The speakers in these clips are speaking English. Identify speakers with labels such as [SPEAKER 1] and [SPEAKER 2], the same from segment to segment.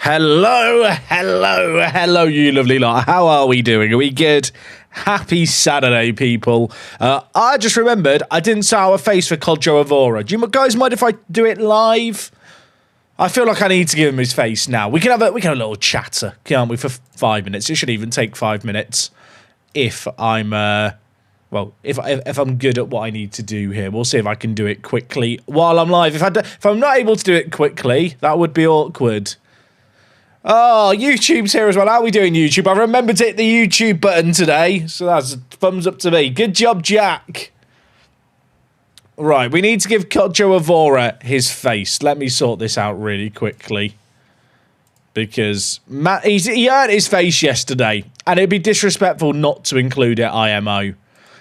[SPEAKER 1] Hello, you lovely lot. How are we doing? Are we good? Happy Saturday, people. I just remembered I didn't say our face for Kodjo Avora. Do you guys mind if I do it live? I feel like I need to give him his face now. We can have a little chatter, can't we, for 5 minutes? It should even take 5 minutes if I'm if I'm good at what I need to do here. We'll see if I can do it quickly while I'm live. If I'm not able to do it quickly, that would be awkward. Oh, YouTube's here as well. How are we doing, YouTube? I remembered to hit the YouTube button today, so that's a thumbs up to me. Good job, Jack. Right, we need to give Kodjo Avora his face. Let me sort this out really quickly. Because he earned his face yesterday, and it'd be disrespectful not to include it, IMO.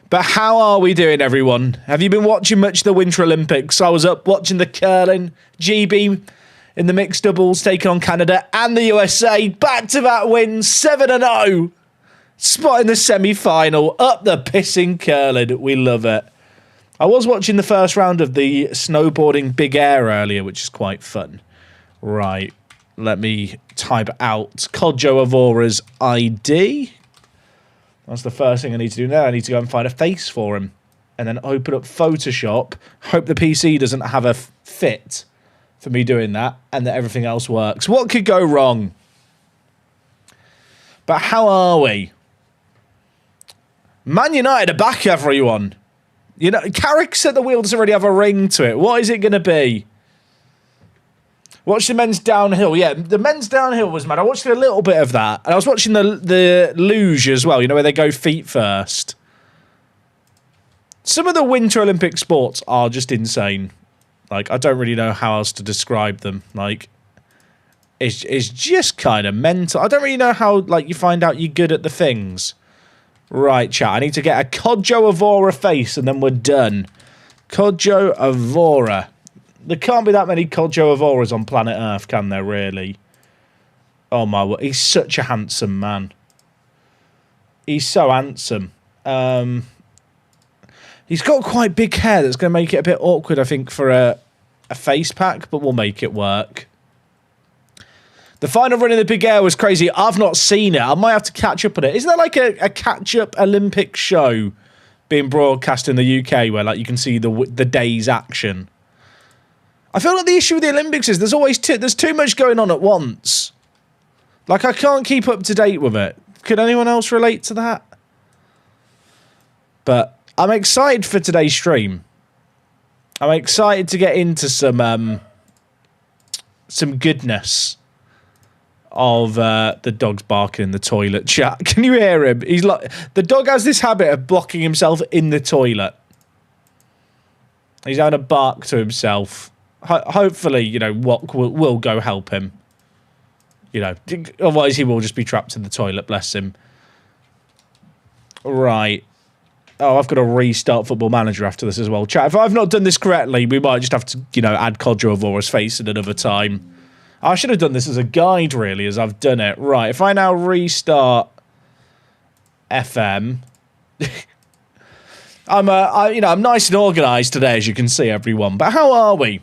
[SPEAKER 1] But how are we doing, everyone? Have you been watching much of the Winter Olympics? I was up watching the curling, GB in the mixed doubles, taking on Canada and the USA. Back-to-back wins, 7-0. Spot in the semi-final, up the pissing curling. We love it. I was watching the first round of the snowboarding big air earlier, which is quite fun. Right, let me type out Kodjo Avora's ID. That's the first thing I need to do now. I need to go and find a face for him. And then open up Photoshop. Hope the PC doesn't have a fit for me doing that, and that everything else works. What could go wrong? But how are we? Man United are back, everyone. You know, Carrick said the wheel doesn't really have a ring to it. What is it going to be? Watch the men's downhill. Yeah, the men's downhill was mad. I watched a little bit of that. And I was watching the luge as well, you know, where they go feet first. Some of the Winter Olympic sports are just insane. Like, I don't really know how else to describe them. Like, it's just kind of mental. I don't really know how, like, you find out you're good at the things. Right, chat. I need to get a Kodjo Avora face, and then we're done. Kodjo Avora. There can't be that many Kodjo Avoras on planet Earth, can there, really? Oh, my word. He's such a handsome man. He's so handsome. He's got quite big hair that's going to make it a bit awkward, I think, for a face pack, but we'll make it work. The final run in the big air was crazy. I've not seen it. I might have to catch up on it. Isn't there like a catch-up Olympic show being broadcast in the UK where like you can see the day's action? I feel like the issue with the Olympics is there's too much going on at once. Like, I can't keep up to date with it. Could anyone else relate to that? But I'm excited for today's stream. I'm excited to get into some goodness of the dog's barking in the toilet chat. Can you hear him? He's like, the dog has this habit of blocking himself in the toilet. He's having a bark to himself. Hopefully, you know, what will go help him. You know, otherwise he will just be trapped in the toilet, bless him. Right. Oh, I've got to restart Football Manager after this as well. Chat, if I've not done this correctly, we might just have to, you know, add Kodjo Avora's face at another time. I should have done this as a guide, really, as I've done it. Right, if I now restart FM... I'm nice and organised today, as you can see, everyone. But how are we?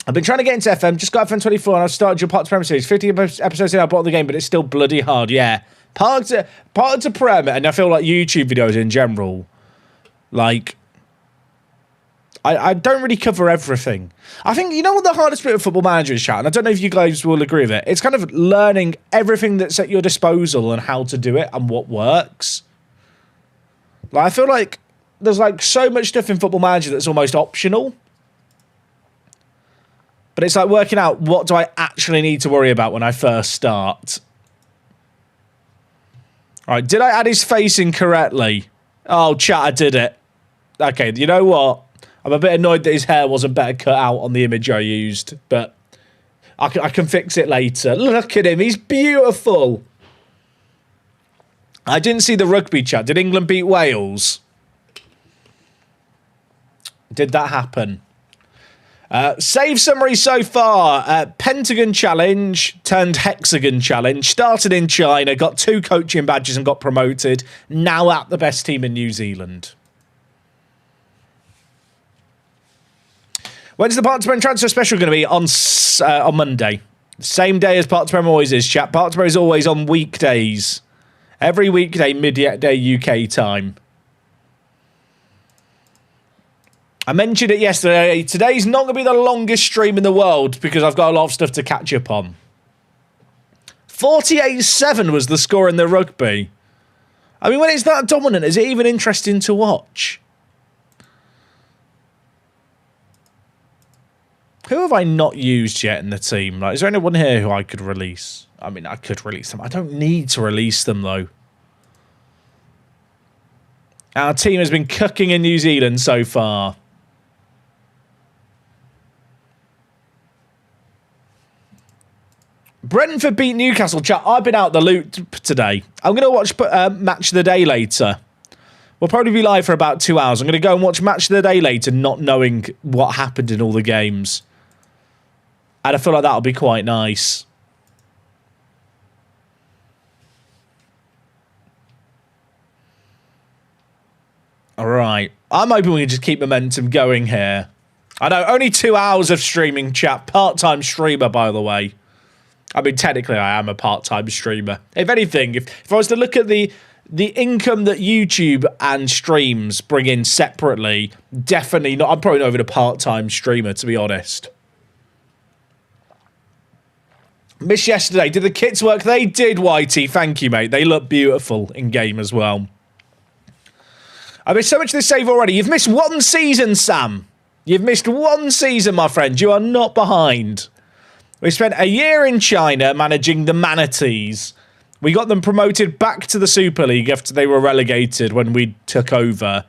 [SPEAKER 1] I've been trying to get into FM, just got FM24, and I've started your Part to Prem series. 50 episodes in, I bought the game, but it's still bloody hard, yeah. Part to Prem, and I feel like YouTube videos in general, like, I don't really cover everything. I think, you know what the hardest bit of Football Manager is, chat, and I don't know if you guys will agree with it. It's kind of learning everything that's at your disposal and how to do it and what works. Like, I feel like there's, like, so much stuff in Football Manager that's almost optional. But it's like working out what do I actually need to worry about when I first start. All right, did I add his face in correctly? Oh, chat, I did it. Okay, you know what? I'm a bit annoyed that his hair wasn't better cut out on the image I used, but I can fix it later. Look at him, he's beautiful. I didn't see the rugby, chat. Did England beat Wales? Did that happen? Save summary so far. Pentagon Challenge turned Hexagon Challenge. Started in China, got 2 coaching badges and got promoted. Now at the best team in New Zealand. When's the Part to Prem transfer special going to be? On Monday. Same day as Park to Prem always is, chat. Park to Prem is always on weekdays. Every weekday, midday UK time. I mentioned it yesterday. Today's not going to be the longest stream in the world because I've got a lot of stuff to catch up on. 48-7 was the score in the rugby. I mean, when it's that dominant, is it even interesting to watch? Who have I not used yet in the team? Like, is there anyone here who I could release? I mean, I could release them. I don't need to release them, though. Our team has been cooking in New Zealand so far. Brentford beat Newcastle. Chat, I've been out the loop today. I'm going to watch Match of the Day later. We'll probably be live for about 2 hours. I'm going to go and watch Match of the Day later, not knowing what happened in all the games. And I feel like that'll be quite nice. All right. I'm hoping we can just keep momentum going here. I know, only 2 hours of streaming, chat. Part-time streamer, by the way. I mean, technically, I am a part-time streamer. If anything, if I was to look at the income that YouTube and streams bring in separately, definitely not. I'm probably not even a part-time streamer, to be honest. Missed yesterday. Did the kits work? They did, Whitey. Thank you, mate. They look beautiful in-game as well. I missed so much of this save already. You've missed one season, Sam. You've missed one season, my friend. You are not behind. We spent a year in China managing the Manatees. We got them promoted back to the Super League after they were relegated when we took over.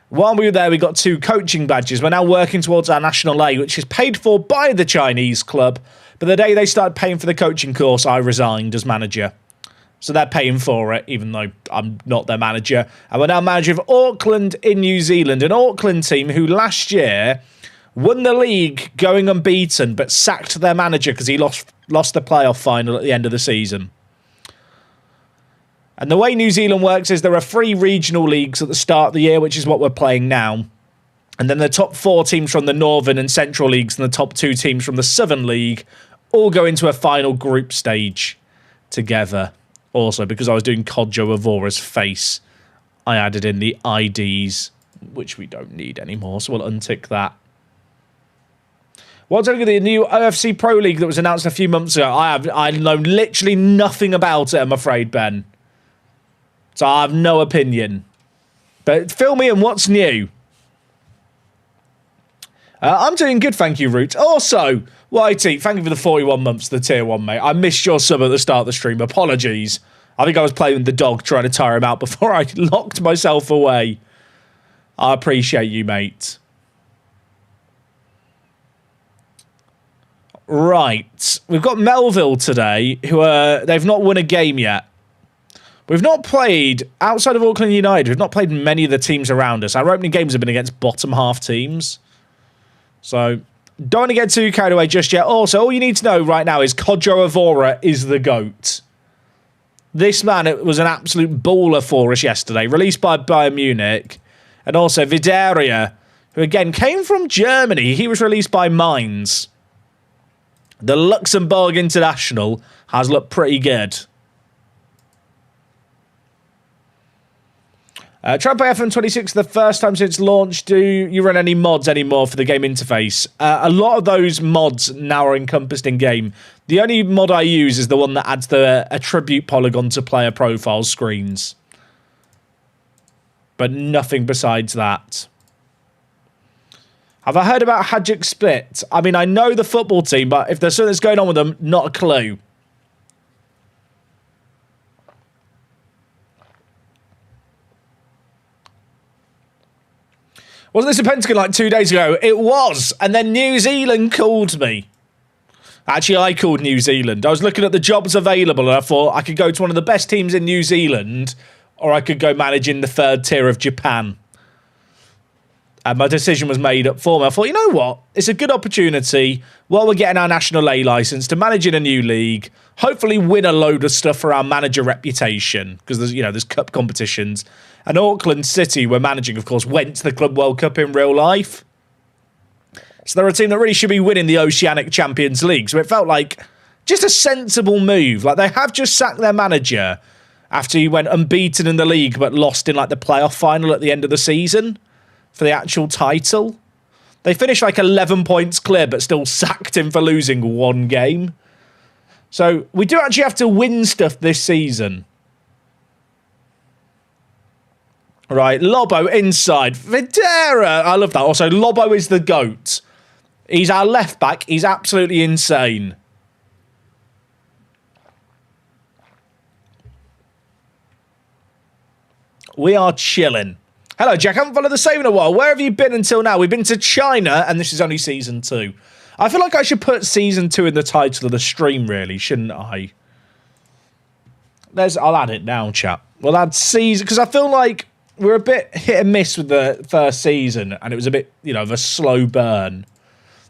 [SPEAKER 1] While we were there, we got 2 coaching badges. We're now working towards our National A, which is paid for by the Chinese club. But the day they started paying for the coaching course, I resigned as manager. So they're paying for it, even though I'm not their manager. And we're now manager of Auckland in New Zealand, an Auckland team who last year won the league going unbeaten, but sacked their manager because he lost the playoff final at the end of the season. And the way New Zealand works is there are 3 regional leagues at the start of the year, which is what we're playing now. And then the top 4 teams from the Northern and Central Leagues and the top 2 teams from the Southern League all go into a final group stage together. Also, because I was doing Kodjo Avora's face, I added in the IDs, which we don't need anymore, so we'll untick that. What's the new OFC Pro League that was announced a few months ago? I know literally nothing about it, I'm afraid, Ben. So I have no opinion. But fill me in, what's new? I'm doing good, thank you, Root. Also, Whitey, thank you for the 41 months, the tier 1, mate. I missed your sub at the start of the stream. Apologies. I think I was playing with the dog, trying to tire him out before I locked myself away. I appreciate you, mate. Right. We've got Melville today, who they've not won a game yet. We've not played, outside of Auckland United, we've not played many of the teams around us. Our opening games have been against bottom half teams. So, don't want to get too carried away just yet. Also, all you need to know right now is Kodjo Avora is the GOAT. This man, it was an absolute baller for us yesterday, released by Bayern Munich. And also Vidaria, who again came from Germany. He was released by Mainz. The Luxembourg international has looked pretty good. Try and play FM26 the first time since launch. Do you run any mods anymore for the game interface? A lot of those mods now are encompassed in game. The only mod I use is the one that adds the attribute polygon to player profile screens. But nothing besides that. Have I heard about Hajduk Split? I mean, I know the football team, but if there's something that's going on with them, not a clue. Wasn't this a Pentagon like 2 days ago? It was. And then New Zealand called me. Actually, I called New Zealand. I was looking at the jobs available and I thought I could go to one of the best teams in New Zealand or I could go manage in the 3rd tier of Japan. And my decision was made up for me. I thought, you know what? It's a good opportunity while we're getting our National A licence to manage in a new league, hopefully win a load of stuff for our manager reputation because there's cup competitions. And Auckland City, we're managing, of course, went to the Club World Cup in real life. So they're a team that really should be winning the Oceanic Champions League. So it felt like Just a sensible move. Like, they have just sacked their manager after he went unbeaten in the league but lost in, like, the playoff final at the end of the season for the actual title. They finished, like, 11 points clear but still sacked him for losing one game. So, we do actually have to win stuff this season. Right, Lobo inside. Videra. I love that. Also, Lobo is the GOAT. He's our left back. He's absolutely insane. We are chilling. Hello, Jack. I haven't followed the same in a while. Where have you been until now? We've been to China, and this is only Season 2. I feel like I should put Season 2 in the title of the stream, really, shouldn't I? I'll add it now, chap. We'll add Season... Because I feel like we're a bit hit and miss with the first season, and it was a bit, you know, of a slow burn.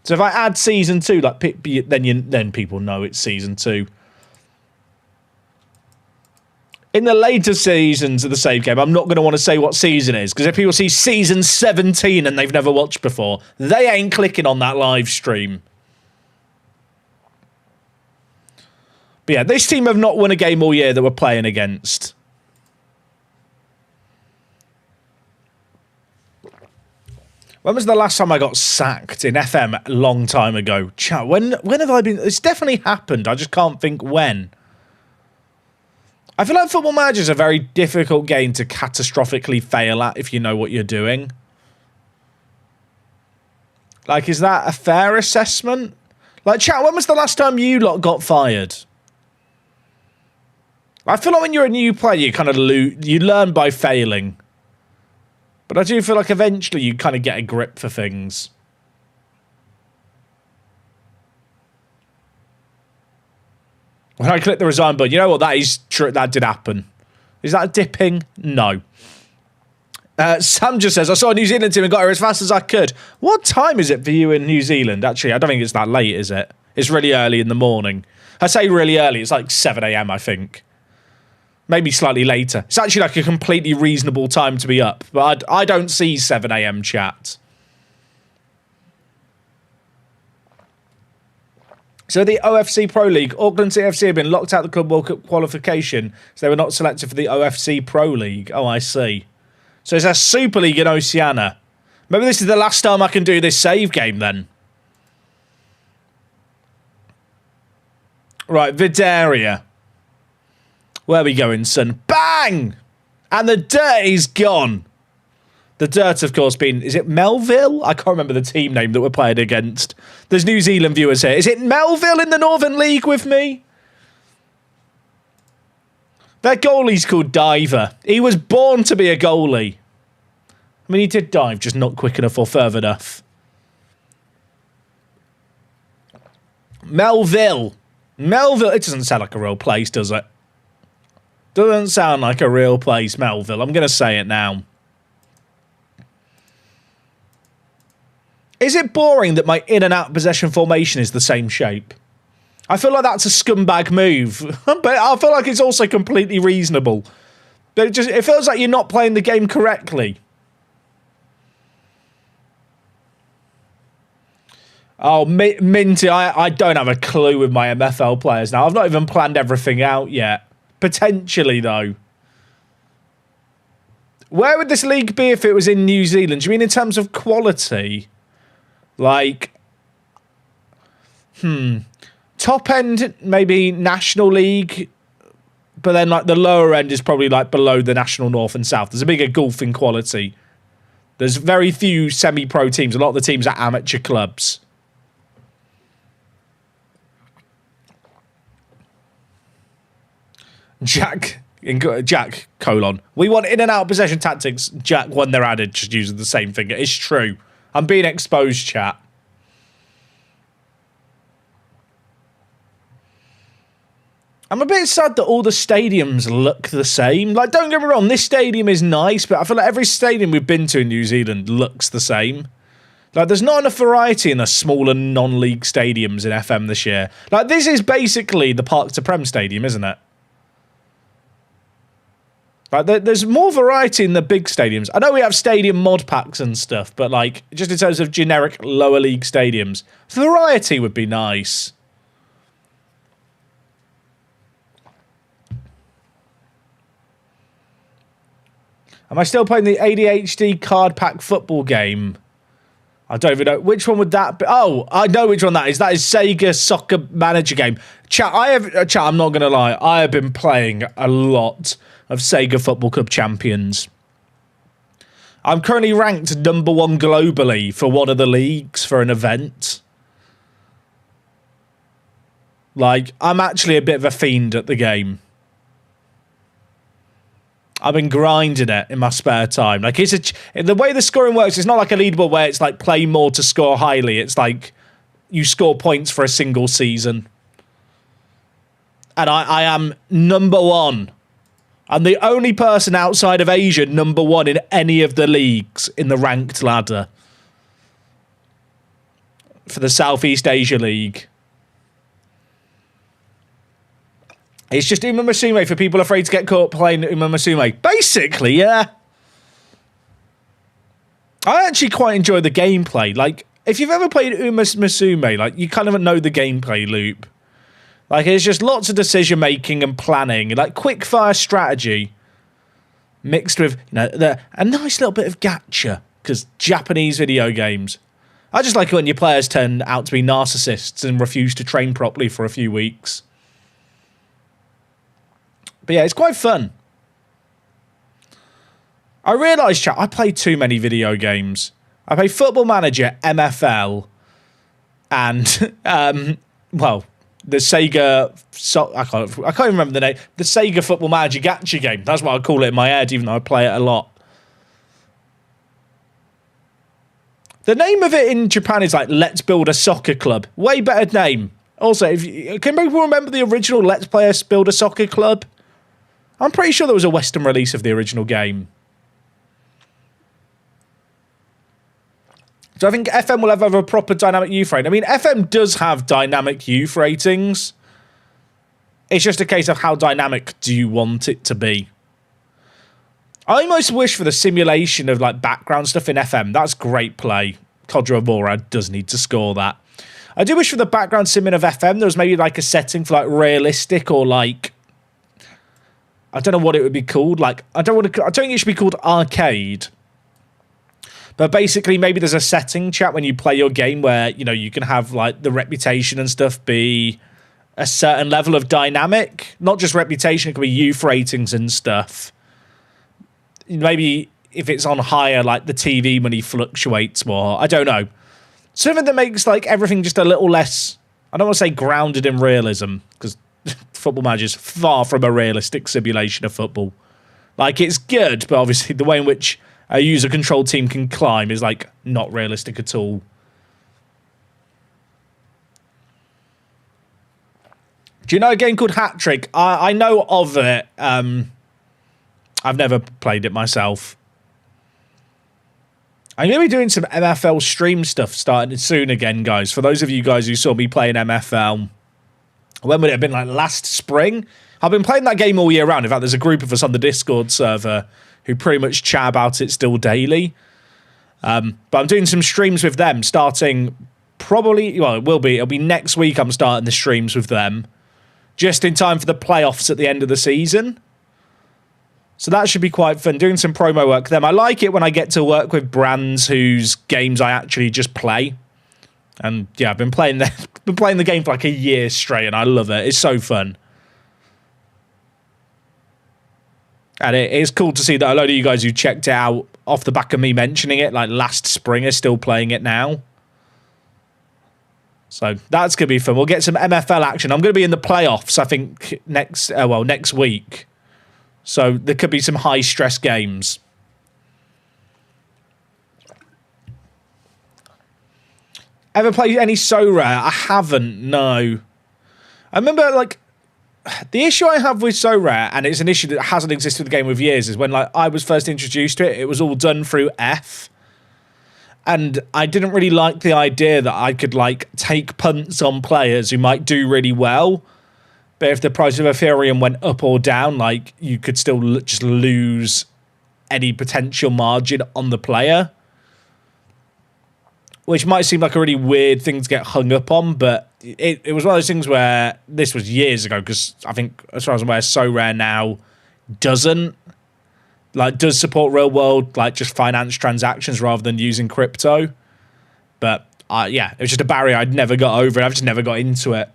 [SPEAKER 1] So if I add Season 2, like, then people know it's Season 2. In the later seasons of the save game, I'm not going to want to say what season it is, because if people see Season 17 and they've never watched before, they ain't clicking on that live stream. But yeah, this team have not won a game all year that we're playing against. When was the last time I got sacked in FM? A long time ago. Chat, when have I been... It's definitely happened. I just can't think when. I feel like Football Manager is a very difficult game to catastrophically fail at if you know what you're doing. Like, is that a fair assessment? Like, chat, when was the last time you lot got fired? I feel like when you're a new player, you kind of you learn by failing. But I do feel like eventually you kind of get a grip for things. When I click the resign button, you know what? That is true. That did happen. Is that dipping? No. Sam just says, I saw a New Zealand team and got here as fast as I could. What time is it for you in New Zealand? Actually, I don't think it's that late, is it? It's really early in the morning. I say really early. It's like 7 a.m, I think. Maybe slightly later. It's actually like a completely reasonable time to be up. But I don't see 7 a.m, chat. So the OFC Pro League, Auckland City FC have been locked out of the Club World Cup qualification, so they were not selected for the OFC Pro League. Oh, I see. So it's a Super League in Oceania. Maybe this is the last time I can do this save game then. Right, Vidaria. Where are we going, son? Bang! And the dirt is gone. The dirt, of course, being... Is it Melville? I can't remember the team name that we're playing against. There's New Zealand viewers here. Is it Melville in the Northern League with me? Their goalie's called Diver. He was born to be a goalie. I mean, he did dive, just not quick enough or further enough. Melville. Melville. It doesn't sound like a real place, does it? Doesn't sound like a real place, Melville. I'm going to say it now. Is it boring that my in and out possession formation is the same shape? I feel like that's a scumbag move, but I feel like it's also completely reasonable. But it feels like you're not playing the game correctly. Oh, Minty, I don't have a clue with my MFL players now. I've not even planned everything out yet. Potentially, though. Where would this league be if it was in New Zealand? Do you mean in terms of quality? Like, top end, maybe National League, but then like the lower end is probably like below the National North and South. There's a bigger gulf in quality. There's very few semi-pro teams. A lot of the teams are amateur clubs. Jack, we want in and out possession tactics. Jack, when they're added, just using the same thing. It's true. I'm being exposed, chat. I'm a bit sad that all the stadiums look the same. Like, don't get me wrong, this stadium is nice, but I feel like every stadium we've been to in New Zealand looks the same. Like, there's not enough variety in the smaller non-league stadiums in FM this year. Like, this is basically the Park to Prem stadium, isn't it? Like, there's more variety in the big stadiums. I know we have stadium mod packs and stuff, but, like, just in terms of generic lower league stadiums, variety would be nice. Am I still playing the ADHD card pack football game? I don't even know. Which one would that be? Oh, I know which one that is. That is Sega Soccer Manager game. Chat, I'm not going to lie. I have been playing a lot of Sega Football Club Champions. I'm currently ranked number 1 globally for one of the leagues for an event. Like, I'm actually a bit of a fiend at the game. I've been grinding it in my spare time. Like, the way the scoring works, it's not like a leaderboard where it's like play more to score highly. It's like you score points for a single season. And I am number 1. I'm the only person outside of Asia number 1 in any of the leagues in the ranked ladder for the Southeast Asia League. It's just Uma Musume for people afraid to get caught playing Uma Musume. Basically, yeah. I actually quite enjoy the gameplay. Like, if you've ever played Uma Musume, like, you kind of know the gameplay loop. Like, it's just lots of decision-making and planning. Like, quick-fire strategy mixed with, you know, a nice little bit of gacha. Because Japanese video games. I just like it when your players turn out to be narcissists and refuse to train properly for a few weeks. But yeah, it's quite fun. I realised, chat, I play too many video games. I play Football Manager, MFL, and, well, the Sega... I can't even remember the name. The Sega Football Manager gacha game. That's what I call it in my head, even though I play it a lot. The name of it in Japan is like Let's Build a Soccer Club. Way better name. Also, can people remember the original Let's Build a Soccer Club? I'm pretty sure there was a Western release of the original game. So I think FM will have a proper dynamic youth rating. I mean, FM does have dynamic youth ratings. It's just a case of how dynamic do you want it to be. I almost wish for the simulation of like background stuff in FM. That's great play. Kodra Amora does need to score that. I do wish for the background simming of FM there was maybe like a setting for like realistic or like... I don't know what it would be called. Like, I don't think it should be called arcade. But basically, maybe there's a setting, chat, when you play your game where, you know, you can have, like, the reputation and stuff be a certain level of dynamic. Not just reputation, it could be youth ratings and stuff. Maybe if it's on higher, like, the TV money fluctuates more. I don't know. Something that makes, like, everything just a little less... I don't want to say grounded in realism, because... Football Manager is far from a realistic simulation of football. Like, it's good, but obviously the way in which a user-controlled team can climb is, like, not realistic at all. Do you know a game called Hat Trick? I know of it. I've never played it myself. I'm going to be doing some MFL stream stuff starting soon again, guys. For those of you guys who saw me playing MFL... When would it have been, like, last spring? I've been playing that game all year round. In fact, there's a group of us on the Discord server who pretty much chat about it still daily. But I'm doing some streams with them starting probably... Well, it'll be next week I'm starting the streams with them. Just in time for the playoffs at the end of the season. So that should be quite fun. Doing some promo work with them. I like it when I get to work with brands whose games I actually just play. And yeah, I've been playing the game for like a year straight, and I love it. It's so fun. And it's cool to see that a load of you guys who checked it out off the back of me mentioning it, like last spring, are still playing it now. So that's going to be fun. We'll get some MFL action. I'm going to be in the playoffs, I think, next week. So there could be some high-stress games. Ever played any So Rare? I haven't, no. I remember, like, the issue I have with So Rare, and it's an issue that hasn't existed with the game with years, is when, like, I was first introduced to it, it was all done through F. And I didn't really like the idea that I could, like, take punts on players who might do really well. But if the price of Ethereum went up or down, like, you could still just lose any potential margin on the player. Which might seem like a really weird thing to get hung up on, but it was one of those things where this was years ago, because I think, as far as I'm aware, So Rare now doesn't like does support real world, like just finance transactions rather than using crypto. But yeah, it was just a barrier I'd never got over, and I've just never got into it.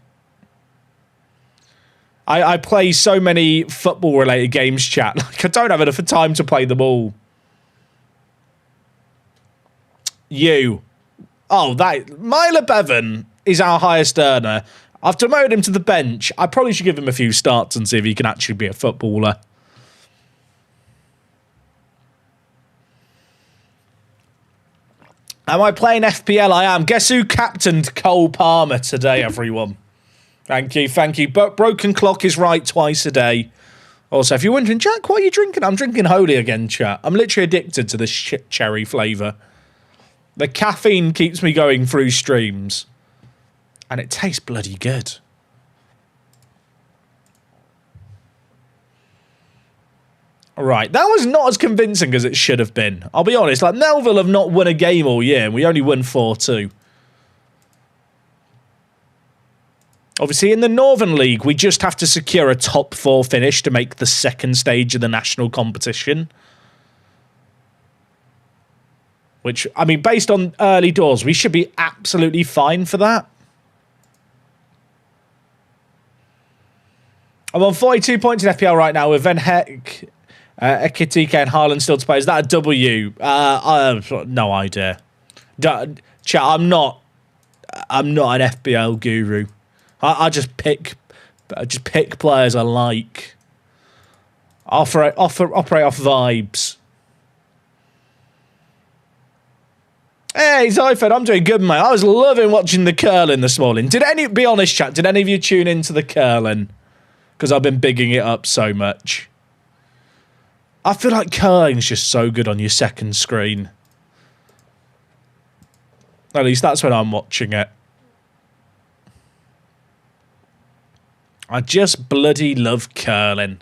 [SPEAKER 1] I play so many football related games, chat. Like I don't have enough time to play them all. That Myla Bevan is our highest earner. I've demoted him to the bench. I probably should give him a few starts and see if he can actually be a footballer. Am I playing FPL? I am. Guess who captained Cole Palmer today, everyone? Thank you, thank you. But Broken Clock is right twice a day. Also, if you're wondering, Jack, what are you drinking? I'm drinking Holy again, chat. I'm literally addicted to this shit cherry flavour. The caffeine keeps me going through streams. And it tastes bloody good. Right, that was not as convincing as it should have been. I'll be honest, like, Melville have not won a game all year, and we only won 4-2. Obviously, in the Northern League, we just have to secure a top 4 finish to make the second stage of the national competition. Which, I mean, based on early doors, we should be absolutely fine for that. I'm on 42 points in FPL right now with Van Heck, Ekitike and Haaland still to play. Is that a W? I have no idea. Chat, I'm not an FPL guru. I just pick players I like. Operate off vibes. Hey, Zyfed, I'm doing good, mate. I was loving watching the curling this morning. Be honest, chat, did any of you tune into the curling? Because I've been bigging it up so much. I feel like curling's just so good on your second screen. At least that's when I'm watching it. I just bloody love curling.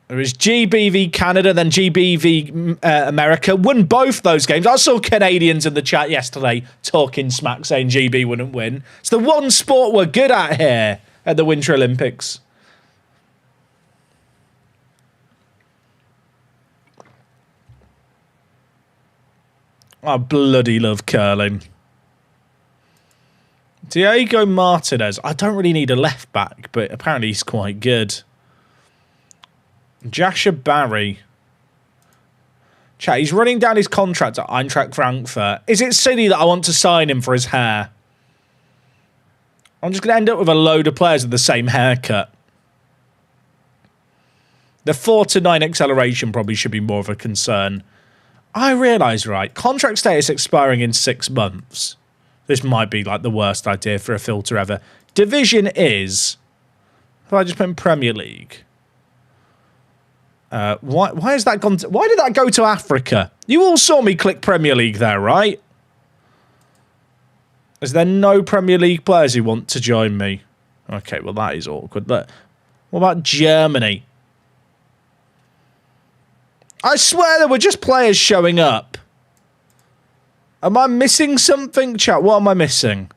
[SPEAKER 1] There was GBV Canada, then GBV America. Won both those games. I saw Canadians in the chat yesterday talking smack, saying GB wouldn't win. It's the one sport we're good at here at the Winter Olympics. I bloody love curling. Diego Martinez. I don't really need a left back, but apparently he's quite good. Jasha Barry. Chat, he's running down his contract at Eintracht Frankfurt. Is it silly that I want to sign him for his hair? I'm just going to end up with a load of players with the same haircut. The 4-9 acceleration probably should be more of a concern. I realise, right, contract status expiring in 6 months. This might be like the worst idea for a filter ever. Division is... If I just put in Premier League... Why has that gone to, why did that go to Africa? You all saw me click Premier League there, right? Is there no Premier League players who want to join me? Okay, well that is awkward. But what about Germany? I swear there were just players showing up. Am I missing something, chat? What am I missing?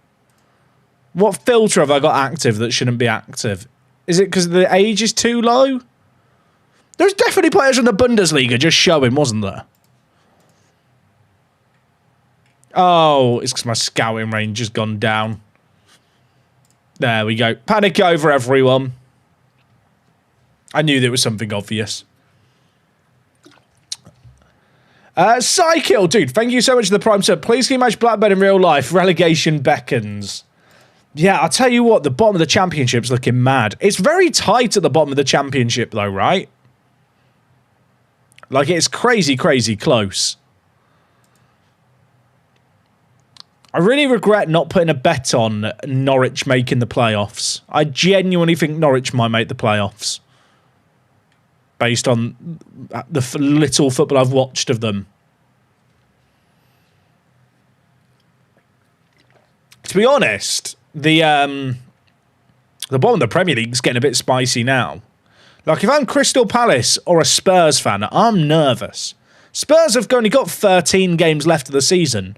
[SPEAKER 1] What filter have I got active that shouldn't be active? Is it because the age is too low? There's definitely players in the Bundesliga just showing, wasn't there? Oh, it's because my scouting range has gone down. There we go. Panic over, everyone. I knew there was something obvious. Psykill, dude, thank you so much for the Prime sub. Please can you match Blackburn in real life? Relegation beckons. Yeah, I'll tell you what, the bottom of the championship's looking mad. It's very tight at the bottom of the championship, though, right? Like, it's crazy, crazy close. I really regret not putting a bet on Norwich making the playoffs. I genuinely think Norwich might make the playoffs. Based on the little football I've watched of them. To be honest, the bottom of the Premier League is getting a bit spicy now. Like, if I'm Crystal Palace or a Spurs fan, I'm nervous. Spurs have only got 13 games left of the season.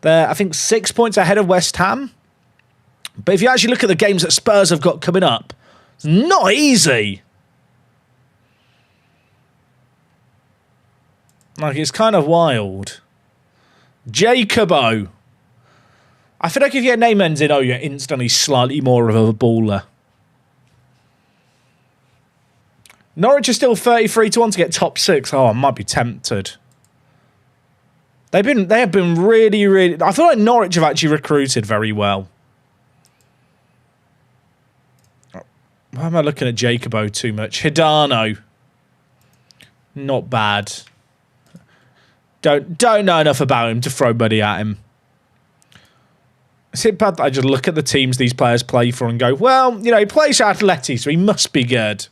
[SPEAKER 1] They're, I think, 6 points ahead of West Ham. But if you actually look at the games that Spurs have got coming up, it's not easy. Like, it's kind of wild. Jacobo. I feel like if your name ends in O, you're instantly slightly more of a baller. Norwich are still 33-1 to get top 6. Oh, I might be tempted. They have been really... I feel like Norwich have actually recruited very well. Why am I looking at Jacobo too much? Hidano. Not bad. Don't know enough about him to throw money at him. Is it bad that I just look at the teams these players play for and go, well, you know, he plays for Atleti, so he must be good.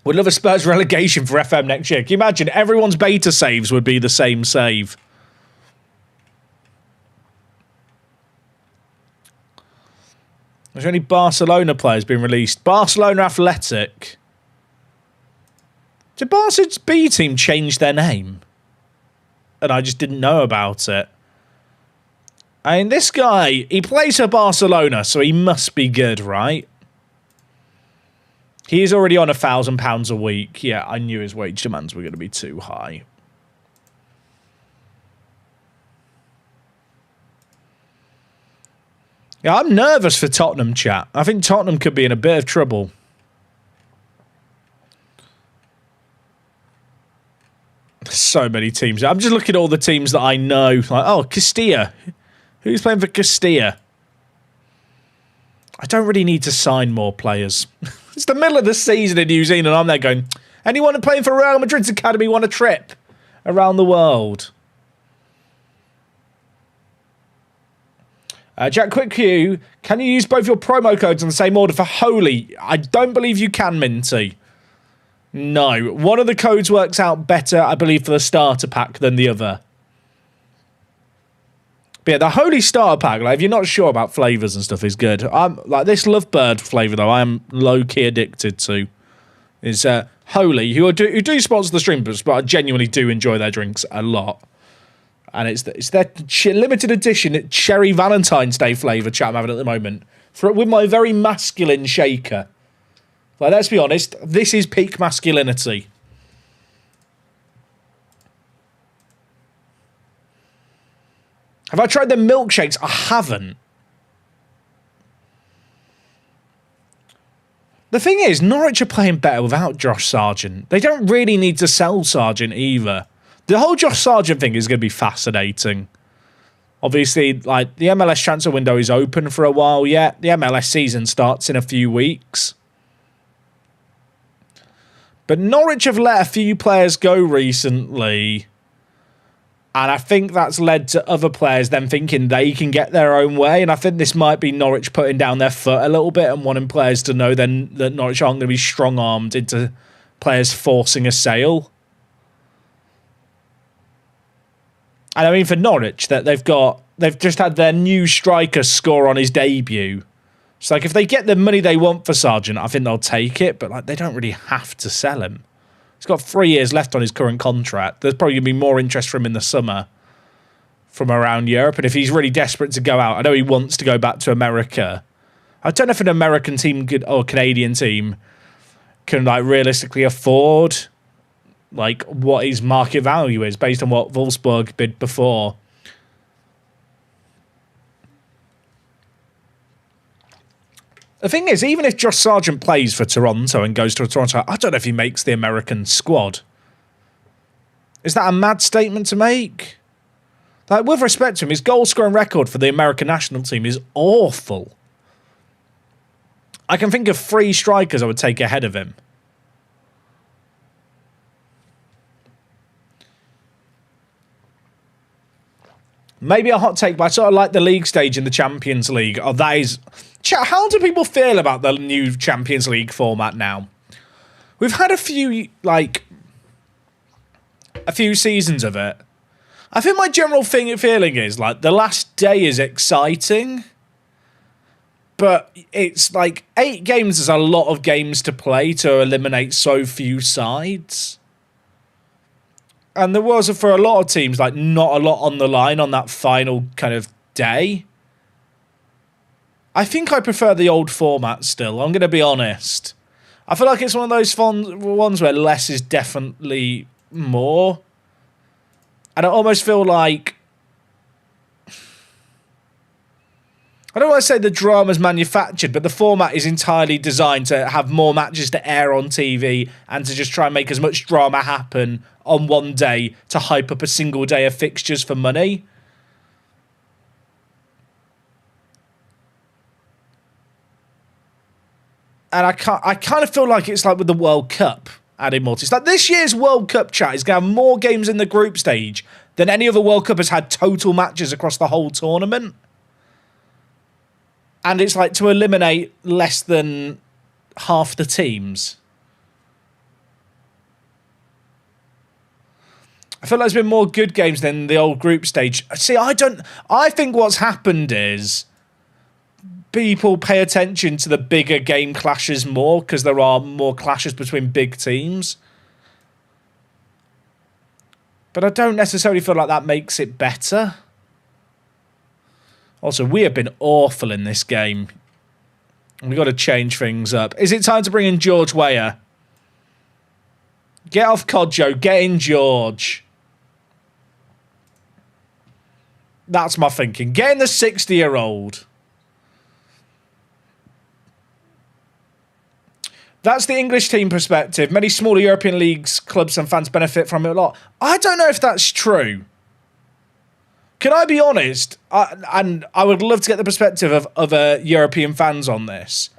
[SPEAKER 1] Would love a Spurs relegation for FM next year. Can you imagine? Everyone's beta saves would be the same save. There's only Barcelona players being released. Barcelona Athletic. Did Barca's B team change their name? And I just didn't know about it. I mean, this guy, he plays for Barcelona, so he must be good, right? He is already on £1,000 a week. Yeah, I knew his wage demands were going to be too high. Yeah, I'm nervous for Tottenham, chat. I think Tottenham could be in a bit of trouble. There's so many teams. I'm just looking at all the teams that I know. Like, oh, Castilla. Who's playing for Castilla? I don't really need to sign more players. It's the middle of the season in New Zealand. I'm there going, anyone playing for Real Madrid's academy want a trip around the world? Jack, quick Q. Can you use both your promo codes on the same order for Holy? I don't believe you can, Minty. No. One of the codes works out better, I believe, for the starter pack than the other. But yeah, the Holy starter pack, like, if you're not sure about flavours and stuff, is good. I'm like this Lovebird flavour, though, I am low-key addicted to. Is Holy, who do sponsor the stream, but I genuinely do enjoy their drinks a lot. And it's their limited edition Cherry Valentine's Day flavour chat I'm having at the moment. With my very masculine shaker. Like, let's be honest, this is peak masculinity. Have I tried the milkshakes? I haven't. The thing is, Norwich are playing better without Josh Sargent. They don't really need to sell Sargent either. The whole Josh Sargent thing is going to be fascinating. Obviously, like, the MLS transfer window is open for a while yet. The MLS season starts in a few weeks. But Norwich have let a few players go recently. And I think that's led to other players then thinking they can get their own way. And I think this might be Norwich putting down their foot a little bit and wanting players to know then that Norwich aren't going to be strong-armed into players forcing a sale. And I mean, for Norwich, that they've just had their new striker score on his debut. It's like, if they get the money they want for Sargent, I think they'll take it. But like, they don't really have to sell him. He's got 3 years left on his current contract. There's probably going to be more interest for him in the summer from around Europe. And if he's really desperate to go out, I know he wants to go back to America. I don't know if an American team or Canadian team can, like, realistically afford, like, what his market value is based on what Wolfsburg bid before. The thing is, even if Josh Sargent plays for Toronto and goes to Toronto, I don't know if he makes the American squad. Is that a mad statement to make? Like, with respect to him, his goal-scoring record for the American national team is awful. I can think of 3 strikers I would take ahead of him. Maybe a hot take, but I sort of like the league stage in the Champions League. Oh, that is... Chat, how do people feel about the new Champions League format now? We've had a few seasons of it. I think my general feeling is, like, the last day is exciting, but it's like 8 games is a lot of games to play to eliminate so few sides. And there was, for a lot of teams, like, not a lot on the line on that final kind of day. I think I prefer the old format still. I'm going to be honest. I feel like it's one of those ones where less is definitely more. And I almost feel like... I don't want to say the drama's manufactured, but the format is entirely designed to have more matches to air on TV and to just try and make as much drama happen on one day to hype up a single day of fixtures for money. And I kind of feel like it's like with the World Cup adding more. It's like this year's World Cup chat is going to have more games in the group stage than any other World Cup has had total matches across the whole tournament. And it's like to eliminate less than half the teams. I feel like there's been more good games than the old group stage. See, I think what's happened is people pay attention to the bigger game clashes more because there are more clashes between big teams. But I don't necessarily feel like that makes it better. Also, we have been awful in this game. We've got to change things up. Is it time to bring in George Weah? Get off Kodjo. Get in George. That's my thinking. Get in the 60-year-old. That's the English team perspective. Many smaller European leagues, clubs and fans benefit from it a lot. I don't know if that's true. Can I be honest? And I would love to get the perspective of other European fans on this.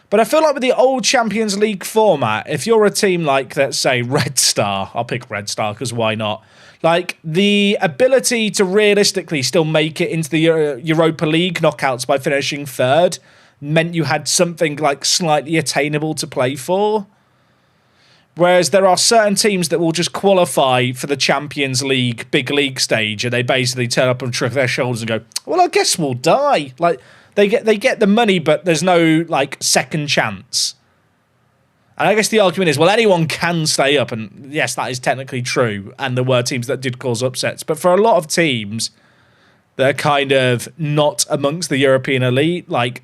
[SPEAKER 1] But I feel like with the old Champions League format, if you're a team like, let's say, Red Star, I'll pick Red Star because why not? Like, the ability to realistically still make it into the Europa League knockouts by finishing third meant you had something like slightly attainable to play for. Whereas there are certain teams that will just qualify for the Champions League big league stage and they basically turn up and shrug their shoulders and go, well, I guess we'll die. Like, they get the money, but there's no, like, second chance. And I guess the argument is, well, anyone can stay up, and yes, that is technically true, and there were teams that did cause upsets. But for a lot of teams that are kind of not amongst the European elite, like,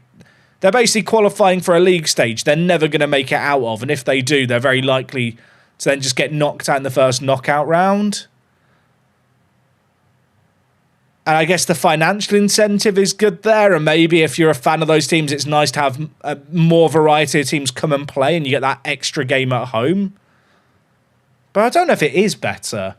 [SPEAKER 1] they're basically qualifying for a league stage they're never going to make it out of. And if they do, they're very likely to then just get knocked out in the first knockout round. And I guess the financial incentive is good there. And maybe if you're a fan of those teams, it's nice to have a more variety of teams come and play and you get that extra game at home. But I don't know if it is better.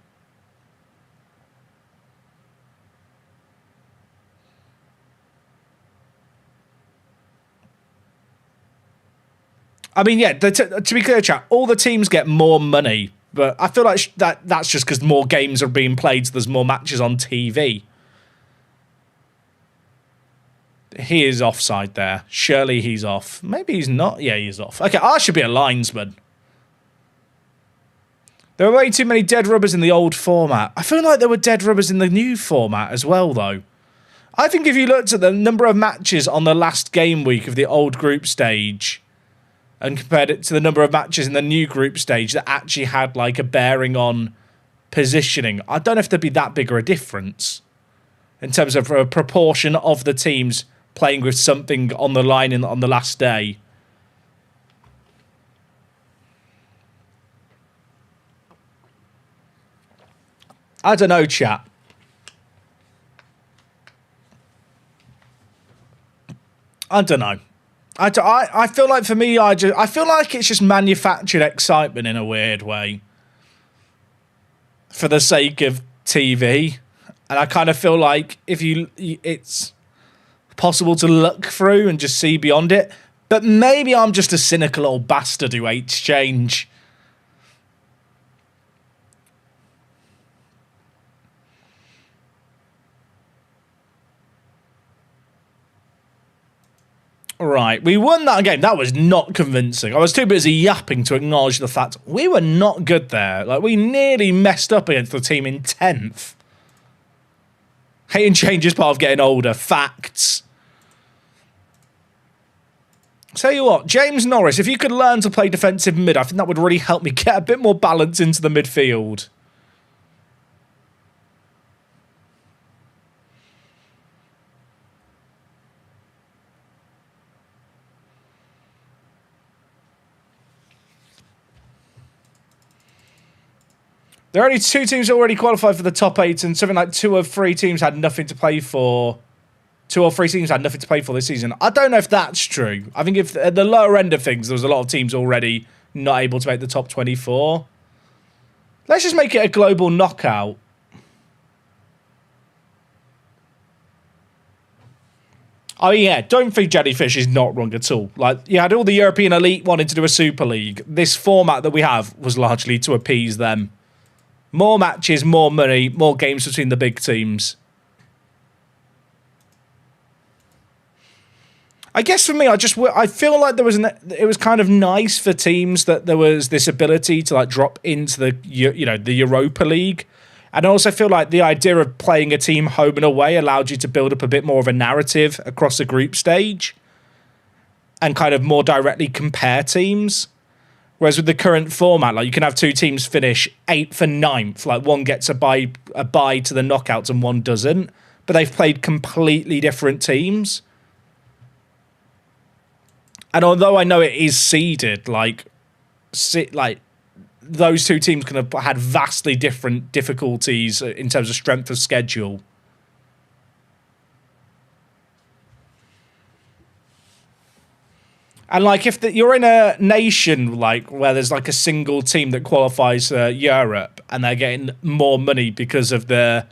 [SPEAKER 1] I mean, yeah, to be clear, chat, all the teams get more money, but I feel like that's just because more games are being played, so there's more matches on TV. He is offside there. Surely he's off. Maybe he's not. Yeah, he's off. Okay, I should be a linesman. There are way too many dead rubbers in the old format. I feel like there were dead rubbers in the new format as well, though. I think if you looked at the number of matches on the last game week of the old group stage and compared it to the number of matches in the new group stage that actually had like a bearing on positioning, I don't know if there'd be that big of a difference in terms of a proportion of the teams playing with something on the line on the last day. I don't know, chat. I don't know. I feel like for me, I feel like it's just manufactured excitement in a weird way for the sake of TV, and I kind of feel like it's possible to look through and just see beyond it. But maybe I'm just a cynical old bastard who hates change. Right, we won that game. That was not convincing. I was too busy yapping to acknowledge the fact we were not good there. Like, we nearly messed up against the team in 10th. Hating change is part of getting older. Facts. Tell you what, James Norris, if you could learn to play defensive mid, I think that would really help me get a bit more balance into the midfield. There are only 2 teams already qualified for the top 8, and something like 2 or 3 teams had nothing to play for. 2 or 3 teams had nothing to play for this season. I don't know if that's true. I think if at the lower end of things, there was a lot of teams already not able to make the top 24. Let's just make it a global knockout. Oh yeah, don't think Jellyfish is not wrong at all. Like, you had all the European elite wanting to do a Super League. This format that we have was largely to appease them. More matches, more money, more games between the big teams. I guess for me, I feel like it was kind of nice for teams that there was this ability to like drop into the the Europa League. And I also feel like the idea of playing a team home and away allowed you to build up a bit more of a narrative across a group stage and kind of more directly compare teams. Whereas with the current format, like you can have 2 teams finish 8th and 9th, like one gets a bye to the knockouts and one doesn't, but they've played completely different teams. And although I know it is seeded, like those 2 teams can have had vastly different difficulties in terms of strength of schedule. And like if you're in a nation like where there's like a single team that qualifies for Europe and they're getting more money because of the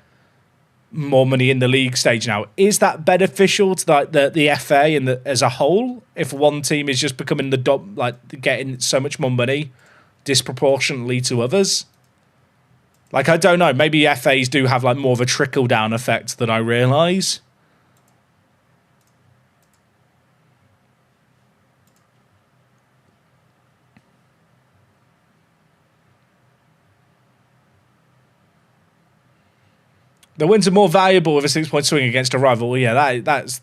[SPEAKER 1] more money in the league stage now, is that beneficial to the FA and as a whole? If one team is just becoming getting so much more money disproportionately to others? Like, I don't know, maybe FAs do have like more of a trickle down effect than I realise. The wins are more valuable with a 6-point swing against a rival. Well, yeah, that's...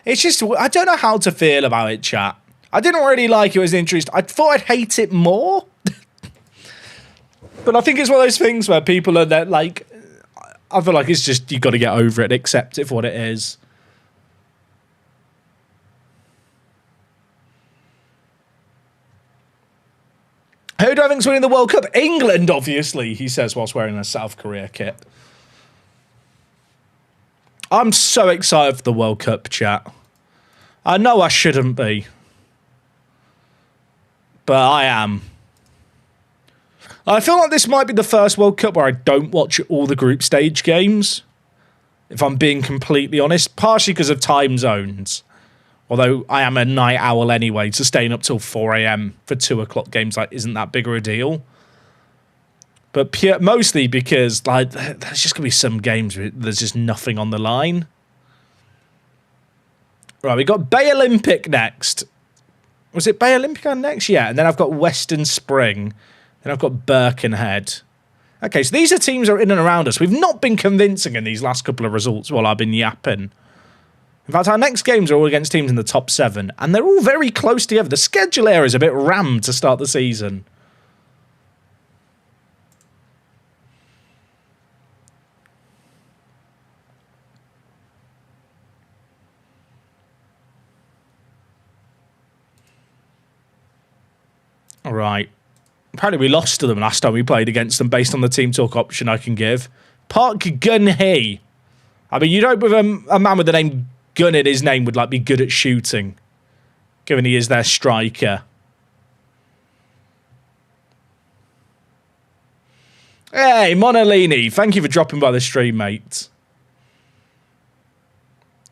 [SPEAKER 1] It's just... I don't know how to feel about it, chat. I didn't really like it as an interest. I thought I'd hate it more. But I think it's one of those things where people are that, like... I feel like it's just... You've got to get over it and accept it for what it is. Who do I think's winning the World Cup? England, obviously, he says whilst wearing a South Korea kit. I'm so excited for the World Cup, chat. I know I shouldn't be. But I am. I feel like this might be the first World Cup where I don't watch all the group stage games. If I'm being completely honest. Partially because of time zones. Although I am a night owl anyway, so staying up till 4 a.m. for 2 o'clock games like isn't that big of a deal. But mostly because like there's just going to be some games where there's just nothing on the line. Right, we got Bay Olympic next. Was it Bay Olympic on next? Yeah, and then I've got Western Spring. Then I've got Birkenhead. Okay, so these are teams that are in and around us. We've not been convincing in these last couple of results while I've been yapping. In fact, our next games are all against teams in the top 7, and they're all very close together. The schedule here is a bit rammed to start the season. All right. Apparently we lost to them last time we played against them based on the team talk option I can give. Park Gun-hee. I mean, you don't with a man with the name Gun in his name would like be good at shooting, given he is their striker. Hey, Monolini, thank you for dropping by the stream, mate.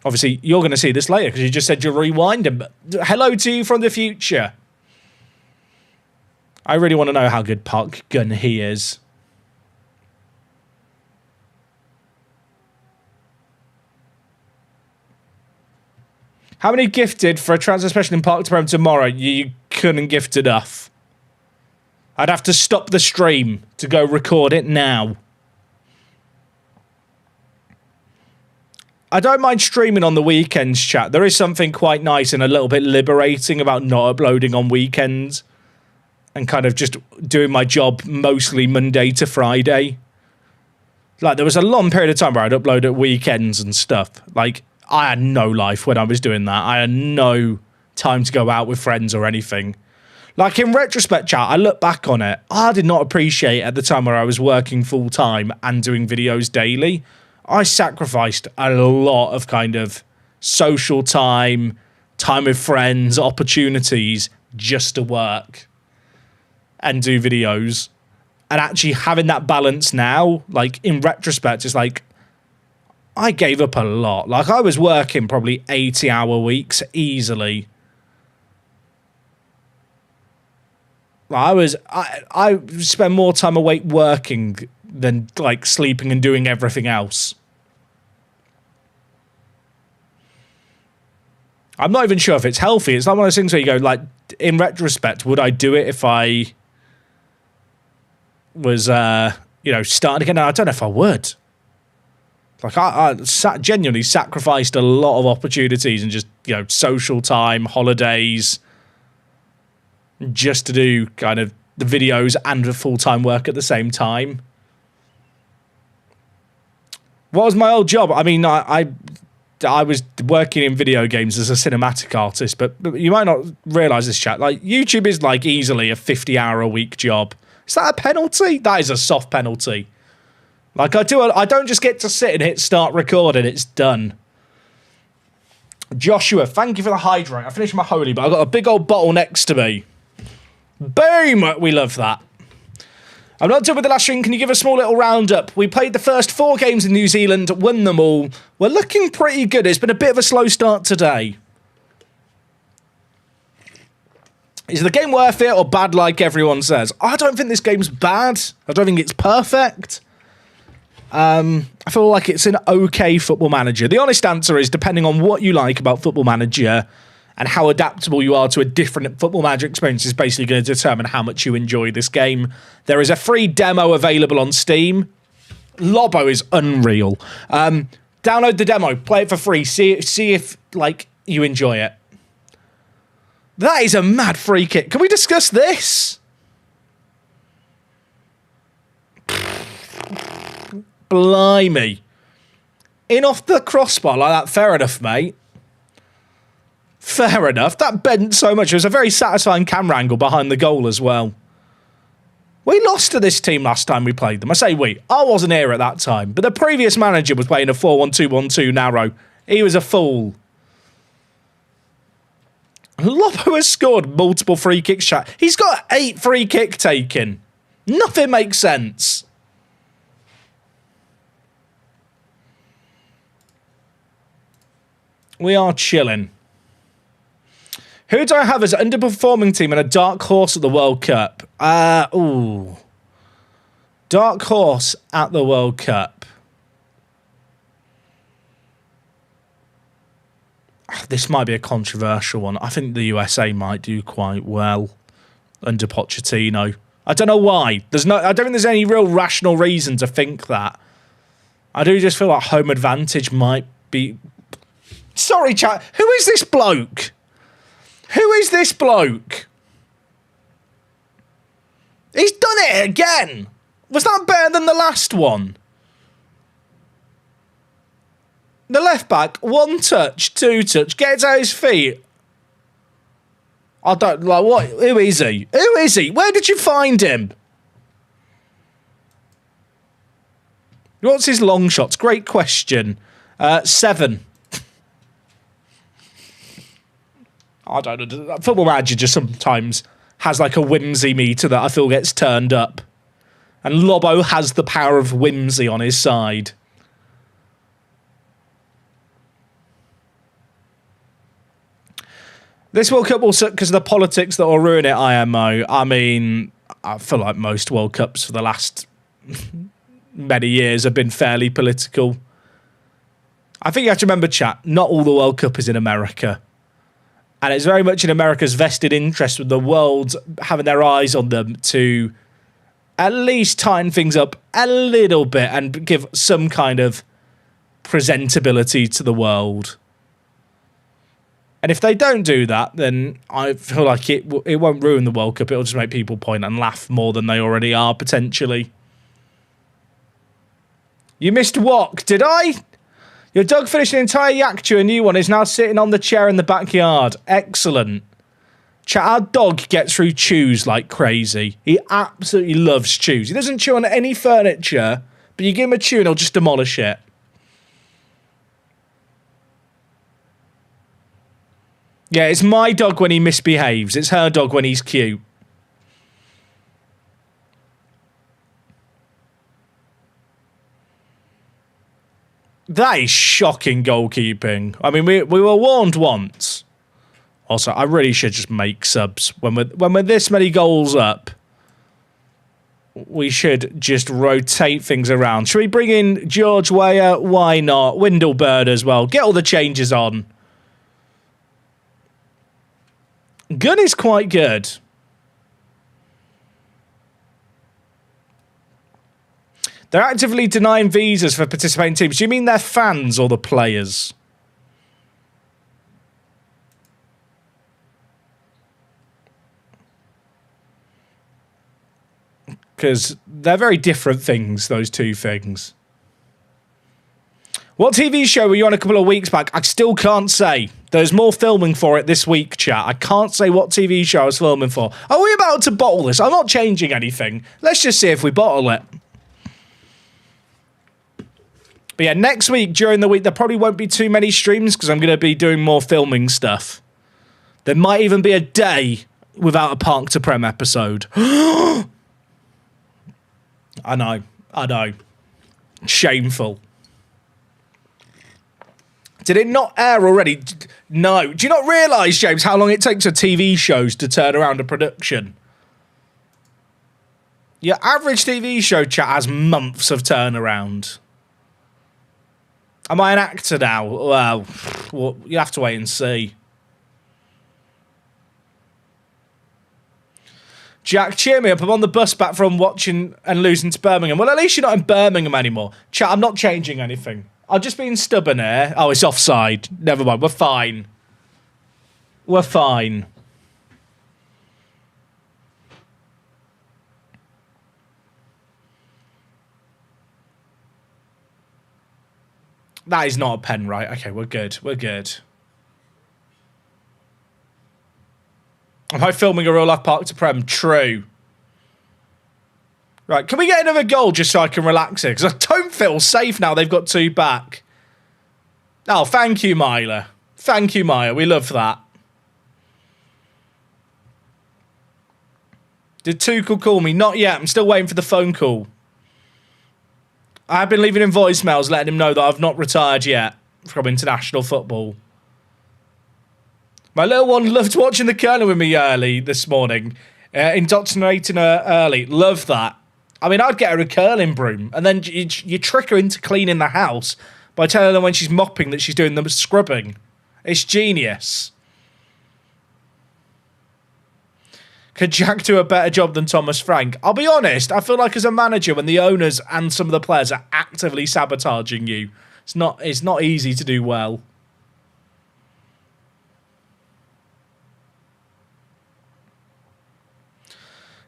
[SPEAKER 1] Obviously, you're going to see this later because you just said you're rewinding. But hello to you from the future. I really want to know how good Park Gun-hee is. How many gifted for a transfer special in Park to Prem tomorrow? You couldn't gift enough. I'd have to stop the stream to go record it now. I don't mind streaming on the weekends, chat. There is something quite nice and a little bit liberating about not uploading on weekends and kind of just doing my job mostly Monday to Friday. Like, there was a long period of time where I'd upload at weekends and stuff. Like, I had no life when I was doing that. I had no time to go out with friends or anything. Like, in retrospect, chat, I look back on it, I did not appreciate at the time where I was working full-time and doing videos daily. I sacrificed a lot of kind of social time with friends, opportunities, just to work and do videos. And actually having that balance now, like, in retrospect, it's like, I gave up a lot. Like, I was working probably 80-hour weeks easily. I spend more time awake working than, like, sleeping and doing everything else. I'm not even sure if it's healthy. It's not one of those things where you go, like, in retrospect, would I do it if I was, starting again? I don't know if I would. Like, I genuinely sacrificed a lot of opportunities and just, social time, holidays, just to do kind of the videos and the full-time work at the same time. What was my old job? I mean, I was working in video games as a cinematic artist, but you might not realise this, chat. Like, YouTube is, like, easily a 50-hour-a-week job. Is that a penalty? That is a soft penalty. Like, I don't just get to sit and hit start recording. It's done. Joshua, thank you for the hydrate. I finished my holy, but I've got a big old bottle next to me. Boom! We love that. I'm not done with the last stream. Can you give a small little roundup? We played the first 4 games in New Zealand, won them all. We're looking pretty good. It's been a bit of a slow start today. Is the game worth it or bad like everyone says? I don't think this game's bad. I don't think it's perfect. I feel like it's an okay Football Manager. The honest answer is, depending on what you like about Football Manager and how adaptable you are to a different Football Manager experience, is basically going to determine how much you enjoy this game. There is a free demo available on Steam. Lobo is unreal. Download the demo, play it for free, see if like you enjoy it. That is a mad free kick. Can we discuss this? Blimey. In off the crossbar like that, fair enough, mate. Fair enough. That bent so much. It was a very satisfying camera angle behind the goal as well. We lost to this team last time we played them. I say we. I wasn't here at that time. But the previous manager was playing a 4-1-2-1-2 narrow. He was a fool. Lobo has scored multiple free kicks. Chat. He's got 8 free kick taken. Nothing makes sense. We are chilling. Who do I have as underperforming team and a dark horse at the World Cup? Dark horse at the World Cup. This might be a controversial one. I think the USA might do quite well under Pochettino. I don't know why. I don't think there's any real rational reason to think that. I do just feel like home advantage might be... Sorry, chat. Who is this bloke? Who is this bloke? He's done it again. Was that better than the last one? The left back, 1 touch, 2 touch, gets out his feet. I don't like what. Who is he? Who is he? Where did you find him? What's his long shots? Great question. 7. I don't know. Football Manager just sometimes has like a whimsy meter that I feel gets turned up. And Lobo has the power of whimsy on his side. This World Cup will suck because of the politics that will ruin it, IMO. I mean, I feel like most World Cups for the last many years have been fairly political. I think you have to remember, chat, not all the World Cup is in America. And it's very much in America's vested interest with the world having their eyes on them to at least tighten things up a little bit and give some kind of presentability to the world. And if they don't do that, then I feel like it won't ruin the World Cup. It'll just make people point and laugh more than they already are, potentially. You missed Wok, did I? Your dog finished an entire yak chew, a new one is now sitting on the chair in the backyard. Excellent. Chat, our dog gets through chews like crazy. He absolutely loves chews. He doesn't chew on any furniture, but you give him a chew and he'll just demolish it. Yeah, it's my dog when he misbehaves. It's her dog when he's cute. That is shocking goalkeeping. I mean, we were warned once. Also, I really should just make subs. When we're this many goals up, we should just rotate things around. Should we bring in George Weah? Why not? Windlebird as well. Get all the changes on. Gunn is quite good. They're actively denying visas for participating teams. Do you mean they're fans or the players? Because they're very different things, those two things. What TV show were you on a couple of weeks back? I still can't say. There's more filming for it this week, chat. I can't say what TV show I was filming for. Are we about to bottle this? I'm not changing anything. Let's just see if we bottle it. But yeah, next week, during the week, there probably won't be too many streams because I'm going to be doing more filming stuff. There might even be a day without a Park to Prem episode. I know. Shameful. Did it not air already? No. Do you not realise, James, how long it takes for TV shows to turn around a production? Your average TV show, chat, has months of turnaround. Am I an actor now? Well, you have to wait and see. Jack, cheer me up. I'm on the bus back from watching and losing to Birmingham. Well, at least you're not in Birmingham anymore. Chat, I'm not changing anything. I'm just being stubborn here. Oh, it's offside. Never mind. We're fine. We're fine. That is not a pen, right? Okay, we're good. We're good. Am I filming a real-life Park to Prem? True. Right, can we get another goal just so I can relax here? Because I don't feel safe now they've got two back. Oh, thank you, Myla. Thank you, Maya. We love that. Did Tuchel call me? Not yet. I'm still waiting for the phone call. I have been leaving him voicemails letting him know that I've not retired yet from international football. My little one loved watching the Colonel with me early this morning. Indoctrinating her early. Love that. I mean, I'd get her a curling broom and then you trick her into cleaning the house by telling her when she's mopping that she's doing the scrubbing. It's genius. Could Jack do a better job than Thomas Frank? I'll be honest, I feel like as a manager, when the owners and some of the players are actively sabotaging you, it's not easy to do well.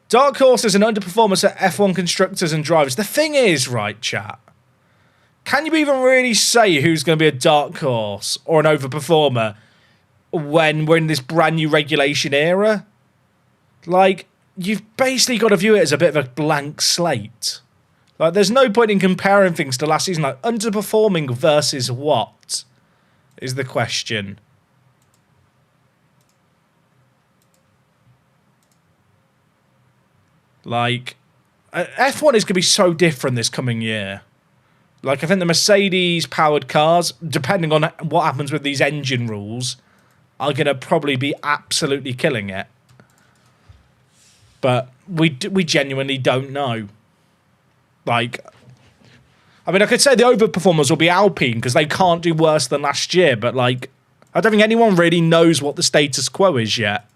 [SPEAKER 1] Dark horses and underperformers at F1 constructors and drivers. The thing is, right, chat, can you even really say who's going to be a dark horse or an overperformer when we're in this brand new regulation era? Like, you've basically got to view it as a bit of a blank slate. Like, there's no point in comparing things to last season. Like, underperforming versus what is the question. Like, F1 is going to be so different this coming year. Like, I think the Mercedes-powered cars, depending on what happens with these engine rules, are going to probably be absolutely killing it. But we genuinely don't know. Like, I mean, I could say the overperformers will be Alpine because they can't do worse than last year. But, like, I don't think anyone really knows what the status quo is yet.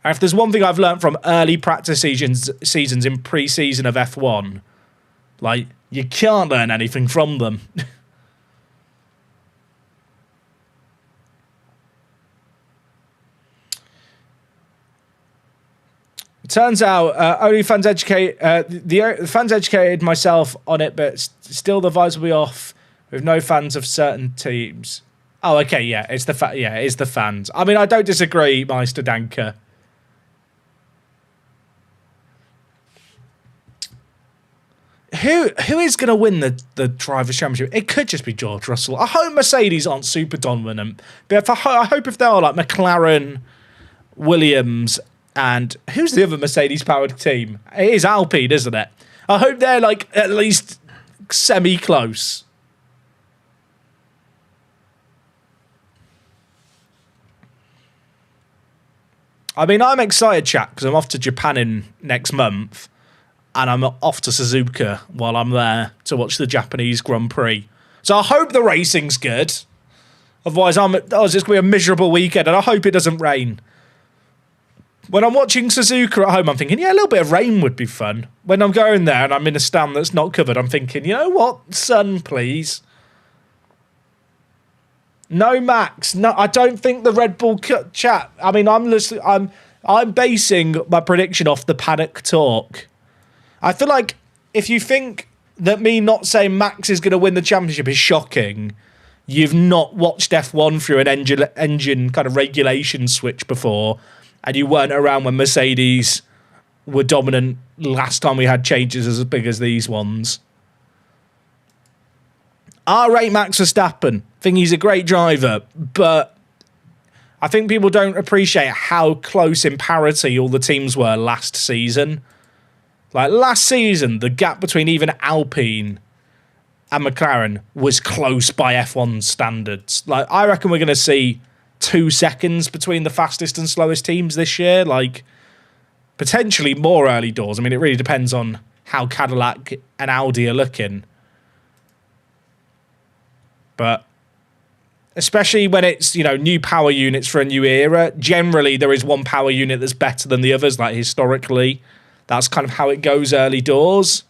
[SPEAKER 1] And if there's one thing I've learned from early practice seasons in pre-season of F1, like, you can't learn anything from them. It turns out only fans educate the fans educated myself on it, but still the vibes will be off with no fans of certain teams. Oh, okay, yeah, it's it's the fans. I mean, I don't disagree, Meister Danker. Who is going to win the Drivers' Championship? It could just be George Russell. I hope Mercedes aren't super dominant. But I hope if they are, like McLaren, Williams, and who's the other Mercedes-powered team? It is Alpine, isn't it? I hope they're like at least semi-close. I mean, I'm excited, chat, because I'm off to Japan in next month, and I'm off to Suzuka while I'm there to watch the Japanese Grand Prix. So I hope the racing's good. Otherwise, it's just going to be a miserable weekend, and I hope it doesn't rain. When I'm watching Suzuka at home, I'm thinking, yeah, a little bit of rain would be fun. When I'm going there and I'm in a stand that's not covered, I'm thinking, you know what? Sun, please. No, Max. No, I don't think the Red Bull chat. I mean, I'm basing my prediction off the paddock talk. I feel like if you think that me not saying Max is going to win the championship is shocking, you've not watched F1 through an engine kind of regulation switch before, and you weren't around when Mercedes were dominant last time we had changes as big as these ones. I rate Max Verstappen. Think he's a great driver, but I think people don't appreciate how close in parity all the teams were last season. Like last season, the gap between even Alpine and McLaren was close by F1 standards. Like I reckon we're going to see 2 seconds between the fastest and slowest teams this year. Like potentially more early doors. I mean, it really depends on how Cadillac and Audi are looking. But especially when it's, you know, new power units for a new era, generally there is one power unit that's better than the others, like historically. That's kind of how it goes early doors.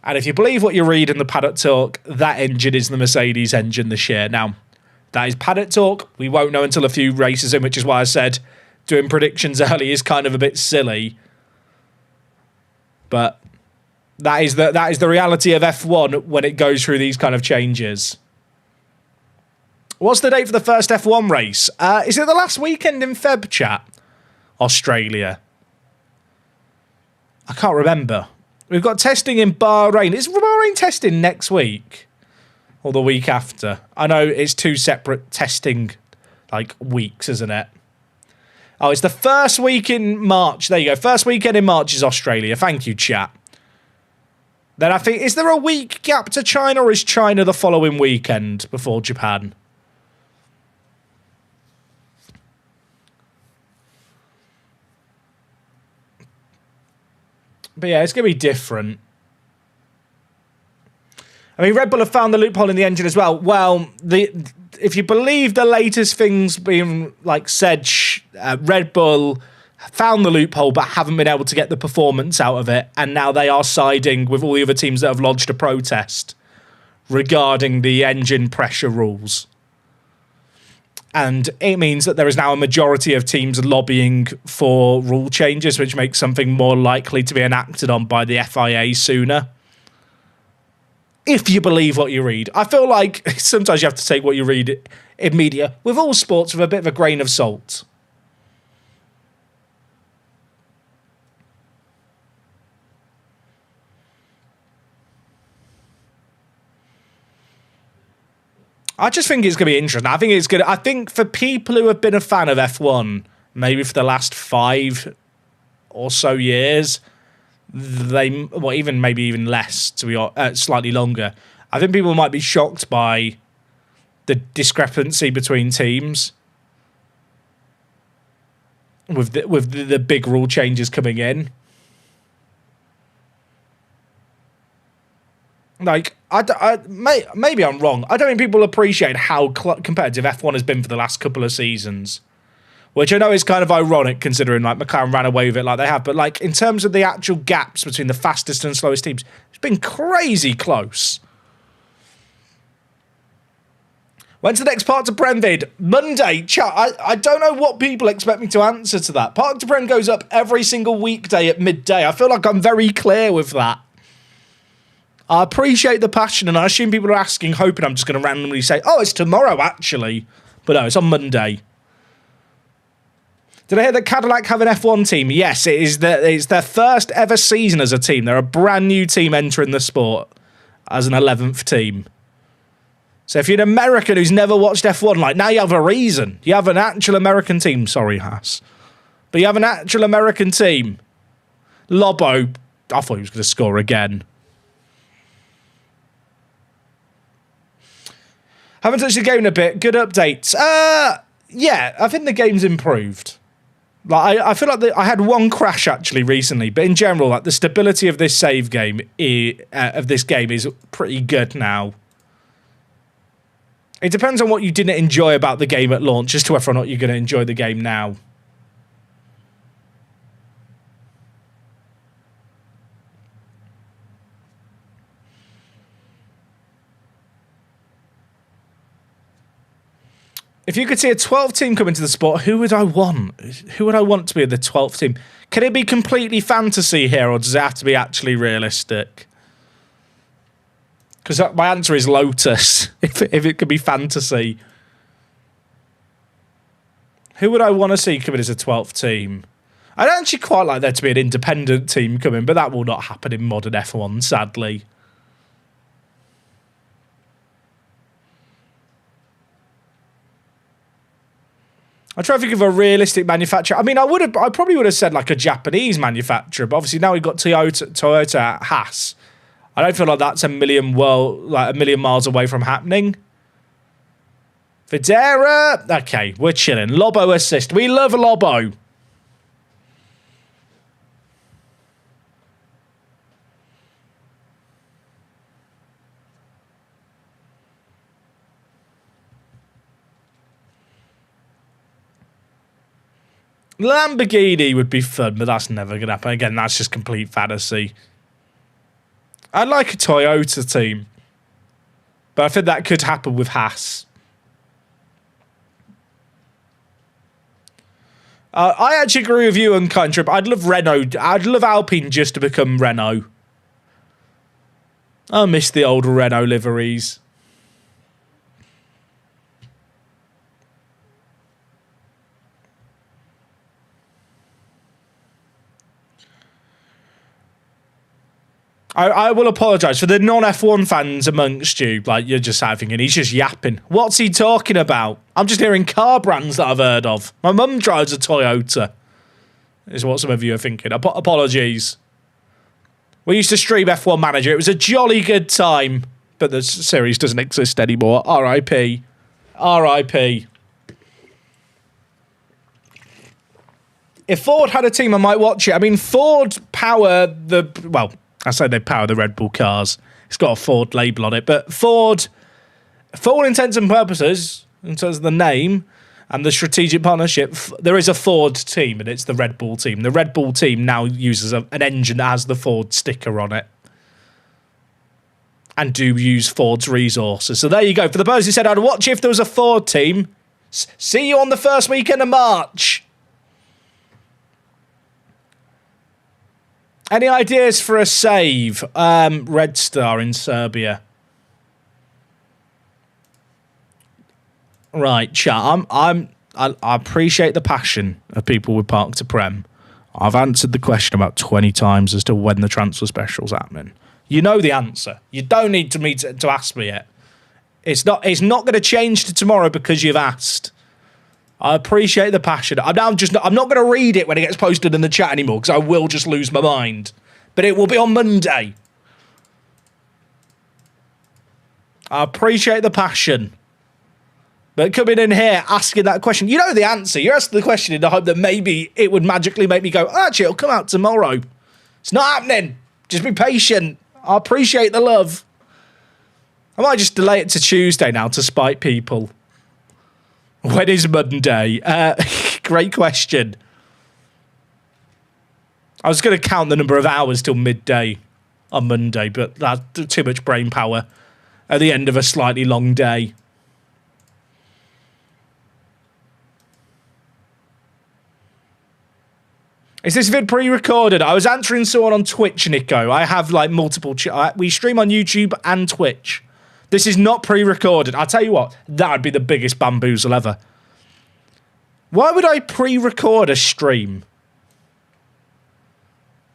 [SPEAKER 1] And if you believe what you read in the paddock talk, that engine is the Mercedes engine this year. Now, that is paddock talk. We won't know until a few races in, which is why I said doing predictions early is kind of a bit silly. But that is the reality of F1 when it goes through these kind of changes. What's the date for the first F1 race? Is it the last weekend in Feb, chat? Australia. I can't remember. We've got testing in Bahrain. Is Bahrain testing next week? Or the week after? I know it's 2 separate testing weeks, isn't it? Oh, it's the first week in March. There you go. First weekend in March is Australia. Thank you, chat. Then I think, is there a week gap to China, or is China the following weekend before Japan? But yeah, it's going to be different. I mean, Red Bull have found the loophole in the engine as well. Well, if you believe the latest things being said, Red Bull found the loophole but haven't been able to get the performance out of it. And now they are siding with all the other teams that have lodged a protest regarding the engine pressure rules. And it means that there is now a majority of teams lobbying for rule changes, which makes something more likely to be enacted on by the FIA sooner. If you believe what you read. I feel like sometimes you have to take what you read in media with all sports with a bit of a grain of salt. I just think it's going to be interesting. I think for people who have been a fan of F1, maybe for the last 5 or so years, maybe even less, to be slightly longer. I think people might be shocked by the discrepancy between teams with the big rule changes coming in. Maybe I'm wrong. I don't think people appreciate how competitive F1 has been for the last couple of seasons, which I know is kind of ironic considering McLaren ran away with it like they have. But in terms of the actual gaps between the fastest and slowest teams, it's been crazy close. When's the next Park to Prem vid? Monday. Chat. I don't know what people expect me to answer to that. Park to Prem goes up every single weekday at midday. I feel like I'm very clear with that. I appreciate the passion, and I assume people are asking, hoping I'm just going to randomly say, oh, it's tomorrow, actually. But no, it's on Monday. Did I hear that Cadillac have an F1 team? Yes, it's their first ever season as a team. They're a brand new team entering the sport as an 11th team. So if you're an American who's never watched F1, like, now you have a reason. You have an actual American team. Sorry, Haas. But you have an actual American team. Lobo, I thought he was going to score again. Haven't touched the game in a bit. Good updates. Yeah, I think the game's improved. Like, I feel like I had one crash actually recently, but in general, like, the stability of this save game of this game is pretty good now. It depends on what you didn't enjoy about the game at launch as to whether or not you're going to enjoy the game now. If you could see a 12th team come into the sport, who would I want? Who would I want to be the 12th team? Can it be completely fantasy here, or does it have to be actually realistic? Because my answer is Lotus, if it could be fantasy. Who would I want to see come in as a 12th team? I'd actually quite like there to be an independent team coming, but that will not happen in modern F1, sadly. I'm trying to think of a realistic manufacturer. I mean, I probably would have said like a Japanese manufacturer, but obviously now we've got Toyota at Haas. I don't feel like that's a million miles away from happening. Federa, okay, we're chilling. Lobo assist. We love Lobo. Lamborghini would be fun, but that's never going to happen. Again, that's just complete fantasy. I'd like a Toyota team, but I think that could happen with Haas. I actually agree with you on Trip. I'd love Renault. I'd love Alpine just to become Renault. I miss the old Renault liveries. I will apologise for the non-F1 fans amongst you. Like, you're just thinking, he's just yapping. What's he talking about? I'm just hearing car brands that I've heard of. My mum drives a Toyota, is what some of you are thinking. Apologies. We used to stream F1 Manager. It was a jolly good time, but the series doesn't exist anymore. R.I.P. R.I.P. If Ford had a team, I might watch it. I mean, Ford power the... Well... I say they power the Red Bull cars. It's got a Ford label on it. But Ford, for all intents and purposes, in terms of the name and the strategic partnership, there is a Ford team, and it's the Red Bull team. The Red Bull team now uses an engine that has the Ford sticker on it. And do use Ford's resources. So there you go. For the person who said, I'd watch if there was a Ford team, see you on the first weekend of March. Any ideas for a save? Red Star in Serbia. Right, chat. I appreciate the passion of people with Park to Prem. I've answered the question about 20 times as to when the transfer special's happening. You know the answer. You don't need to ask me it. It's not going to change to tomorrow because you've asked. I appreciate the passion. I'm not going to read it when it gets posted in the chat anymore because I will just lose my mind. But it will be on Monday. I appreciate the passion. But coming in here, asking that question, you know the answer. You're asking the question in the hope that maybe it would magically make me go, actually, it'll come out tomorrow. It's not happening. Just be patient. I appreciate the love. I might just delay it to Tuesday now to spite people. When is Monday? Great question. I was going to count the number of hours till midday on Monday, but that's too much brain power at the end of a slightly long day. Is this vid pre-recorded? I was answering someone on Twitch, Nico. I have like multiple... we stream on YouTube and Twitch. This is not pre-recorded. I'll tell you what, that would be the biggest bamboozle ever. Why would I pre-record a stream?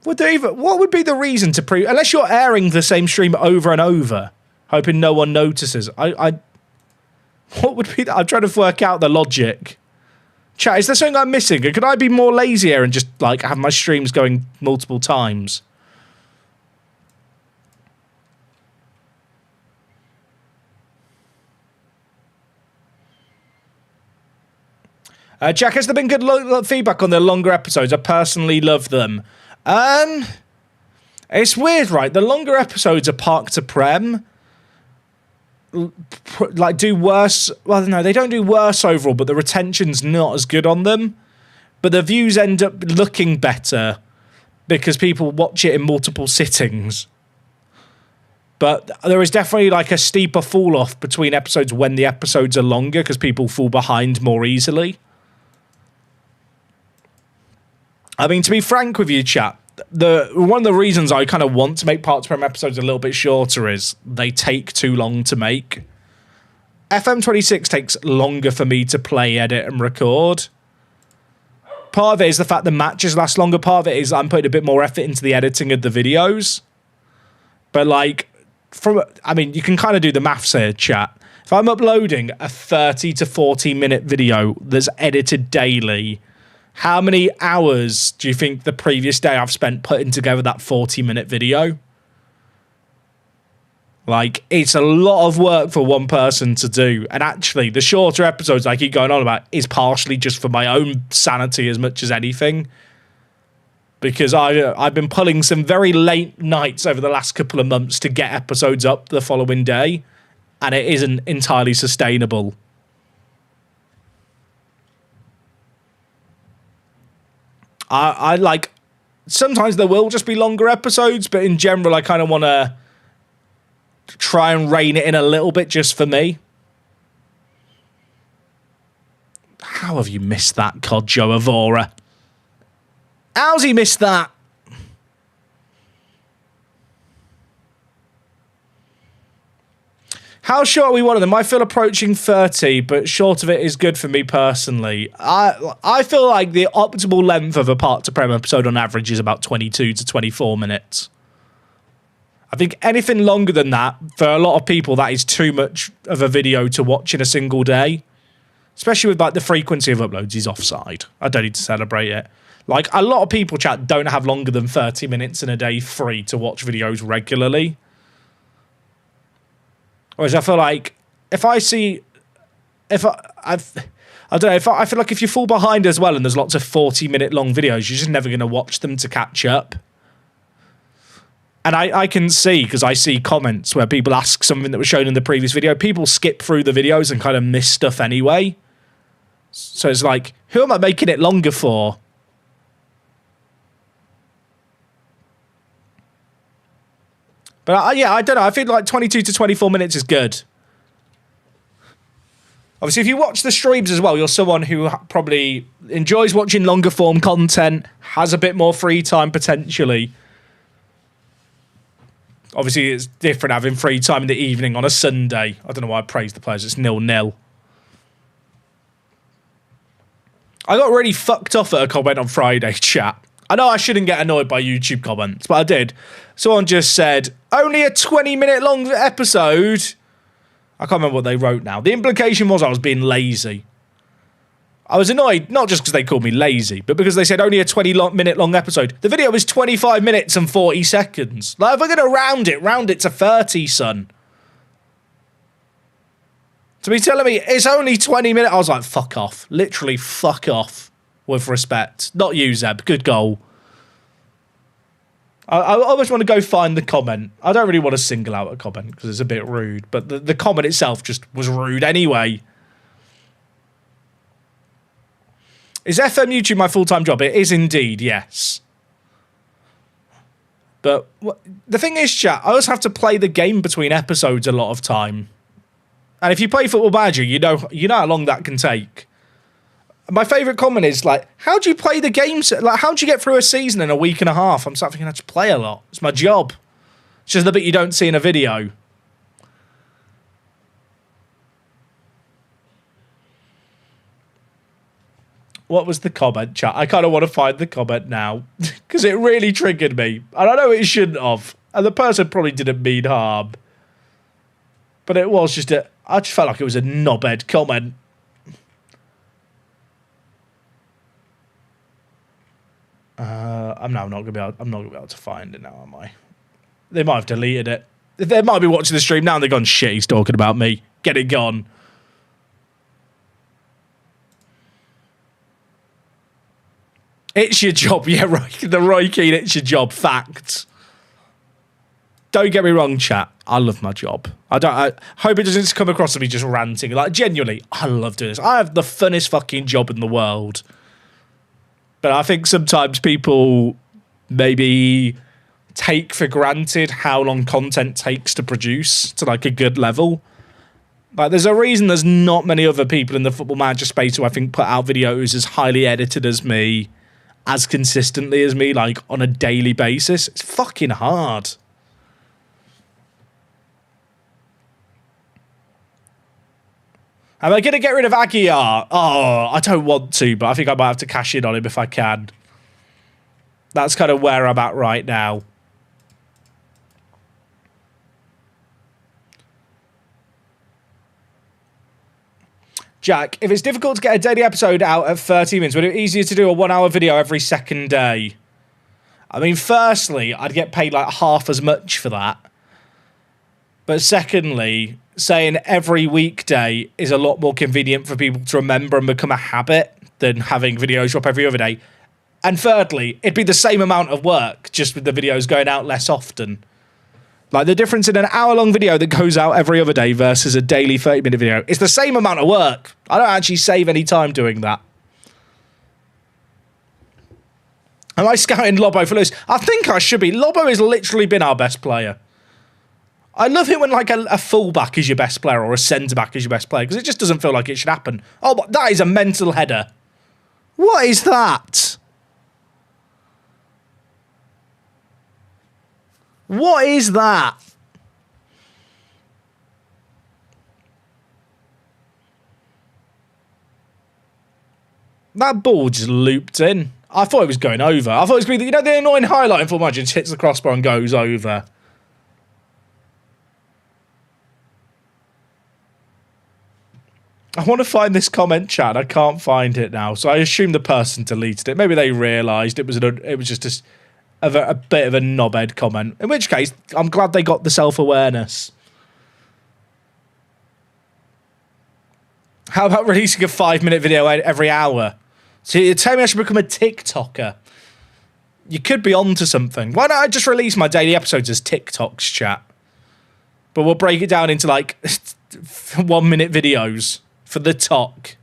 [SPEAKER 1] What would be the reason to unless you're airing the same stream over and over, hoping no one notices. What would be that? I'm trying to work out the logic. Chat, is there something I'm missing? Could I be more lazier and just like have my streams going multiple times? Jack, has there been good feedback on the longer episodes? I personally love them. It's weird, right? The longer episodes are Park to Prem. Like, do worse. Well, no, they don't do worse overall, but the retention's not as good on them. But the views end up looking better because people watch it in multiple sittings. But there is definitely like a steeper fall off between episodes when the episodes are longer because people fall behind more easily. I mean, to be frank with you, chat, one of the reasons I kind of want to make Park to Prem episodes a little bit shorter is they take too long to make. FM26 takes longer for me to play, edit, and record. Part of it is the fact the matches last longer. Part of it is I'm putting a bit more effort into the editing of the videos. But like, you can kind of do the maths here, chat. If I'm uploading a 30 to 40 minute video that's edited daily, how many hours do you think the previous day I've spent putting together that 40-minute video? Like, it's a lot of work for one person to do. And actually, the shorter episodes I keep going on about is partially just for my own sanity as much as anything. Because I've been pulling some very late nights over the last couple of months to get episodes up the following day. And it isn't entirely sustainable. I like, sometimes there will just be longer episodes, but in general, I kind of want to try and rein it in a little bit just for me. How have you missed that, COD Joe Avora? How's he missed that? How short are we wanting them? I feel approaching 30, but short of it is good for me personally. I feel like the optimal length of a Park to Prem episode on average is about 22 to 24 minutes. I think anything longer than that, for a lot of people, that is too much of a video to watch in a single day. Especially with like the frequency of uploads is offside. I don't need to celebrate it. Like, a lot of people, chat, don't have longer than 30 minutes in a day free to watch videos regularly. Whereas I feel like I feel like if you fall behind as well and there's lots of 40-minute long videos, you're just never going to watch them to catch up. And I can see, because I see comments where people ask something that was shown in the previous video, people skip through the videos and kind of miss stuff anyway. So it's like, who am I making it longer for? But yeah, I don't know. I feel like 22 to 24 minutes is good. Obviously, if you watch the streams as well, you're someone who probably enjoys watching longer form content, has a bit more free time potentially. Obviously, it's different having free time in the evening on a Sunday. I don't know why I praise the players. It's 0-0. I got really fucked off at a comment on Friday, chat. I know I shouldn't get annoyed by YouTube comments, but I did. Someone just said, only a 20-minute long episode. I can't remember what they wrote now. The implication was I was being lazy. I was annoyed, not just because they called me lazy, but because they said only a 20-minute long episode. The video was 25 minutes and 40 seconds. Like, if we're going to round it to 30, son. To be telling me it's only 20 minutes, I was like, fuck off. Literally, fuck off. With respect. Not you, Zeb. Good goal. I almost want to go find the comment. I don't really want to single out a comment because it's a bit rude, but the comment itself just was rude anyway. Is FM YouTube my full-time job? It is indeed, yes. But the thing is, chat, I also have to play the game between episodes a lot of time. And if you play Football Manager, you know how long that can take. My favourite comment is like, how do you play the games? Like, how do you get through a season in a week and a half? I'm sort of thinking I just play a lot. It's my job. It's just the bit you don't see in a video. What was the comment, chat? I kind of want to find the comment now because it really triggered me. And I know it shouldn't have. And the person probably didn't mean harm. But it was just I just felt like it was a knobhead comment. I'm not gonna be able to find it now, am I? They might have deleted it. They might be watching the stream now and they've gone, shit, he's talking about me. Get it gone. It's your job, yeah, right. The Roy Keane, it's your job. Facts. Don't get me wrong, chat. I love my job. I hope it doesn't come across as me just ranting. Like, genuinely, I love doing this. I have the funnest fucking job in the world. But I think sometimes people maybe take for granted how long content takes to produce to like a good level. Like, there's a reason there's not many other people in the Football Manager space who I think put out videos as highly edited as me, as consistently as me, like on a daily basis. It's fucking hard. Am I going to get rid of Aguiar? Oh, I don't want to, but I think I might have to cash in on him if I can. That's kind of where I'm at right now. Jack, if it's difficult to get a daily episode out at 30 minutes, would it be easier to do a 1 hour video every second day? I mean, firstly, I'd get paid like half as much for that. But secondly, saying every weekday is a lot more convenient for people to remember and become a habit than having videos drop every other day. And thirdly, it'd be the same amount of work, just with the videos going out less often. Like, the difference in an hour-long video that goes out every other day versus a daily 30-minute video is the same amount of work. I don't actually save any time doing that. Am I scouting Lobo for Lewis? I think I should be. Lobo has literally been our best player. I love it when like a fullback is your best player or a centre-back is your best player because it just doesn't feel like it should happen. Oh, but that is a mental header. What is that? What is that? That ball just looped in. I thought it was going over. I thought it was going to be, the annoying highlight in Football Manager just hits the crossbar and goes over. I want to find this comment, chat. I can't find it now, so I assume the person deleted it. Maybe they realised it was just a bit of a knobhead comment. In which case, I'm glad they got the self-awareness. How about releasing a 5-minute video every hour? So you tell me I should become a TikToker. You could be onto something. Why don't I just release my daily episodes as TikToks, chat? But we'll break it down into like 1-minute videos for the talk.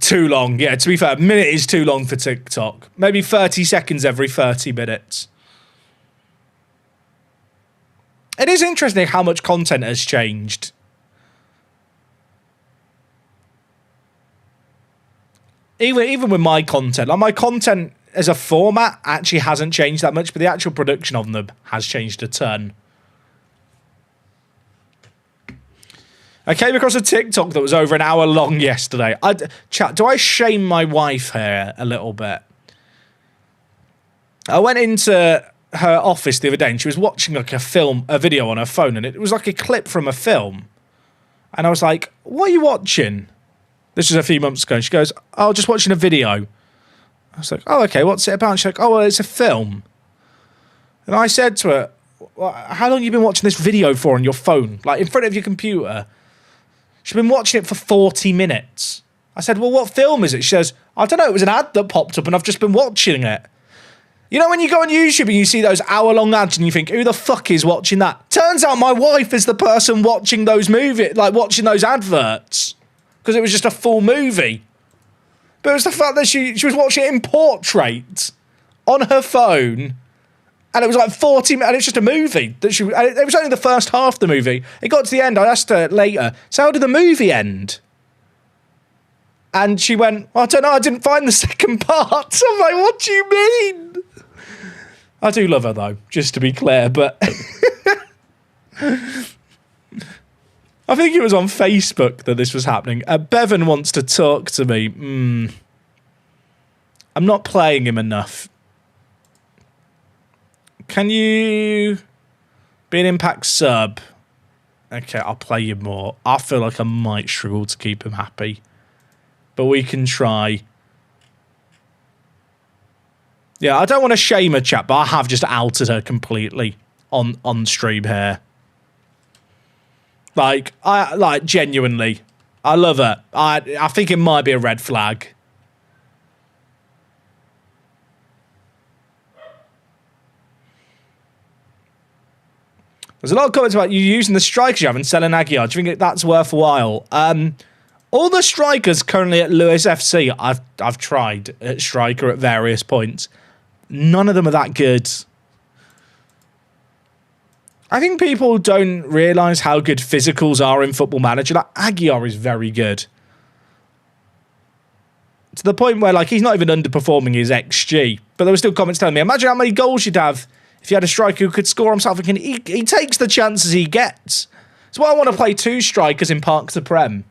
[SPEAKER 1] Too long. Yeah, to be fair, a minute is too long for TikTok. Maybe 30 seconds every 30 minutes. It is interesting how much content has changed. Even with my content. Like, my content as a format actually hasn't changed that much, but the actual production of them has changed a ton. I came across a TikTok that was over an hour long yesterday. Chat, do I shame my wife here a little bit? I went into her office the other day and she was watching like a video on her phone, and it was like a clip from a film. And I was like, what are you watching? This was a few months ago. And she goes, oh, just watching a video. I was like, oh, okay, what's it about? And she's like, oh, well, it's a film. And I said to her, well, how long have you been watching this video for on your phone? Like, in front of your computer? She's been watching it for 40 minutes. I said, well, what film is it? She says, I don't know, it was an ad that popped up and I've just been watching it. You know when you go on YouTube and you see those hour-long ads and you think, who the fuck is watching that? Turns out my wife is the person watching those watching those adverts. Because it was just a full movie. But it was the fact that she was watching it in portrait on her phone And it was like 40 minutes, and it's just a movie. It was only the first half of the movie. It got to the end, I asked her later, so how did the movie end? And she went, I don't know, I didn't find the second part. I'm like, what do you mean? I do love her, though, just to be clear, but... I think it was on Facebook that this was happening. Bevan wants to talk to me. I'm not playing him enough. Can you be an Impact sub? Okay, I'll play you more. I feel like I might struggle to keep him happy. But we can try. Yeah, I don't want to shame her, chat, but I have just outed her completely on stream here. Like, genuinely. I love her. I think it might be a red flag. There's a lot of comments about you using the strikers you have and selling Aguiar. Do you think that's worthwhile? All the strikers currently at Lewis FC, I've tried at striker at various points. None of them are that good. I think people don't realise how good physicals are in Football Manager. Like, Aguiar is very good. To the point where, like, he's not even underperforming his XG. But there were still comments telling me, imagine how many goals you'd have if you had a striker who could score himself. And he takes the chances he gets. That's why I want to play 2 strikers in Park the Prem.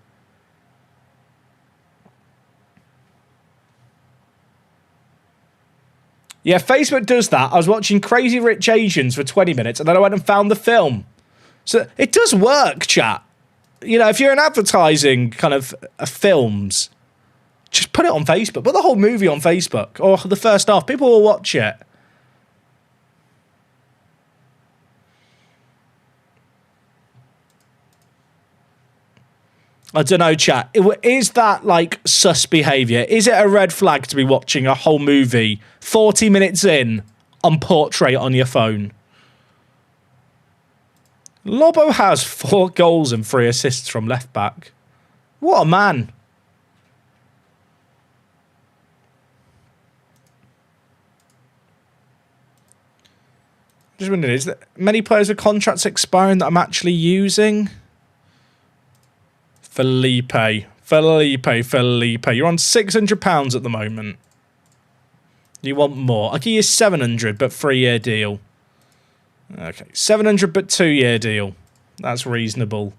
[SPEAKER 1] Yeah, Facebook does that. I was watching Crazy Rich Asians for 20 minutes and then I went and found the film. So it does work, chat. You know, if you're in advertising kind of films, just put it on Facebook. Put the whole movie on Facebook or the first half. People will watch it. I don't know, chat. Is that, like, sus behaviour? Is it a red flag to be watching a whole movie 40 minutes in on portrait on your phone? Lobo has 4 goals and 3 assists from left back. What a man. Just wondering, is there many players with contracts expiring that I'm actually using? Felipe. You're on £600 at the moment. You want more? I'll give you 700, but 3-year deal. Okay, 700, but 2-year deal. That's reasonable.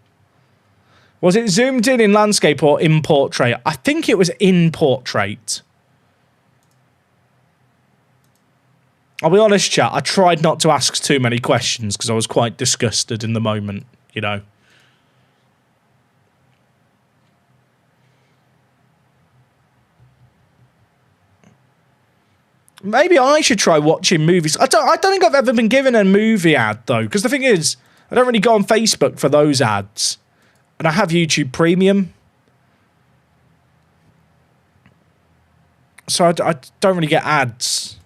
[SPEAKER 1] Was it zoomed in landscape or in portrait? I think it was in portrait. I'll be honest, chat. I tried not to ask too many questions because I was quite disgusted in the moment, you know. Maybe I should try watching movies. I don't think I've ever been given a movie ad, though. Because the thing is, I don't really go on Facebook for those ads. And I have YouTube Premium. So I don't really get ads.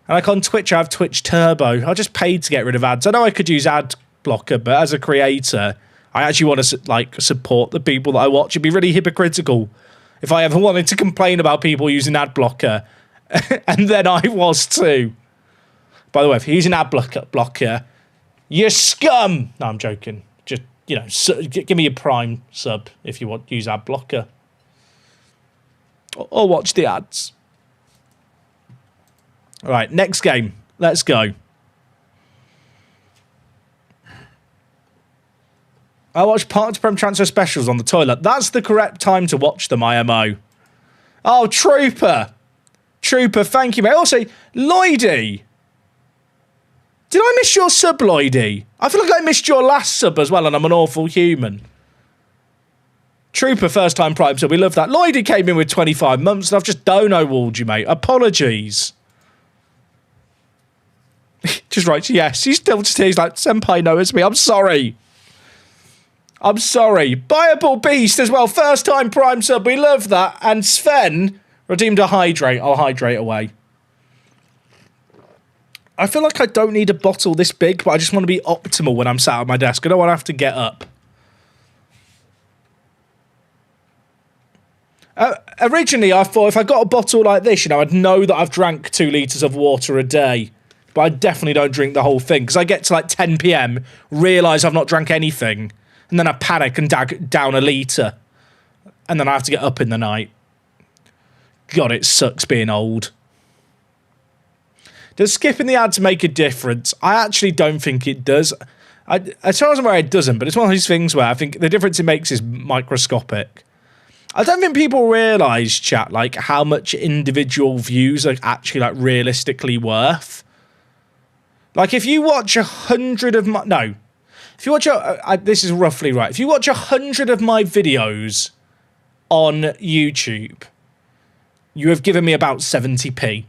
[SPEAKER 1] And like on Twitch, I have Twitch Turbo. I just paid to get rid of ads. I know I could use ad blocker, but as a creator, I actually want to like support the people that I watch. It'd be really hypocritical if I ever wanted to complain about people using ad blocker. And then I was too. By the way, if you're using ad blocker, you scum. No, I'm joking. Just, you know, give me your Prime sub if you want to use ad blocker. Or watch the ads. All right, next game. Let's go. I watch Park to Prem transfer specials on the toilet. That's the correct time to watch them, IMO. Oh, Trooper. Trooper, thank you, mate. Also, Lloydie. Did I miss your sub, Lloydie? I feel like I missed your last sub as well, and I'm an awful human. Trooper, first time Prime sub. We love that. Lloydie came in with 25 months, and I've just dono-walled you, mate. Apologies. Just writes, yes. He's still just here. He's like, Senpai knows me. I'm sorry. I'm sorry. Buyable Beast as well. First time Prime sub. We love that. And Sven redeemed a hydrate. I'll hydrate away. I feel like I don't need a bottle this big, but I just want to be optimal when I'm sat at my desk. I don't want to have to get up. Originally, I thought if I got a bottle like this, you know, I'd know that I've drank 2 litres of water a day. But I definitely don't drink the whole thing, because I get to like 10 p.m, realise I've not drank anything, and then I panic and down a litre. And then I have to get up in the night. God, it sucks being old. Does skipping the ads make a difference? I actually don't think it does. As far as I'm aware, it doesn't, but it's one of those things where I think the difference it makes is microscopic. I don't think people realise, chat, like how much individual views are actually like realistically worth. Like if you watch 100 of my... No. If you watch... this is roughly right. If you watch 100 of my videos on YouTube, you have given me about 70p.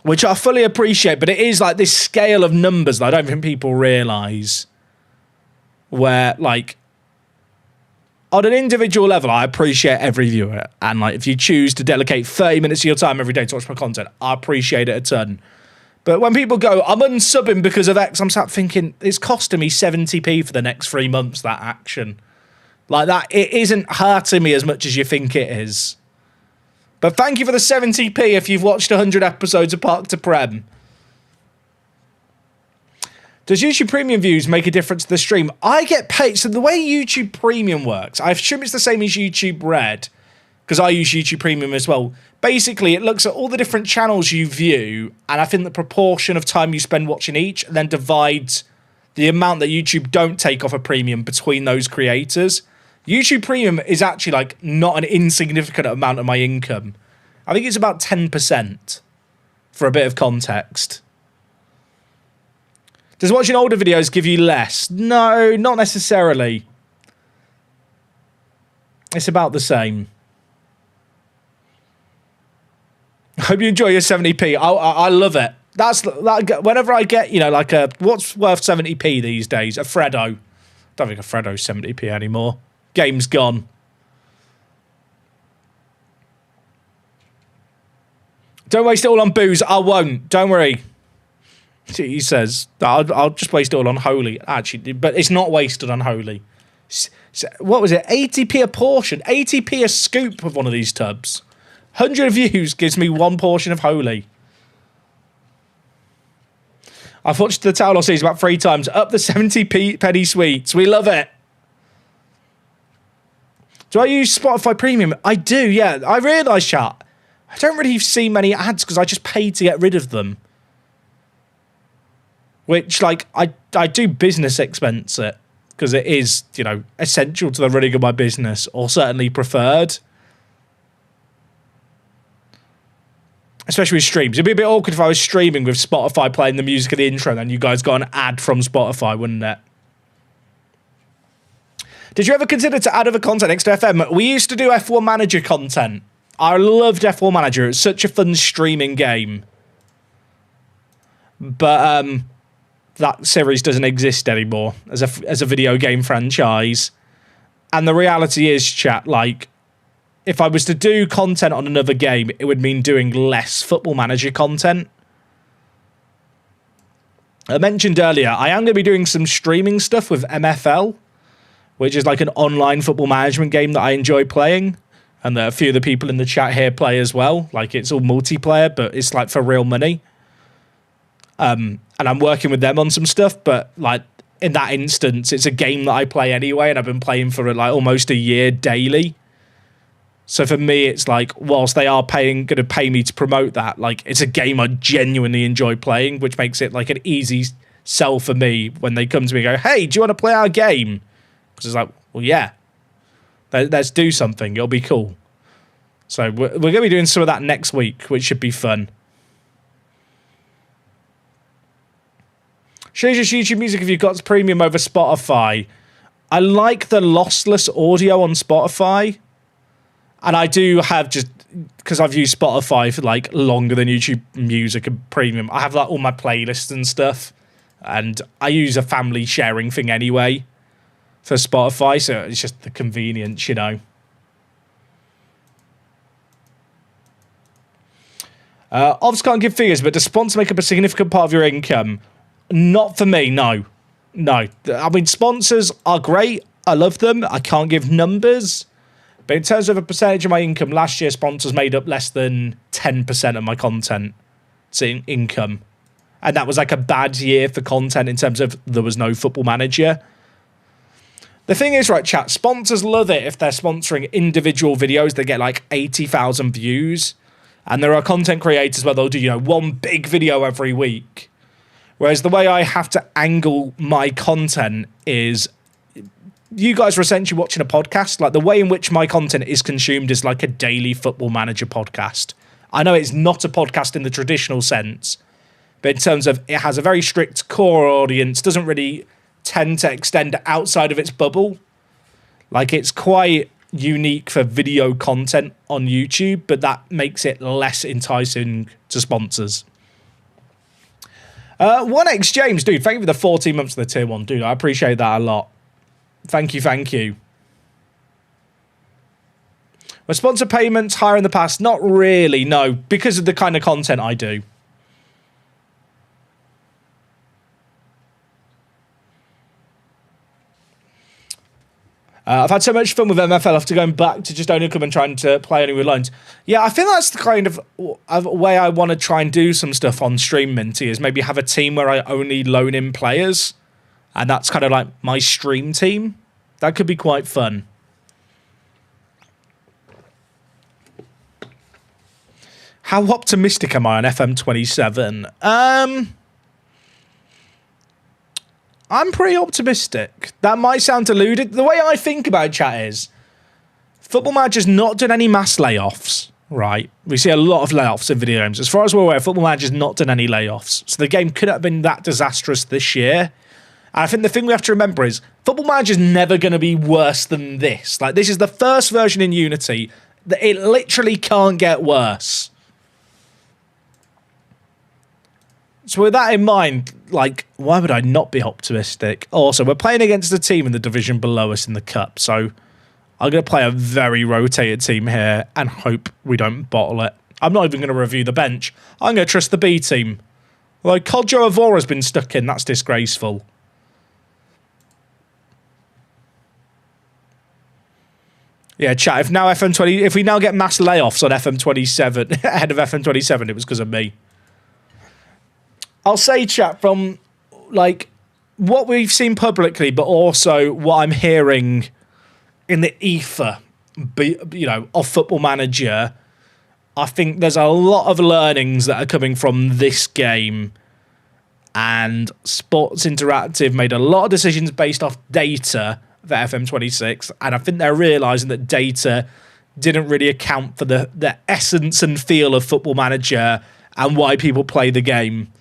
[SPEAKER 1] Which I fully appreciate, but it is like this scale of numbers that I don't think people realise. Where, like, on an individual level, I appreciate every viewer. And, like, if you choose to dedicate 30 minutes of your time every day to watch my content, I appreciate it a ton. But when people go, I'm unsubbing because of X, I'm sat thinking, it's costing me 70p for the next 3 months, that action. Like that, it isn't hurting me as much as you think it is. But thank you for the 70p if you've watched 100 episodes of Park to Prem. Does YouTube Premium views make a difference to the stream? I get paid. So the way YouTube Premium works, I assume it's the same as YouTube Red, because I use YouTube Premium as well. Basically, it looks at all the different channels you view, and I think the proportion of time you spend watching each, and then divides the amount that YouTube don't take off a premium between those creators. YouTube Premium is actually like not an insignificant amount of my income. I think it's about 10% for a bit of context. Does watching older videos give you less? No, not necessarily. It's about the same. I hope you enjoy your 70p. I love it. That's that. Whenever I get, you know, like a what's worth 70p these days? A Freddo. Don't think a Freddo's 70p anymore. Game's gone. Don't waste it all on booze. I won't. Don't worry. He says, I'll just waste it all on Holy. Actually, but it's not wasted on Holy. What was it? 80p a portion. 80p a scoop of one of these tubs. 100 views gives me 1 portion of Holy. I've watched the Towel series about 3 times. Up the 70p sweets. We love it. Do I use Spotify Premium? I do, yeah. I realise, chat, I don't really see many ads because I just paid to get rid of them. Which, like, I do business expense it because it is, you know, essential to the running of my business, or certainly preferred. Especially with streams. It'd be a bit awkward if I was streaming with Spotify playing the music of the intro and then you guys got an ad from Spotify, wouldn't it? Did you ever consider to add other content next to FM? We used to do F1 Manager content. I loved F1 Manager. It's such a fun streaming game. But that series doesn't exist anymore as a video game franchise. And the reality is, chat, like, if I was to do content on another game, it would mean doing less Football Manager content. I mentioned earlier, I am going to be doing some streaming stuff with MFL, which is like an online football management game that I enjoy playing. And a few of the people in the chat here play as well. Like, it's all multiplayer, but it's like for real money. And I'm working with them on some stuff, but like in that instance, it's a game that I play anyway, and I've been playing for like almost a year daily. So for me, it's like, whilst they are going to pay me to promote that, like, it's a game I genuinely enjoy playing, which makes it like an easy sell for me when they come to me and go, hey, do you want to play our game? Because it's like, well, yeah, let's do something. It'll be cool. So we're going to be doing some of that next week, which should be fun. Should you just YouTube Music if you've got premium over Spotify? I like the lossless audio on Spotify. And I do have, just because I've used Spotify for like longer than YouTube Music and Premium, I have like all my playlists and stuff. And I use a family sharing thing anyway for Spotify, so it's just the convenience, you know. Obviously can't give figures, but does sponsors make up a significant part of your income? Not for me, no. No. I mean, sponsors are great. I love them. I can't give numbers. But in terms of a percentage of my income, last year sponsors made up less than 10% of my content. income. And that was like a bad year for content in terms of there was no Football Manager. The thing is, right, chat, sponsors love it if they're sponsoring individual videos that get like 80,000 views. And there are content creators where they'll do, one big video every week. Whereas the way I have to angle my content is, you guys are essentially watching a podcast. Like, the way in which my content is consumed is like a daily Football Manager podcast. I know it's not a podcast in the traditional sense, but in terms of it has a very strict core audience, doesn't really tend to extend outside of its bubble. Like, it's quite unique for video content on YouTube, but that makes it less enticing to sponsors. 1x James, dude, thank you for the 14 months of the tier 1. Dude, I appreciate that a lot. Thank you. Were sponsor payments higher in the past? Not really, no, because of the kind of content I do. I've had so much fun with MFL after going back to just only come and trying to play only with loans. Yeah, I think that's the kind of way I want to try and do some stuff on Stream Minty, is maybe have a team where I only loan in players. And that's kind of like my stream team. That could be quite fun. How optimistic am I on FM27? I'm pretty optimistic. That might sound deluded. The way I think about chat is, Football Manager's not done any mass layoffs, right? We see a lot of layoffs in video games. As far as we're aware, Football Manager's not done any layoffs. So the game couldn't have been that disastrous this year. And I think the thing we have to remember is, Football Manager's never going to be worse than this. Like, this is the first version in Unity that it literally can't get worse. So with that in mind, like, why would I not be optimistic? Also, we're playing against a team in the division below us in the cup, so I'm going to play a very rotated team here and hope we don't bottle it. I'm not even going to review the bench. I'm going to trust the B team. Like, Kodjo Avora's been stuck in. That's disgraceful. Yeah, chat, if we now get mass layoffs on FM27, ahead of FM27, it was because of me. I'll say, chat, from like what we've seen publicly, but also what I'm hearing in the ether, of Football Manager, I think there's a lot of learnings that are coming from this game, and Sports Interactive made a lot of decisions based off data for FM26, and I think they're realising that data didn't really account for the essence and feel of Football Manager and why people play the game.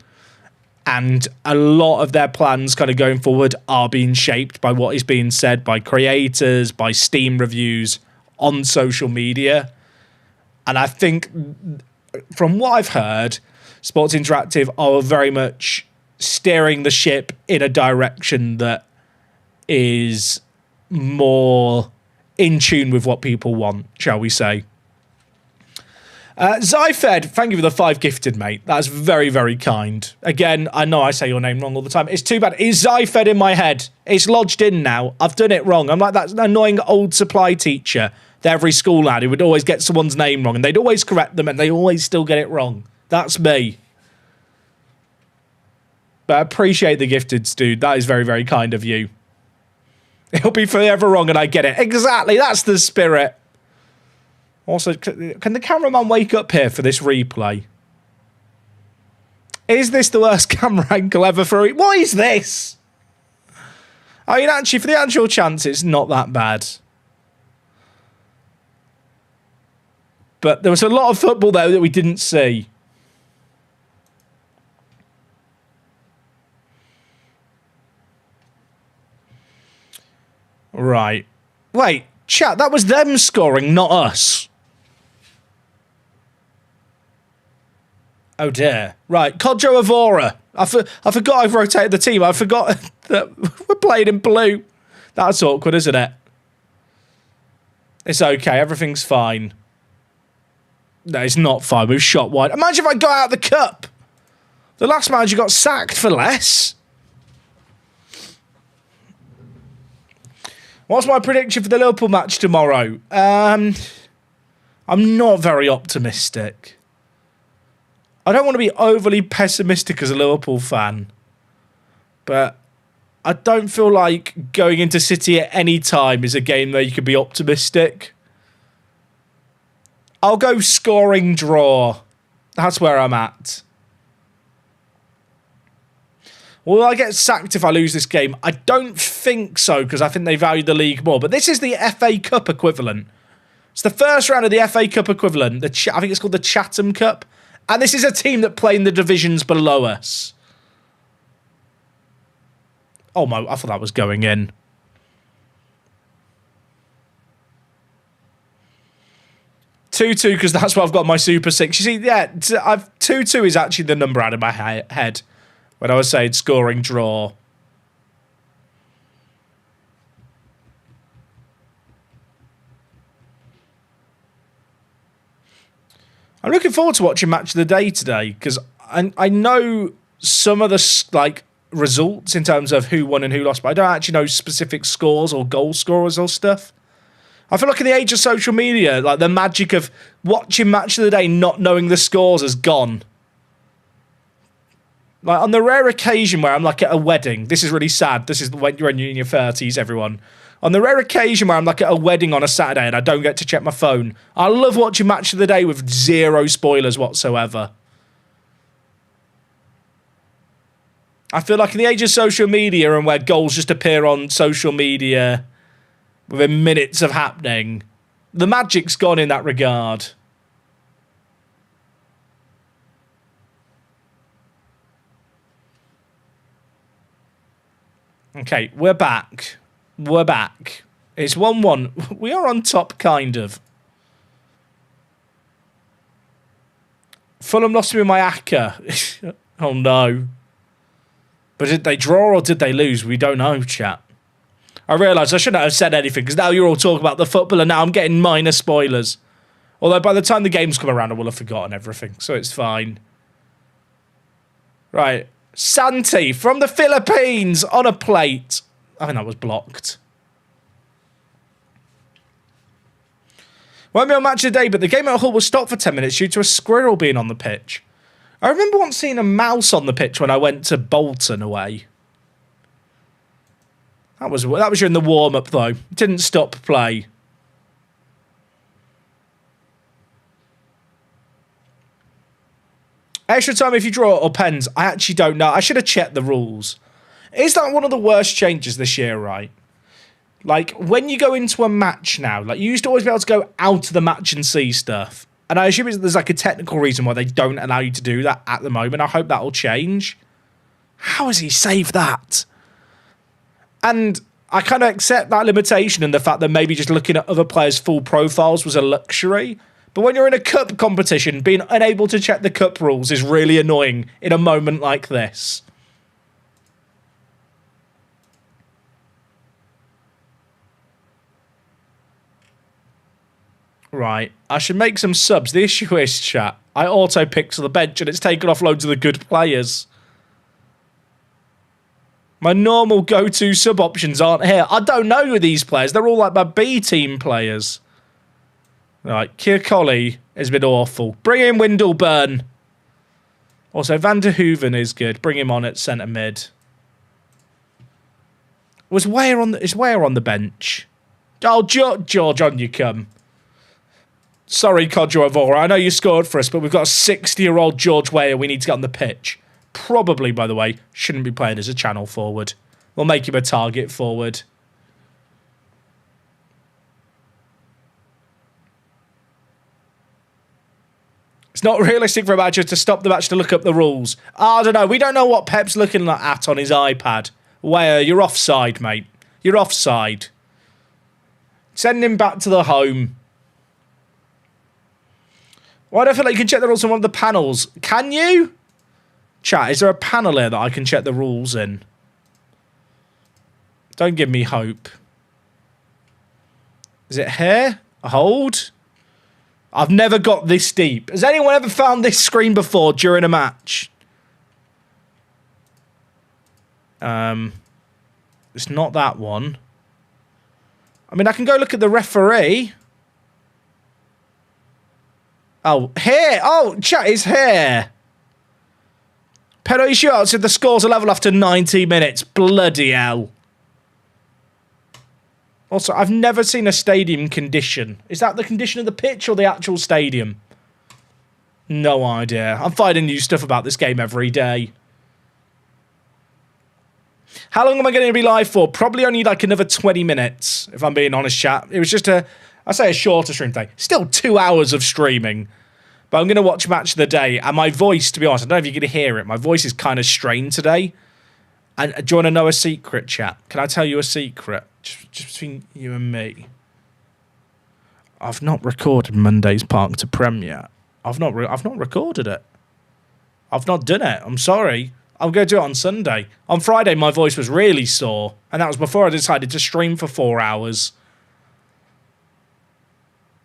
[SPEAKER 1] And a lot of their plans kind of going forward are being shaped by what is being said by creators, by Steam reviews, on social media. And I think from what I've heard, Sports Interactive are very much steering the ship in a direction that is more in tune with what people want, shall we say. Zyfed, thank you for the 5 gifted, mate. That's very, very kind. Again, I know I say your name wrong all the time. It's too bad. It's Zyfed in my head. It's lodged in now. I've done it wrong. I'm like that annoying old supply teacher that every school had who would always get someone's name wrong, and they'd always correct them, and they always still get it wrong. That's me. But I appreciate the gifteds, dude. That is very, very kind of you. It'll be forever wrong, and I get it. Exactly. That's the spirit. Also, can the cameraman wake up here for this replay? Is this the worst camera angle ever for it? What is this? I mean, actually, for the actual chance, it's not that bad. But there was a lot of football there that we didn't see. Right. Wait, chat, that was them scoring, not us. Oh dear. Right, Kodjo Avora. I forgot I've rotated the team. I forgot that we're playing in blue. That's awkward, isn't it? It's okay. Everything's fine. No, it's not fine. We've shot wide. Imagine if I got out of the cup. The last manager got sacked for less. What's my prediction for the Liverpool match tomorrow? I'm not very optimistic. I don't want to be overly pessimistic as a Liverpool fan, but I don't feel like going into City at any time is a game where you can be optimistic. I'll go scoring draw. That's where I'm at. Will I get sacked if I lose this game? I don't think so, because I think they value the league more. But this is the FA Cup equivalent. It's the first round of the FA Cup equivalent. I think it's called the Chatham Cup. And this is a team that play in the divisions below us. Oh my, I thought that was going in. Two-two, because that's what I've got my Super 6. You see, yeah, 2-2 is actually the number out of my head when I was saying scoring draw. I'm looking forward to watching Match of the Day today, because I know some of the results in terms of who won and who lost, but I don't actually know specific scores or goal scorers or stuff. I feel like in the age of social media, like the magic of watching Match of the Day not knowing the scores has gone. Like on the rare occasion where I'm like at a wedding, this is really sad. This is when you're in your 30s, everyone. On the rare occasion where I'm like at a wedding on a Saturday and I don't get to check my phone, I love watching Match of the Day with zero spoilers whatsoever. I feel like in the age of social media and where goals just appear on social media within minutes of happening, the magic's gone in that regard. Okay, we're back. We're back. It's 1-1. We are on top, kind of. Fulham lost to me in my ACCA. Oh, no. But did they draw or did they lose? We don't know, chat. I realise I shouldn't have said anything because now you're all talking about the football and now I'm getting minor spoilers. Although by the time the games come around, I will have forgotten everything, so it's fine. Right. Santi from the Philippines on a plate. I think that was blocked. Won't be on Match of the Day, but the game at Hull was stopped for 10 minutes due to a squirrel being on the pitch. I remember once seeing a mouse on the pitch when I went to Bolton away. That was during the warm-up, though. It didn't stop play. Extra time if you draw or pens. I actually don't know. I should have checked the rules. Is that one of the worst changes this year, right? Like, when you go into a match now, like, you used to always be able to go out of the match and see stuff. And I assume there's, like, a technical reason why they don't allow you to do that at the moment. I hope that'll change. How has he saved that? And I kind of accept that limitation and the fact that maybe just looking at other players' full profiles was a luxury. But when you're in a cup competition, being unable to check the cup rules is really annoying in a moment like this. Right, I should make some subs. The issue is, chat, I auto-picked to the bench and it's taken off loads of the good players. My normal go-to sub options aren't here. I don't know who these players. They're all like my B team players. Right, Kirkcallie has been awful. Bring in Windleburn. Also, Van der Hoeven is good. Bring him on at centre mid. Is Weir on the bench? Oh, George, on you come. Sorry, Codjo Avora. I know you scored for us, but we've got a 60-year-old George Weir we need to get on the pitch. Probably, by the way, shouldn't be playing as a channel forward. We'll make him a target forward. It's not realistic for a manager to stop the match to look up the rules. I don't know. We don't know what Pep's looking at on his iPad. Weir, you're offside, mate. You're offside. Send him back to the home. Why do I feel like you can check the rules on one of the panels? Can you? Chat, is there a panel here that I can check the rules in? Don't give me hope. Is it here? A hold? I've never got this deep. Has anyone ever found this screen before during a match? It's not that one. I mean, I can go look at the referee. Oh, here. Oh, chat is here. Penalty shootout said the scores are level after 90 minutes. Bloody hell. Also, I've never seen a stadium condition. Is that the condition of the pitch or the actual stadium? No idea. I'm finding new stuff about this game every day. How long am I going to be live for? Probably only like another 20 minutes, if I'm being honest, chat. It was just a shorter stream today. Still 2 hours of streaming. But I'm going to watch Match of the Day. And my voice, to be honest, I don't know if you're going to hear it. My voice is kind of strained today. And do you want to know a secret, chat? Can I tell you a secret? Just between you and me. I've not recorded Monday's Park to Prem yet. I've not recorded it. I've not done it. I'm sorry. I'm going to do it on Sunday. On Friday, my voice was really sore. And that was before I decided to stream for 4 hours.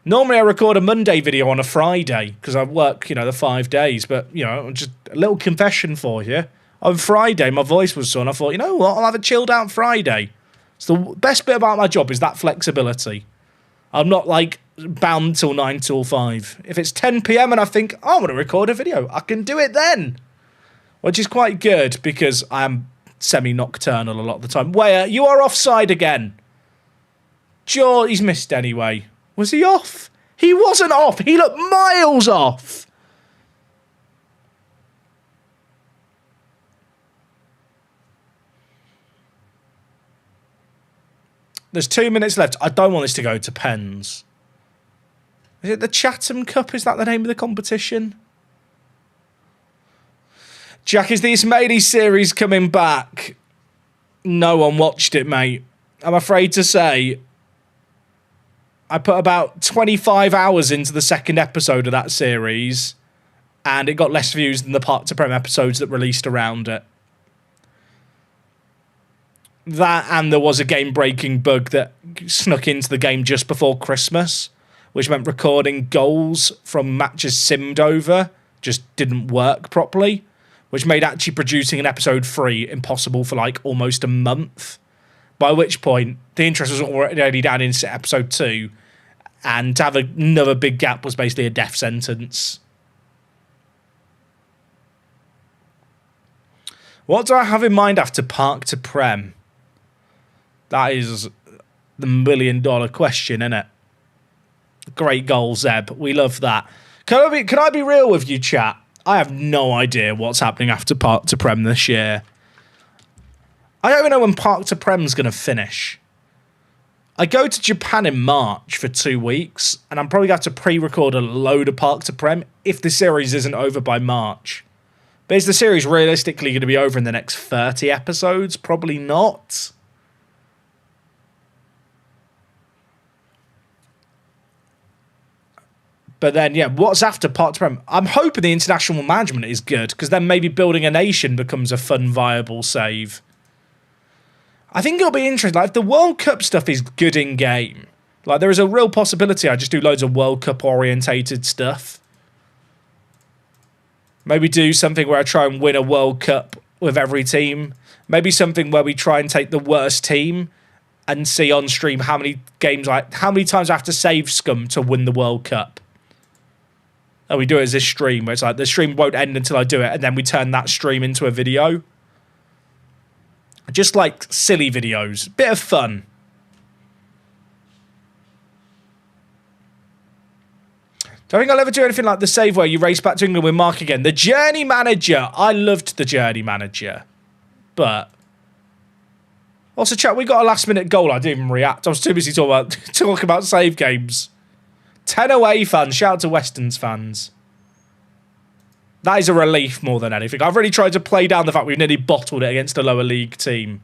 [SPEAKER 1] Normally, I record a Monday video on a Friday because I work, the 5 days. But, just a little confession for you. On Friday, my voice was sore, and I thought, you know what? I'll have a chilled out Friday. So the best bit about my job is that flexibility. I'm not, bound till 9 till 5. If it's 10 p.m. and I think, I want to record a video, I can do it then. Which is quite good because I'm semi-nocturnal a lot of the time. Where you are offside again. Sure, he's missed anyway. Was he off? He wasn't off. He looked miles off. There's 2 minutes left. I don't want this to go to pens. Is it the Chatham Cup? Is that the name of the competition? Jack, is the Ismaili series coming back? No one watched it, mate. I'm afraid to say I put about 25 hours into the second episode of that series, and it got less views than the Park to Prem episodes that released around it. That, and there was a game-breaking bug that snuck into the game just before Christmas, which meant recording goals from matches simmed over just didn't work properly, which made actually producing an episode 3 impossible for almost a month. By which point, the interest was already down into episode 2, and to have another big gap was basically a death sentence. What do I have in mind after Park to Prem? That is the $1 million question, isn't it? Great goal, Zeb. We love that. Can I be real with you, chat? I have no idea what's happening after Park to Prem this year. I don't even know when Park to Prem's going to finish. I go to Japan in March for 2 weeks, and I'm probably going to have to pre-record a load of Park to Prem if the series isn't over by March. But is the series realistically going to be over in the next 30 episodes? Probably not. But then, what's after Park to Prem? I'm hoping the international management is good, because then maybe building a nation becomes a fun, viable save. I think it'll be interesting. If the World Cup stuff is good in game, there is a real possibility I just do loads of World Cup orientated stuff. Maybe do something where I try and win a World Cup with every team. Maybe something where we try and take the worst team and see on stream how many times I have to save scum to win the World Cup. And we do it as this stream, where it's the stream won't end until I do it, and then we turn that stream into a video. Just silly videos. Bit of fun. Don't think I'll ever do anything like the save where you race back to England with Mark again. The Journey Manager. I loved the Journey Manager. But also, chat, we got a last-minute goal. I didn't even react. I was too busy talking about save games. 10 away fans. Shout out to Westons fans. That is a relief more than anything. I've really tried to play down the fact we've nearly bottled it against a lower league team.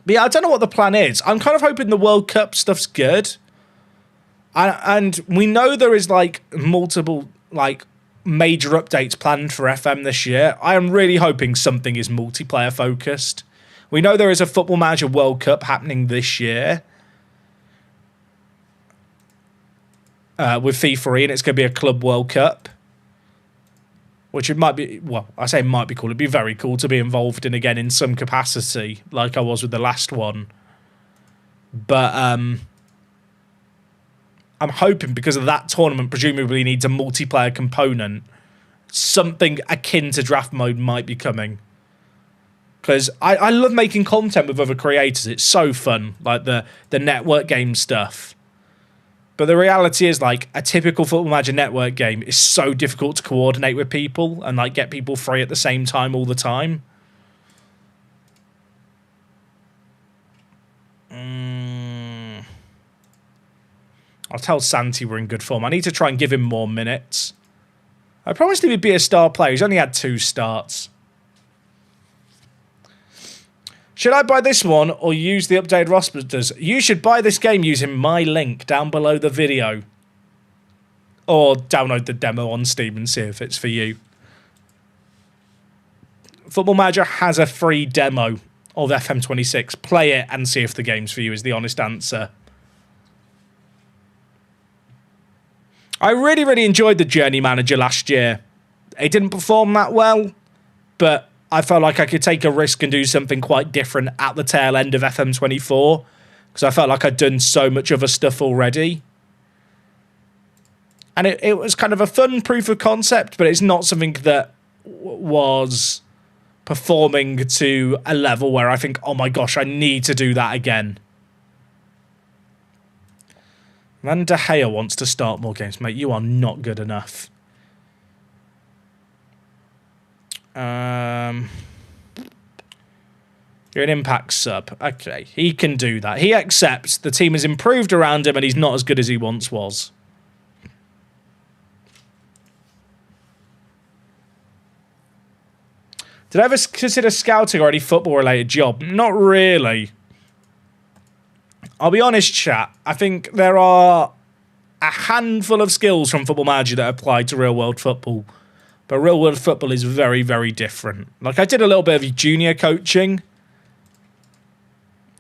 [SPEAKER 1] But I don't know what the plan is. I'm kind of hoping the World Cup stuff's good. And we know there is multiple major updates planned for FM this year. I am really hoping something is multiplayer focused. We know there is a Football Manager World Cup happening this year with FIFA, and it's going to be a Club World Cup, which it might be, I say it might be cool. It'd be very cool to be involved in again in some capacity, like I was with the last one. But I'm hoping because of that tournament presumably needs a multiplayer component, something akin to draft mode might be coming. Because I love making content with other creators. It's so fun, like the network game stuff. But the reality is, like, a typical Football Manager network game is so difficult to coordinate with people and, like, get people free at the same time all the time. I'll tell Santi we're in good form. I need to try and give him more minutes. I promised he would be a star player. He's only had 2 starts. Should I buy this one or use the updated rosters? You should buy this game using my link down below the video. Or download the demo on Steam and see if it's for you. Football Manager has a free demo of FM26. Play it and see if the game's for you is the honest answer. I really, really enjoyed the Journey Manager last year. It didn't perform that well, but I felt like I could take a risk and do something quite different at the tail end of FM24 because I felt like I'd done so much other stuff already. And it was kind of a fun proof of concept, but it's not something that was performing to a level where I think, oh my gosh, I need to do that again. Van De Gea wants to start more games. Mate, you are not good enough. You're an impact sub. Okay, he can do that. He accepts the team has improved around him and he's not as good as he once was. Did I ever consider scouting or any football-related job? Not really. I'll be honest, chat. I think there are a handful of skills from Football Manager that apply to real-world football. But real-world football is very, very different. Like, I did a little bit of junior coaching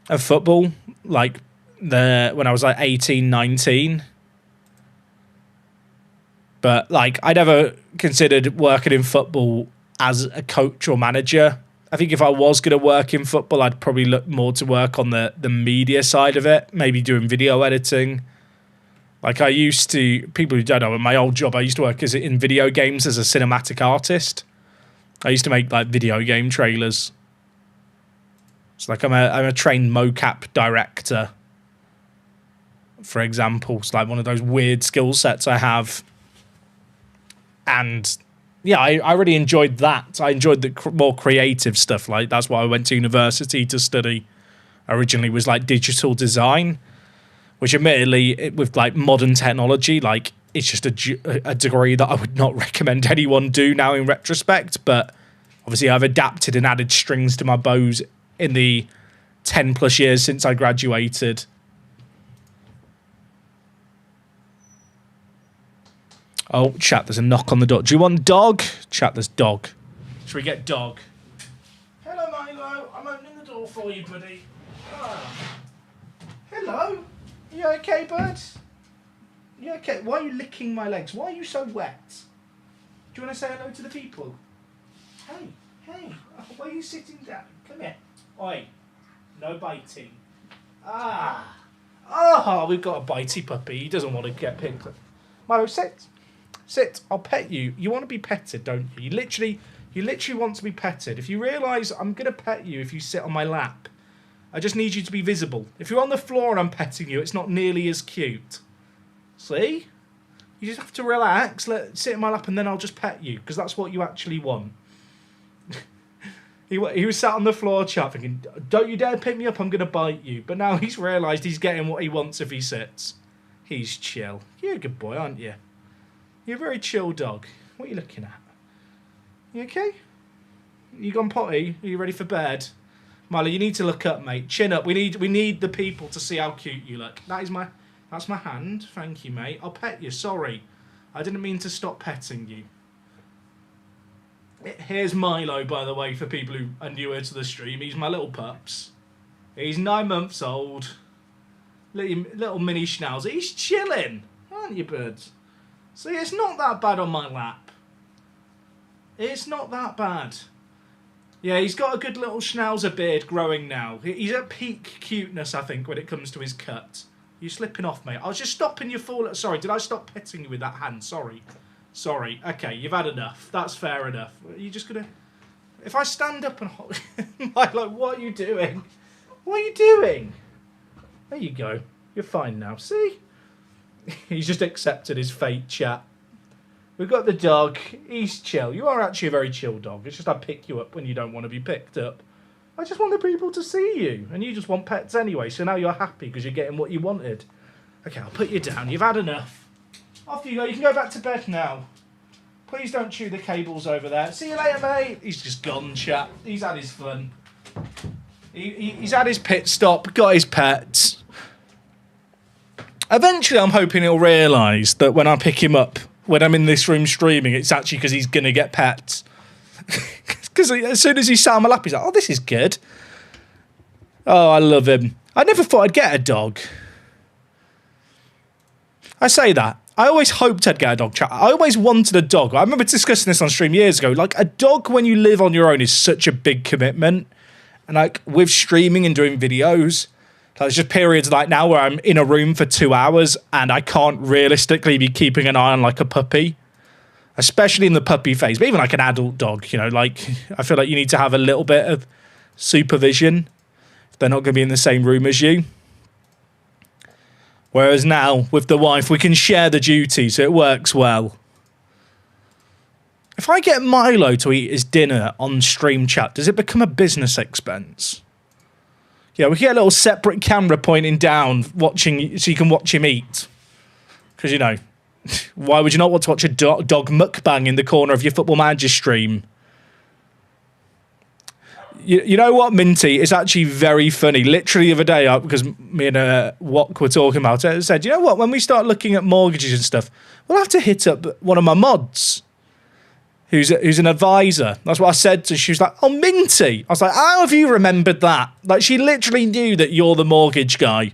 [SPEAKER 1] of football, like, when I was, like, 18, 19. But, like, I never considered working in football as a coach or manager. I think if I was going to work in football, I'd probably look more to work on the media side of it, maybe doing video editing. Like I used to, people who don't know, in my old job, I used to work in video games as a cinematic artist. I used to make like video game trailers. It's like I'm a trained mocap director, for example. It's like one of those weird skill sets I have. And yeah, I really enjoyed that. I enjoyed the more creative stuff. Like that's what I went to university to study. Originally was like digital design, which admittedly with like modern technology, like it's just a degree that I would not recommend anyone do now in retrospect. But obviously I've adapted and added strings to my bows in the 10 plus years since I graduated. Oh, chat, there's a knock on the door. Do you want dog? Chat, there's dog. Should we get dog? Hello, Milo. I'm opening the door for you, buddy. Oh. Hello. You okay, bud? You okay? Why are you licking my legs? Why are you so wet? Do you want to say hello to the people? Hey. Why are you sitting down? Come here. Oi. No biting. Oh, we've got a bitey puppy. He doesn't want to get picked up. Milo, sit. Sit, I'll pet you. You want to be petted, don't you? You literally want to be petted. If you realise I'm going to pet you if you sit on my lap, I just need you to be visible. If you're on the floor and I'm petting you, it's not nearly as cute. See? You just have to relax, sit in my lap, and then I'll just pet you, because that's what you actually want. He was sat on the floor, chat, thinking, don't you dare pick me up, I'm going to bite you. But now he's realised he's getting what he wants if he sits. He's chill. You're a good boy, aren't you? You're a very chill dog. What are you looking at? You okay? You gone potty? Are you ready for bed? Milo, you need to look up, mate. Chin up. We need the people to see how cute you look. That's my hand. Thank you, mate. I'll pet you. Sorry. I didn't mean to stop petting you. Here's Milo, by the way, for people who are newer to the stream. He's my little pups. He's 9 months old. Little mini schnauzer. He's chilling, aren't you, birds? See, it's not that bad on my lap. It's not that bad. Yeah, he's got a good little schnauzer beard growing now. He's at peak cuteness, I think, when it comes to his cut. You're slipping off, mate. I was just stopping you fall. Sorry, did I stop petting you with that hand? Sorry. Okay, you've had enough. That's fair enough. Are you just gonna... If I stand up and hold... like, what are you doing? What are you doing? There you go. You're fine now. See? He's just accepted his fate, chat. We've got the dog. He's chill. You are actually a very chill dog. It's just I pick you up when you don't want to be picked up. I just want the people to see you. And you just want pets anyway. So now you're happy because you're getting what you wanted. Okay, I'll put you down. You've had enough. Off you go. You can go back to bed now. Please don't chew the cables over there. See you later, mate. He's just gone, chat. He's had his fun. He's had his pit stop. Got his pets. Eventually, I'm hoping he'll realise that when I pick him up, when I'm in this room streaming, it's actually because he's going to get pets. Because as soon as he sat on my lap, he's like, oh, this is good. Oh, I love him. I never thought I'd get a dog. I say that. I always hoped I'd get a dog, chat. I always wanted a dog. I remember discussing this on stream years ago. Like, a dog when you live on your own is such a big commitment. And, like, with streaming and doing videos, there's just periods like now where I'm in a room for 2 hours and I can't realistically be keeping an eye on, like, a puppy. Especially in the puppy phase. But even, like, an adult dog, you know, like, I feel like you need to have a little bit of supervision if they're not going to be in the same room as you. Whereas now, with the wife, we can share the duty, so it works well. If I get Milo to eat his dinner on stream chat, does it become a business expense? Yeah, we can get a little separate camera pointing down, watching, so you can watch him eat. Because, you know, why would you not want to watch a dog mukbang in the corner of your Football Manager stream? You know what, Minty? It's actually very funny. Literally the other day, because me and Wok were talking about it, I said, you know what, when we start looking at mortgages and stuff, we'll have to hit up one of my mods, who's an advisor. That's what I said to her. She was like, oh, Minty. I was like, how have you remembered that? Like, she literally knew that you're the mortgage guy.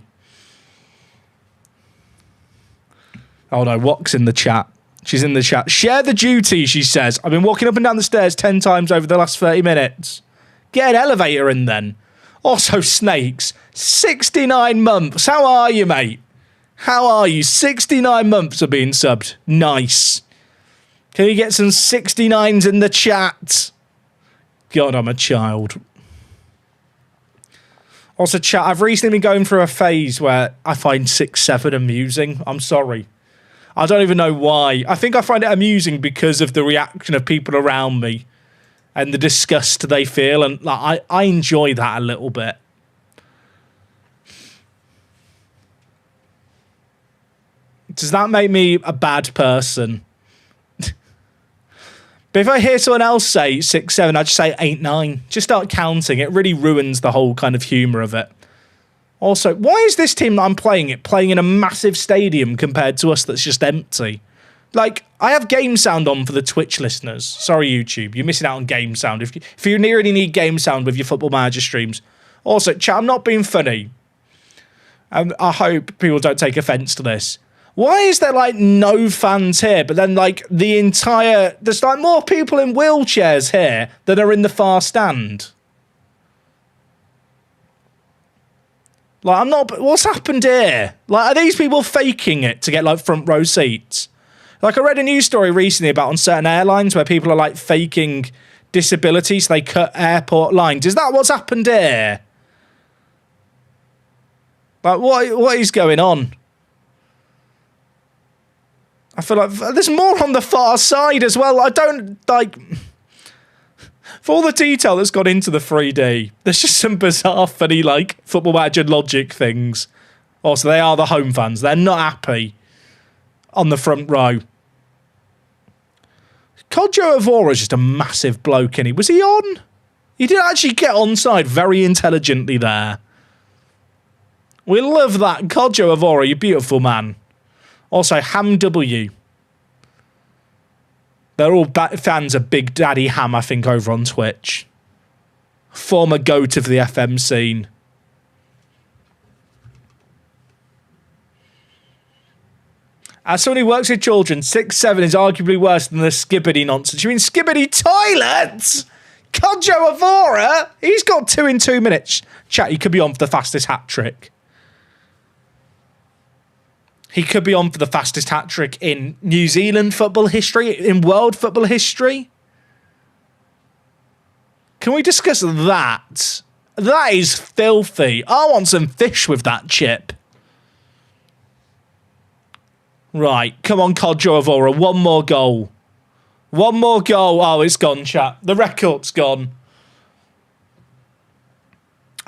[SPEAKER 1] Oh, no, Wok's in the chat. She's in the chat. Share the duty, she says. I've been walking up and down the stairs 10 times over the last 30 minutes. Get an elevator in then. Also, Snakes. 69 months. How are you, mate? How are you? 69 months of being subbed. Nice. Can you get some 69s in the chat? God, I'm a child. Also, chat, I've recently been going through a phase where I find 6-7 amusing. I'm sorry. I don't even know why. I think I find it amusing because of the reaction of people around me. And the disgust they feel, and like I enjoy that a little bit. Does that make me a bad person? But if I hear someone else say 6-7, I'd just say 8-9. Just start counting. It really ruins the whole kind of humour of it. Also, why is this team that I'm playing in a massive stadium compared to us that's just empty? Like, I have game sound on for the Twitch listeners. Sorry, YouTube. You're missing out on game sound. If you really need game sound with your Football Manager streams. Also, chat, I'm not being funny. I hope people don't take offence to this. Why is there, like, no fans here, but then, like, there's, like, more people in wheelchairs here than are in the far stand? Like, what's happened here? Like, are these people faking it to get, like, front row seats? Like, I read a news story recently about on certain airlines where people are, like, faking disability, so they cut airport lines. Is that what's happened here? Like, what is going on? I feel like there's more on the far side as well. I don't, like... For all the detail that's gone into the 3D, there's just some bizarre, funny, like, Football Manager logic things. Also, they are the home fans. They're not happy on the front row. Kodjo Avora is just a massive bloke, and was he on? He did actually get onside very intelligently there. We love that. Kodjo Avora, you beautiful man. Also, Ham W. They're all fans of Big Daddy Ham, I think, over on Twitch. Former goat of the FM scene. As someone who works with children, 6-7 is arguably worse than the Skibbity nonsense. You mean Skibbity toilets? Kodjo Avora? He's got 2 in 2 minutes. Chat, he could be on for the fastest hat trick. he could be on for the fastest hat-trick in New Zealand football history, in world football history. Can we discuss that? That is filthy. I want some fish with that chip. Right, come on, Kodjo Avora. One more goal. One more goal. Oh, it's gone, chat. The record's gone.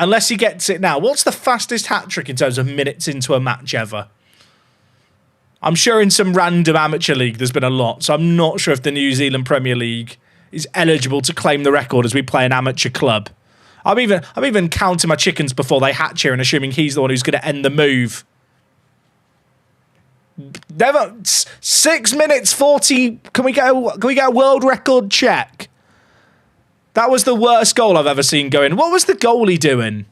[SPEAKER 1] Unless he gets it now. What's the fastest hat-trick in terms of minutes into a match ever? I'm sure in some random amateur league there's been a lot, so I'm not sure if the New Zealand Premier League is eligible to claim the record as we play an amateur club. I'm even counting my chickens before they hatch here and assuming he's the one who's going to end the move. Never 6 minutes 40. Can we get a world record check? That was the worst goal I've ever seen going. What was the goalie doing?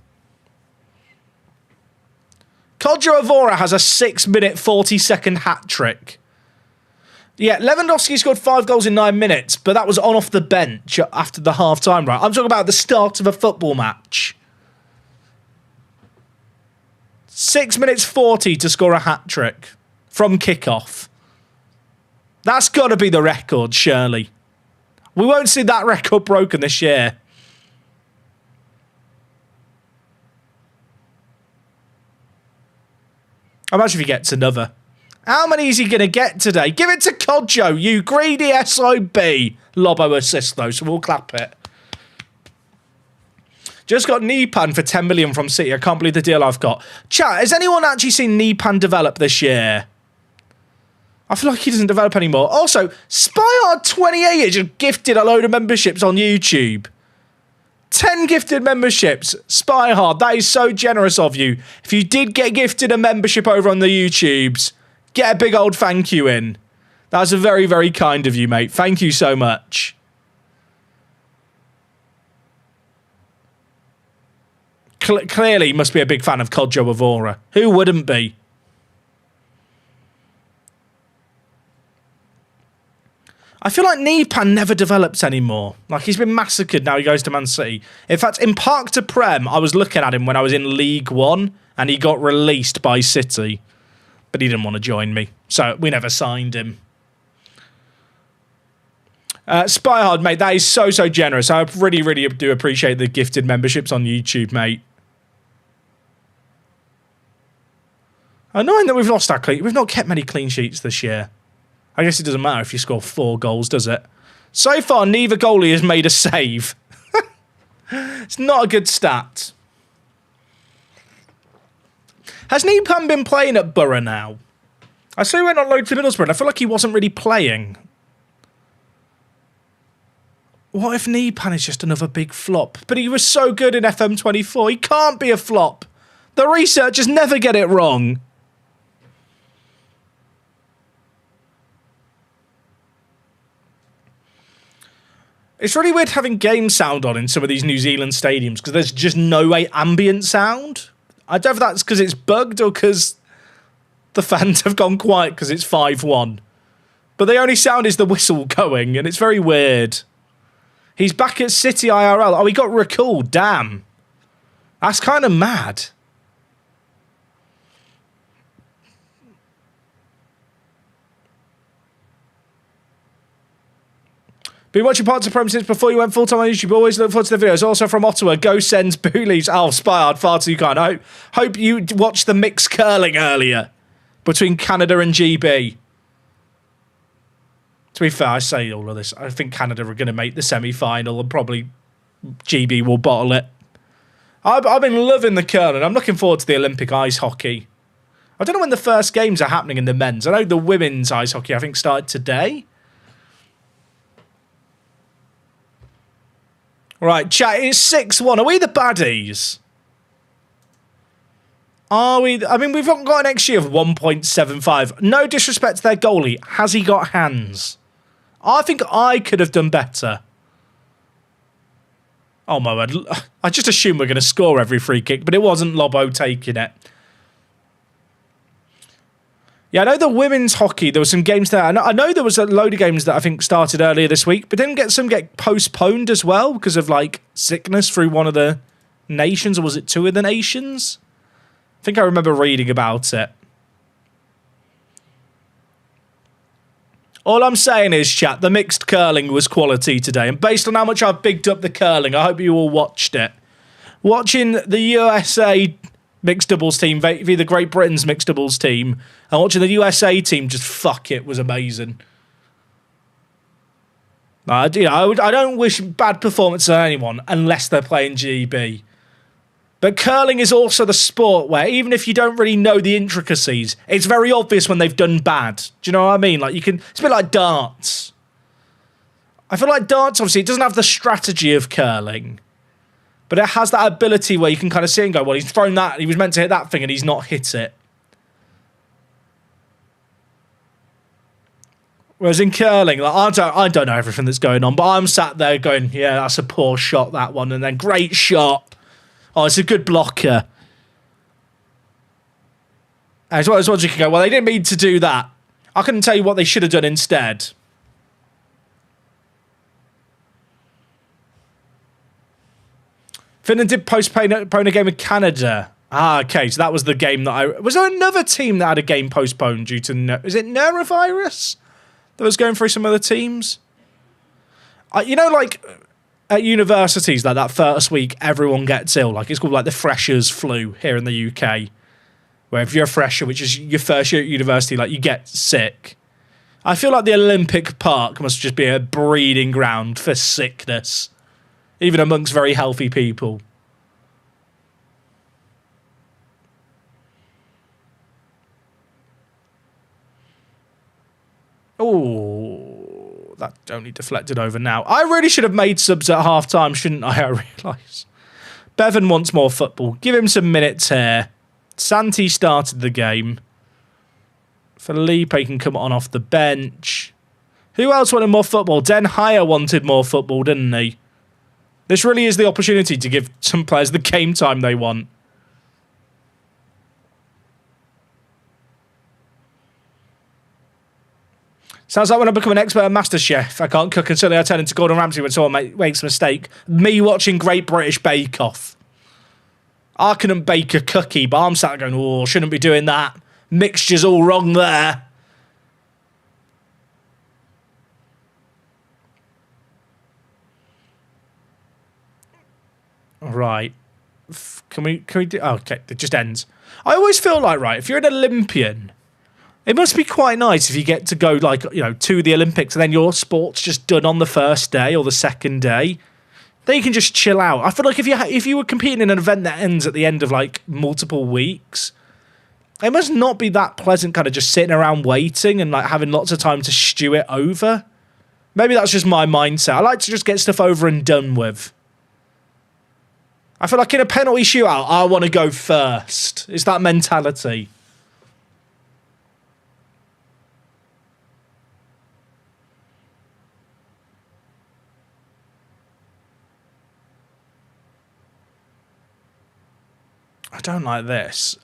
[SPEAKER 1] Kodjo Avora has a 6 minute 40-second hat trick. Yeah, Lewandowski scored 5 goals in 9 minutes, but that was on off the bench after the half-time, right? I'm talking about the start of a football match. 6 minutes 40 to score a hat trick from kickoff. That's got to be the record, surely. We won't see that record broken this year. Imagine if he gets another. How many is he going to get today? Give it to Kodjo, you greedy SOB. Lobo assist, though, so we'll clap it. Just got Nipan for 10 million from City. I can't believe the deal I've got. Chat, has anyone actually seen Nipan develop this year? I feel like he doesn't develop anymore. Also, Spyhard28 just gifted a load of memberships on YouTube. 10 gifted memberships. Spyhard, that is so generous of you. If you did get gifted a membership over on the YouTubes, get a big old thank you in. That's very, very kind of you, mate. Thank you so much. Clearly, must be a big fan of Kodjo Avora. Who wouldn't be? I feel like Nipan never develops anymore. Like, he's been massacred now he goes to Man City. In fact, in Park to Prem, I was looking at him when I was in League One, and he got released by City. But he didn't want to join me, so we never signed him. Spyhard, mate, that is so, so generous. I really, really do appreciate the gifted memberships on YouTube, mate. Annoying that we've lost our clean. We've not kept many clean sheets this year. I guess it doesn't matter if you score 4 goals, does it? So far, neither goalie has made a save. It's not a good stat. Has Nipan been playing at Borough now? I saw he went on loan to Middlesbrough and I feel like he wasn't really playing. What if Nipan is just another big flop? But he was so good in FM24. He can't be a flop. The researchers never get it wrong. It's really weird having game sound on in some of these New Zealand stadiums because there's just no way ambient sound. I don't know if that's because it's bugged or because the fans have gone quiet because it's 5-1. But the only sound is the whistle going, and it's very weird. He's back at City IRL. Oh, he got recalled. Damn. That's kind of mad. Been watching parts of Prem since before you went full-time on YouTube. Always look forward to the videos. Also from Ottawa, Go Sends Boolies. Oh, Spyhard, far too kind. I hope you watched the mixed curling earlier between Canada and GB. To be fair, I say all of this. I think Canada are going to make the semi-final and probably GB will bottle it. I've been loving the curling. I'm looking forward to the Olympic ice hockey. I don't know when the first games are happening in the men's. I know the women's ice hockey, I think, started today. Right, chat, it's 6-1. Are we the baddies? Are we? I mean, we've got an XG of 1.75. No disrespect to their goalie. Has he got hands? I think I could have done better. Oh, my word. I just assumed we're going to score every free kick, but it wasn't Lobo taking it. Yeah, I know the women's hockey, there were some games there. I know there was a load of games that I think started earlier this week, but didn't some get postponed as well because of, like, sickness through one of the nations, or was it 2 of the nations? I think I remember reading about it. All I'm saying is, chat, the mixed curling was quality today. And based on how much I've bigged up the curling, I hope you all watched it. Watching the USA mixed doubles team v the Great Britain's mixed doubles team and watching the USA team just fuck it was amazing. I don't wish bad performance on anyone unless they're playing GB. But curling is also the sport where even if you don't really know the intricacies, it's very obvious when they've done bad. Do you know what I mean? Like it's a bit like darts. I feel like darts, obviously, it doesn't have the strategy of curling, but it has that ability where you can kind of see and go, well, he's thrown that, he was meant to hit that thing and he's not hit it. Whereas in curling, like, I don't know everything that's going on, but I'm sat there going, yeah, that's a poor shot, that one, and then great shot. Oh, it's a good blocker. And as well as you can go, well, they didn't mean to do that. I couldn't tell you what they should have done instead. Finland did postpone a game with Canada. Ah, okay, so that was the game that Was there another team that had a game postponed due to... Is it neurovirus that was going through some other teams? You know, like... At universities, like that first week, everyone gets ill. Like it's called like the freshers flu here in the UK, where if you're a fresher, which is your first year at university, like you get sick. I feel like the Olympic Park must just be a breeding ground for sickness, even amongst very healthy people. Oh. That only deflected over now. I really should have made subs at half-time, shouldn't I? I realise. Bevan wants more football. Give him some minutes here. Santi started the game. Felipe can come on off the bench. Who else wanted more football? Den Hyer wanted more football, didn't he? This really is the opportunity to give some players the game time they want. Sounds like when I become an expert master chef, I can't cook and suddenly I turn into Gordon Ramsay when someone makes a mistake. Me watching Great British Bake Off. I couldn't bake a cookie, but I'm sat there going, oh, shouldn't be doing that. Mixture's all wrong there. Right. Can we do... Oh, okay, it just ends. I always feel like, right, if you're an Olympian... It must be quite nice if you get to go, like, you know, to the Olympics and then your sport's just done on the first day or the second day. Then you can just chill out. I feel like if you were competing in an event that ends at the end of, like, multiple weeks, it must not be that pleasant kind of just sitting around waiting and, like, having lots of time to stew it over. Maybe that's just my mindset. I like to just get stuff over and done with. I feel like in a penalty shootout, I want to go first. It's that mentality. I don't like this.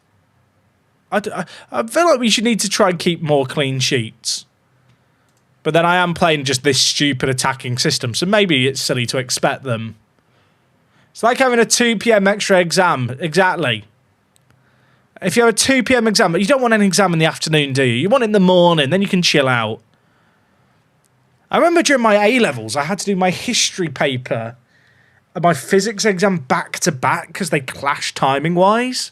[SPEAKER 1] I feel like we should need to try and keep more clean sheets. But then I am playing just this stupid attacking system, so maybe it's silly to expect them. It's like having a 2 PM extra exam. Exactly. If you have a 2 PM exam, you don't want an exam in the afternoon, do you? You want it in the morning, then you can chill out. I remember during my A-levels, I had to do my history paper and my physics exam back-to-back because they clashed timing-wise.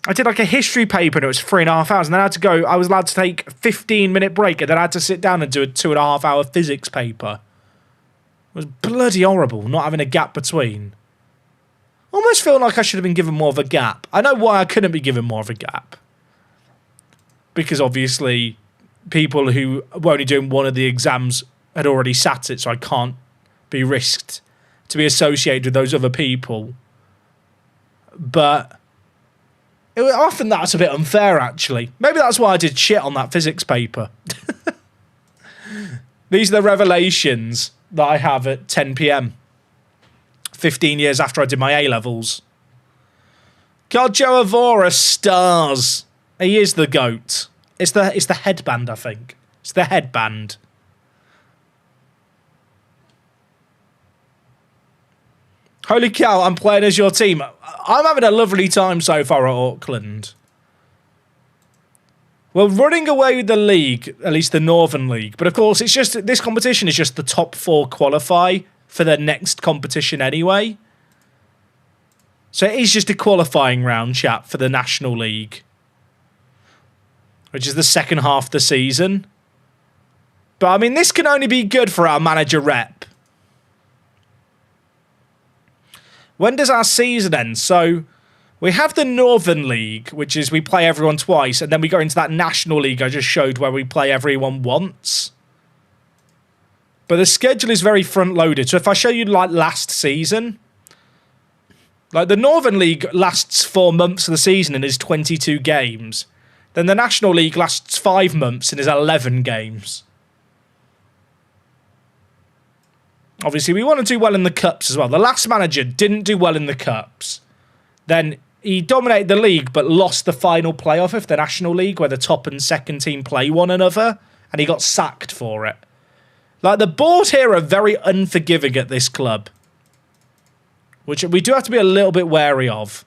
[SPEAKER 1] I did like a history paper and it was 3.5 hours, and then I was allowed to take a 15-minute break, and then I had to sit down and do a 2.5-hour physics paper. It was bloody horrible not having a gap between. Almost feel like I should have been given more of a gap. I know why I couldn't be given more of a gap. Because obviously people who were only doing one of the exams had already sat it, so I can't be risked to be associated with those other people. But often that's a bit unfair, actually. Maybe that's why I did shit on that physics paper. These are the revelations that I have at 10 PM. 15 years after I did my A-levels. God, Joe Avora stars. He is the GOAT. It's the headband, I think. It's the headband. Holy cow, I'm playing as your team. I'm having a lovely time so far at Auckland. We're running away with the league, at least the Northern League. But of course, it's just this competition is just the top 4 qualify for the next competition anyway. So it is just a qualifying round, chat, for the National League, which is the second half of the season. But I mean, this can only be good for our manager rep. When does our season end? So we have the Northern League, which is we play everyone twice, and then we go into that National League I just showed where we play everyone once. But the schedule is very front-loaded. So if I show you, like, last season, like, the Northern League lasts 4 months of the season and is 22 games. Then the National League lasts 5 months and is 11 games. Obviously, we want to do well in the Cups as well. The last manager didn't do well in the Cups. Then he dominated the league but lost the final playoff of the National League where the top and second team play one another, and he got sacked for it. Like, the board here are very unforgiving at this club, which we do have to be a little bit wary of.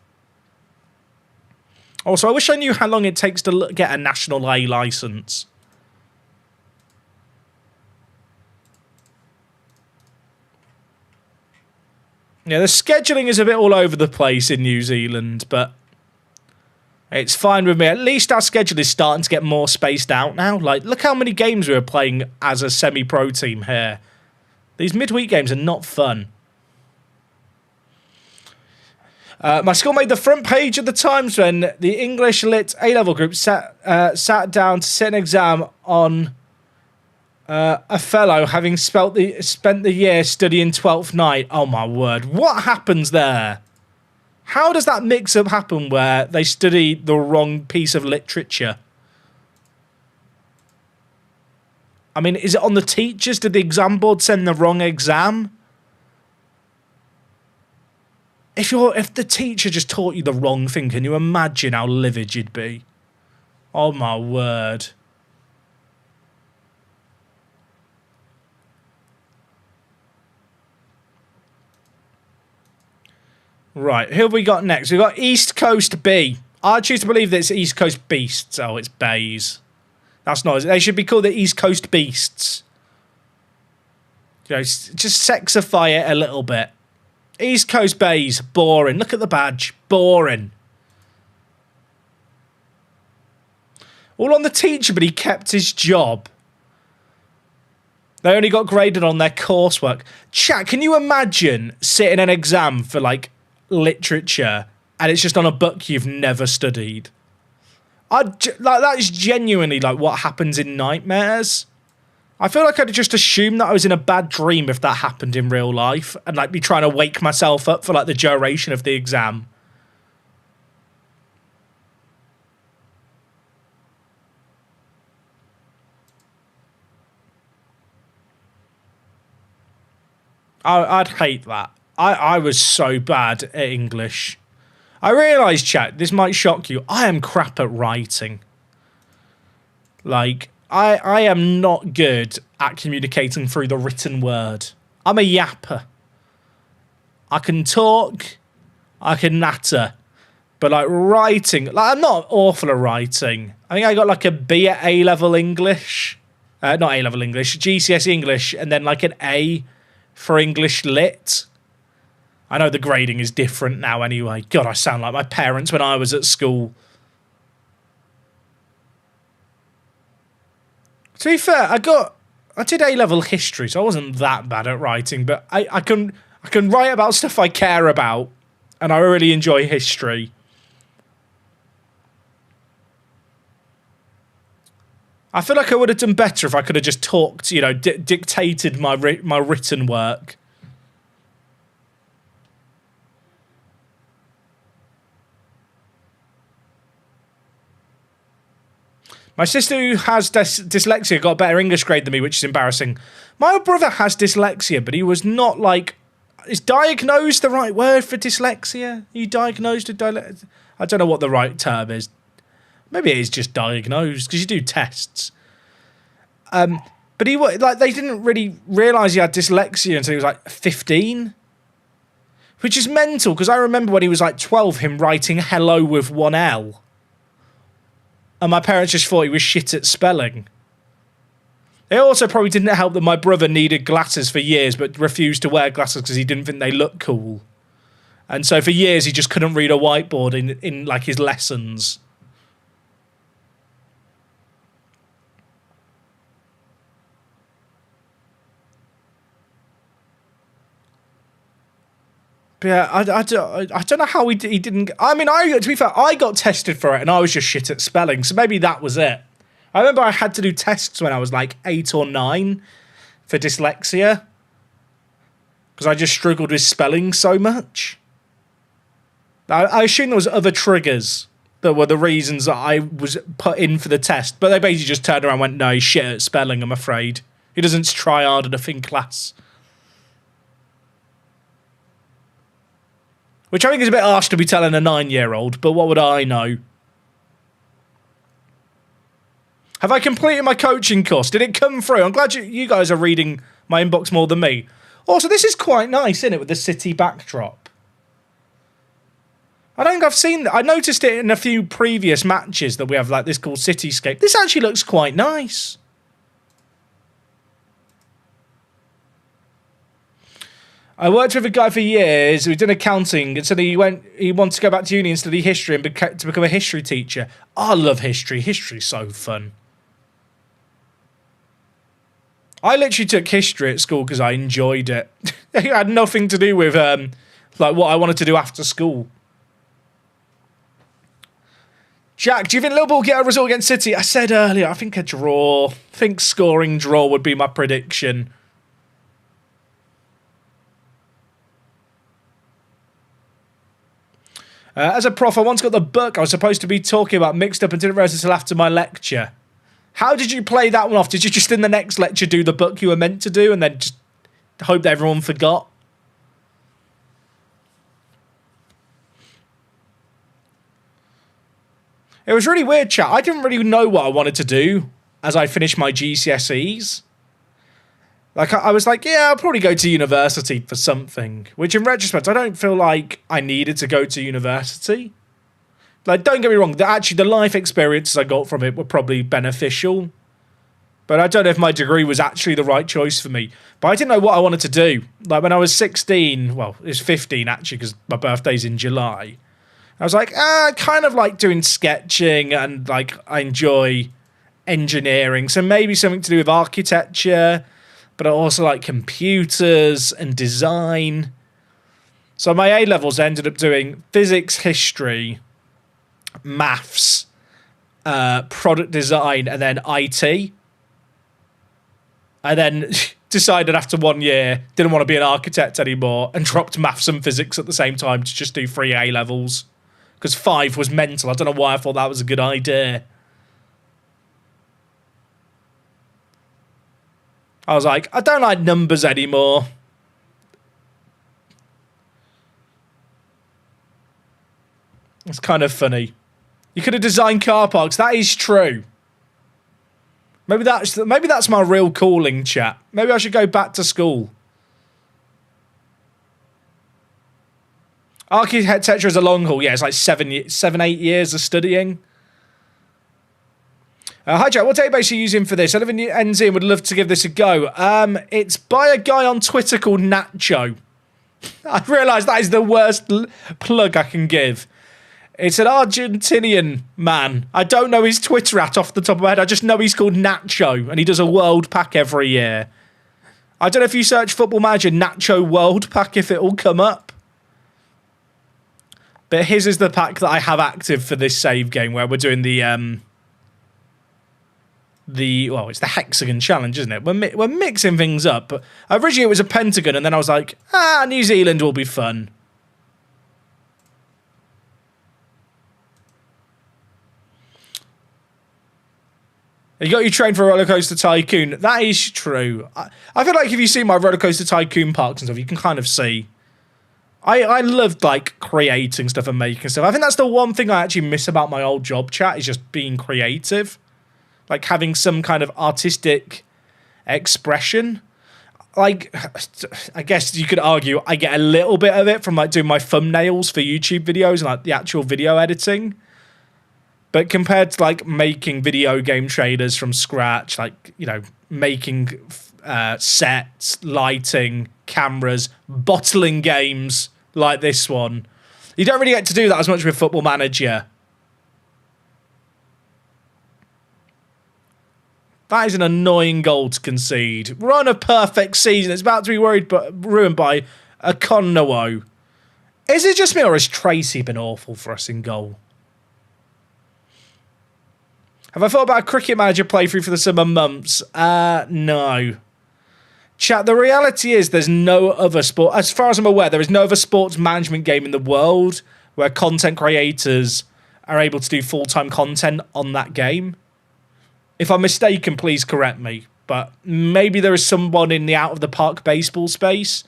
[SPEAKER 1] Also, I wish I knew how long it takes to get a National A licence. Yeah, the scheduling is a bit all over the place in New Zealand, but it's fine with me. At least our schedule is starting to get more spaced out now. Like, look how many games we were playing as a semi-pro team here. These midweek games are not fun. My school made the front page of the Times when the English Lit A-level group sat down to sit an exam on a fellow having spent the year studying Twelfth Night. Oh my word. What happens there? How does that mix-up happen where they study the wrong piece of literature? I mean, is it on the teachers? Did the exam board send the wrong exam? If the teacher just taught you the wrong thing, can you imagine how livid you'd be? Oh my word. Right, who have we got next? We've got East Coast B. I choose to believe that it's East Coast Beasts. Oh, it's Bays. That's not... They should be called the East Coast Beasts. You know, just sexify it a little bit. East Coast Bays. Boring. Look at the badge. Boring. All on the teacher, but he kept his job. They only got graded on their coursework. Chat, can you imagine sitting an exam for, like, literature and it's just on a book you've never studied? Like, that is genuinely, like, what happens in nightmares. I feel like I'd just assume that I was in a bad dream if that happened in real life and, like, be trying to wake myself up for, like, the duration of the exam. I'd hate that. I was so bad at English. I realise, chat, this might shock you. I am crap at writing. Like, I am not good at communicating through the written word. I'm a yapper. I can talk, I can natter. But, like, writing... Like, I'm not awful at writing. I think I got, like, a B at A-level English. Not A-level English, GCSE English, and then, like, an A for English Lit. I know the grading is different now anyway. God, I sound like my parents when I was at school. To be fair, I did A-level history, so I wasn't that bad at writing, but I can write about stuff I care about, and I really enjoy history. I feel like I would have done better if I could have just talked, you know, dictated my written work. My sister who has dyslexia got a better English grade than me, which is embarrassing. My brother has dyslexia, but he was not, like... Is diagnosed the right word for dyslexia? Are you diagnosed with dyslexia? I don't know what the right term is. Maybe it is just diagnosed, because you do tests. But he, like, they didn't really realise he had dyslexia until he was, like, 15. Which is mental, because I remember when he was, like, 12, him writing hello with one L. And my parents just thought he was shit at spelling. It also probably didn't help that my brother needed glasses for years but refused to wear glasses because he didn't think they looked cool. And so for years he just couldn't read a whiteboard in like his lessons. But yeah, I don't know how he didn't... I mean, to be fair, I got tested for it and I was just shit at spelling, so maybe that was it. I remember I had to do tests when I was like 8 or 9 for dyslexia because I just struggled with spelling so much. I assume there was other triggers that were the reasons that I was put in for the test, but they basically just turned around and went, no, he's shit at spelling, I'm afraid. He doesn't try hard enough in class. Which I think is a bit harsh to be telling a 9-year-old, but what would I know? Have I completed my coaching course? Did it come through? I'm glad you guys are reading my inbox more than me. Also, this is quite nice, isn't it, with the city backdrop? I don't think I've seen that. I noticed it in a few previous matches that we have like this called Cityscape. This actually looks quite nice. I worked with a guy for years who did accounting, and so he wanted to go back to uni and study history and to become a history teacher. I love history. History's so fun. I literally took history at school because I enjoyed it. It had nothing to do with like what I wanted to do after school. Jack, do you think Lobo will get a result against City? I said earlier, I think a draw. I think scoring draw would be my prediction. As a prof, I once got the book I was supposed to be talking about mixed up and didn't realise until after my lecture. How did you play that one off? Did you just in the next lecture do the book you were meant to do and then just hope that everyone forgot? It was really weird, chat. I didn't really know what I wanted to do as I finished my GCSEs. Like, I was like, yeah, I'll probably go to university for something. Which, in retrospect, I don't feel like I needed to go to university. Like, don't get me wrong. Actually, the life experiences I got from it were probably beneficial. But I don't know if my degree was actually the right choice for me. But I didn't know what I wanted to do. Like, when I was 16, well, it was 15, actually, because my birthday's in July. I was like, I kind of like doing sketching and, like, I enjoy engineering. So maybe something to do with architecture. But I also like computers and design. So my A-levels ended up doing physics, history, maths, product design, and then IT. I then decided after 1 year, didn't want to be an architect anymore, and dropped maths and physics at the same time to just do 3 A-levels. Because 5 was mental. I don't know why I thought that was a good idea. I was like, I don't like numbers anymore. It's kind of funny. You could have designed car parks. That is true. Maybe that's my real calling, chat. Maybe I should go back to school. Architecture is a long haul. Yeah, it's like 7-8 years of studying. Hi, Jack. What database are you using for this? I live in NZ and would love to give this a go. It's by a guy on Twitter called Nacho. I realise that is the worst plug I can give. It's an Argentinian man. I don't know his Twitter off the top of my head. I just know he's called Nacho, and he does a World Pack every year. I don't know if you search Football Manager Nacho World Pack if it'll come up. But his is the pack that I have active for this save game where we're doing well, it's the Hexagon challenge, isn't it? We're mixing things up. But originally it was a pentagon, and then I was like, New Zealand will be fun. You got you trained for a Rollercoaster Tycoon. That is true. I feel like if you see my Rollercoaster Tycoon parks and stuff, you can kind of see. I loved, like, creating stuff and making stuff. I think that's the one thing I actually miss about my old job, chat, is just being creative. Like, having some kind of artistic expression. Like, I guess you could argue I get a little bit of it from, like, doing my thumbnails for YouTube videos and, like, the actual video editing. But compared to like making video game trailers from scratch, like, you know, making sets, lighting, cameras, bottling games like this one, you don't really get to do that as much with Football Manager. That is an annoying goal to concede. We're on a perfect season. It's about to be ruined by a Connowo. Is it just me, or has Tracy been awful for us in goal? Have I thought about a Cricket Manager playthrough for the summer months? No. Chat, the reality is there's no other sport, as far as I'm aware, there is no other sports management game in the world where content creators are able to do full-time content on that game. If I'm mistaken, please correct me. But maybe there is someone in the out-of-the-park baseball space.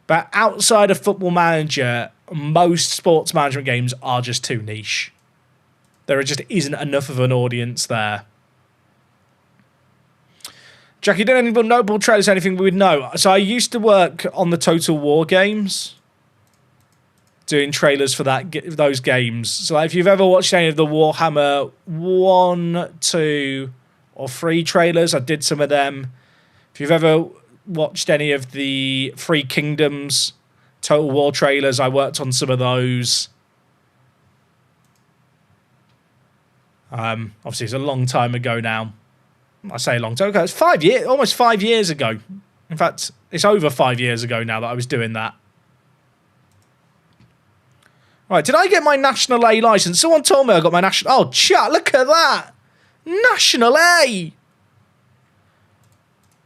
[SPEAKER 1] But outside of Football Manager, most sports management games are just too niche. There just isn't enough of an audience there. Jackie, did any notable trailers, anything we would know? So I used to work on the Total War games, doing trailers for those games. So if you've ever watched any of the Warhammer 1, 2, or 3 trailers, I did some of them. If you've ever watched any of the Three Kingdoms Total War trailers, I worked on some of those. Obviously, it's a long time ago now. I say a long time ago. It's 5 years, almost 5 years ago. In fact, it's over 5 years ago now that I was doing that. Right, did I get my National A license? Someone told me I got my National... Oh, chat, look at that. National A.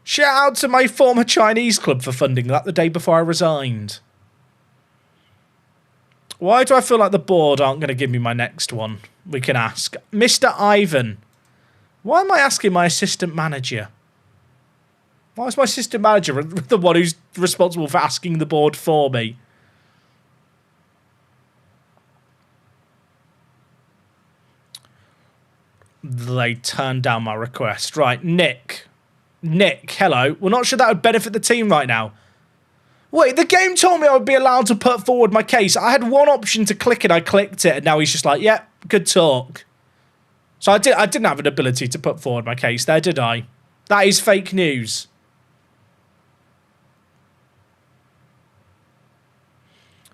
[SPEAKER 1] Shout out to my former Chinese club for funding that the day before I resigned. Why do I feel like the board aren't going to give me my next one? We can ask. Mr. Ivan. Why am I asking my assistant manager? Why is my assistant manager the one who's responsible for asking the board for me? They turned down my request. Right, Nick. Nick, hello. We're not sure that would benefit the team right now. Wait, the game told me I would be allowed to put forward my case. I had one option to click it. I clicked it, and now he's just like, yeah, good talk. So I didn't have an ability to put forward my case there, did I? That is fake news.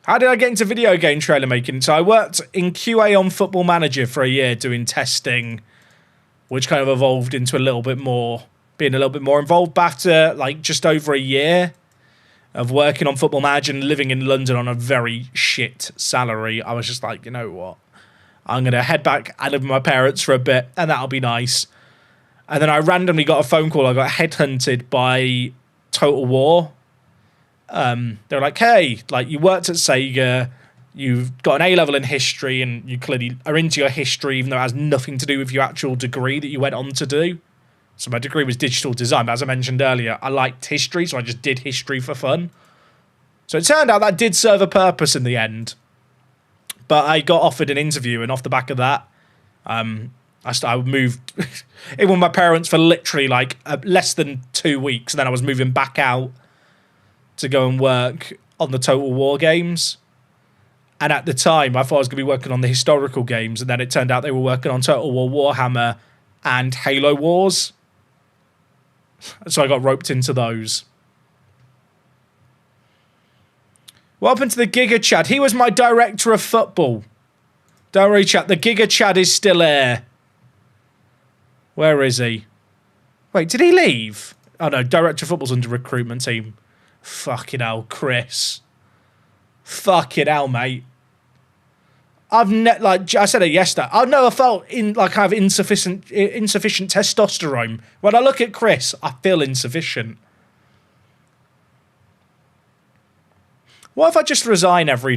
[SPEAKER 1] How did I get into video game trailer making? So I worked in QA on Football Manager for a year doing testing, which kind of evolved into being a little bit more involved. But after like just over a year of working on Football Manager and living in London on a very shit salary, I was just like, you know what? I'm going to head back and live with my parents for a bit, and that'll be nice. And then I randomly got a phone call. I got headhunted by Total War. They're like, hey, like you worked at Sega, you've got an A-level in history, and you clearly are into your history, even though it has nothing to do with your actual degree that you went on to do. So my degree was digital design, but as I mentioned earlier, I liked history, so I just did history for fun. So it turned out that did serve a purpose in the end. But I got offered an interview, and off the back of that, I moved in with my parents for literally like less than 2 weeks, and then I was moving back out to go and work on the Total War games. And at the time, I thought I was going to be working on the historical games, and then it turned out they were working on Total War Warhammer and Halo Wars. So I got roped into those. What happened to the Giga Chad? He was my director of football. Don't worry, chat. The Giga Chad is still here. Where is he? Wait, did he leave? Oh no, director of football's under recruitment team. Fucking hell, Chris. Fucking hell, mate. Like I said it yesterday, I've never felt kind of insufficient testosterone. When I look at Chris, I feel insufficient. What if I just resign every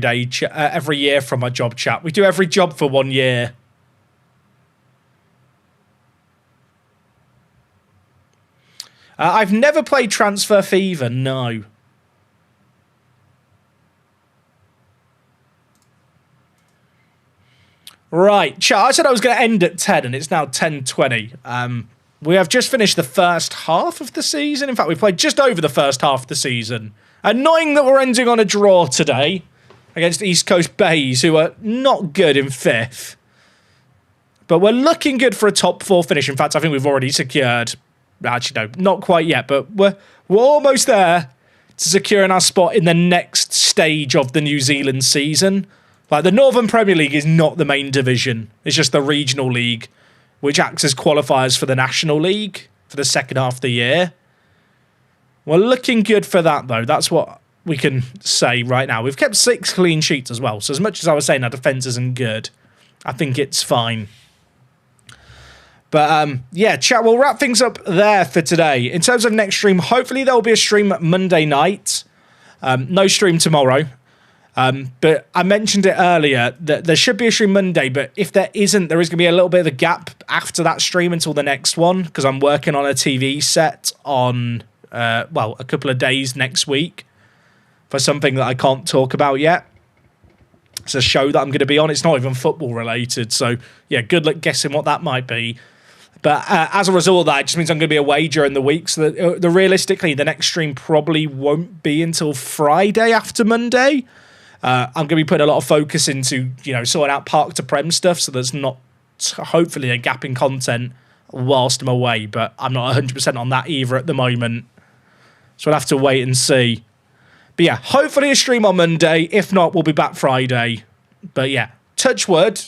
[SPEAKER 1] year from my job, chat? We do every job for 1 year. I've never played Transfer Fever, no. Right, chat, I said I was going to end at 10, and it's now 10:20. We have just finished the first half of the season. In fact, we played just over the first half of the season. Annoying that we're ending on a draw today against East Coast Bays, who are not good in 5th. But we're looking good for a top 4 finish. In fact, I think we've already secured... Actually, no, not quite yet, but we're almost there to securing our spot in the next stage of the New Zealand season. Like, the Northern Premier League is not the main division. It's just the regional league, which acts as qualifiers for the National League for the second half of the year. We're looking good for that, though. That's what we can say right now. We've kept 6 clean sheets as well. So as much as I was saying our defence isn't good, I think it's fine. But, yeah, chat, we'll wrap things up there for today. In terms of next stream, hopefully there will be a stream Monday night. No stream tomorrow. But I mentioned it earlier that there should be a stream Monday, but if there isn't, there is going to be a little bit of a gap after that stream until the next one, because I'm working on a TV set on, a couple of days next week for something that I can't talk about yet. It's a show that I'm going to be on. It's not even football related, so yeah, good luck guessing what that might be. But as a result of that, it just means I'm going to be away during the week, so that realistically, the next stream probably won't be until Friday after Monday. I'm going to be putting a lot of focus into, sorting out Park to Prem stuff, so there's not, hopefully, a gap in content whilst I'm away, but I'm not 100% on that either at the moment. So I'll have to wait and see. But yeah, hopefully a stream on Monday. If not, we'll be back Friday. But yeah, touch wood,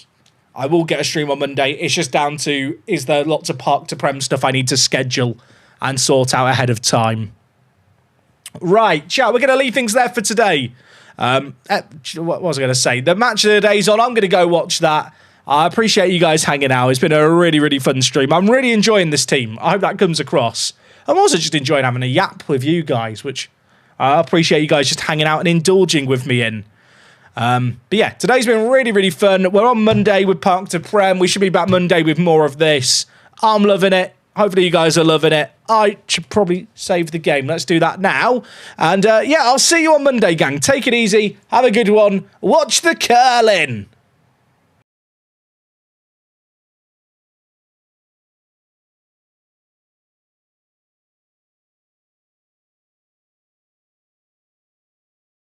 [SPEAKER 1] I will get a stream on Monday. It's just down to, is there lots of Park to Prem stuff I need to schedule and sort out ahead of time. Right, chat, we're going to leave things there for today. What was I going to say? The match of the day's on. I'm going to go watch that. I appreciate you guys hanging out. It's been a really, really fun stream. I'm really enjoying this team. I hope that comes across. I'm also just enjoying having a yap with you guys, which I appreciate you guys just hanging out and indulging with me in. But yeah, today's been really, really fun. We're on Monday with Park to Prem. We should be back Monday with more of this. I'm loving it. Hopefully you guys are loving it. I should probably save the game. Let's do that now. And yeah, I'll see you on Monday, gang. Take it easy. Have a good one. Watch the curling.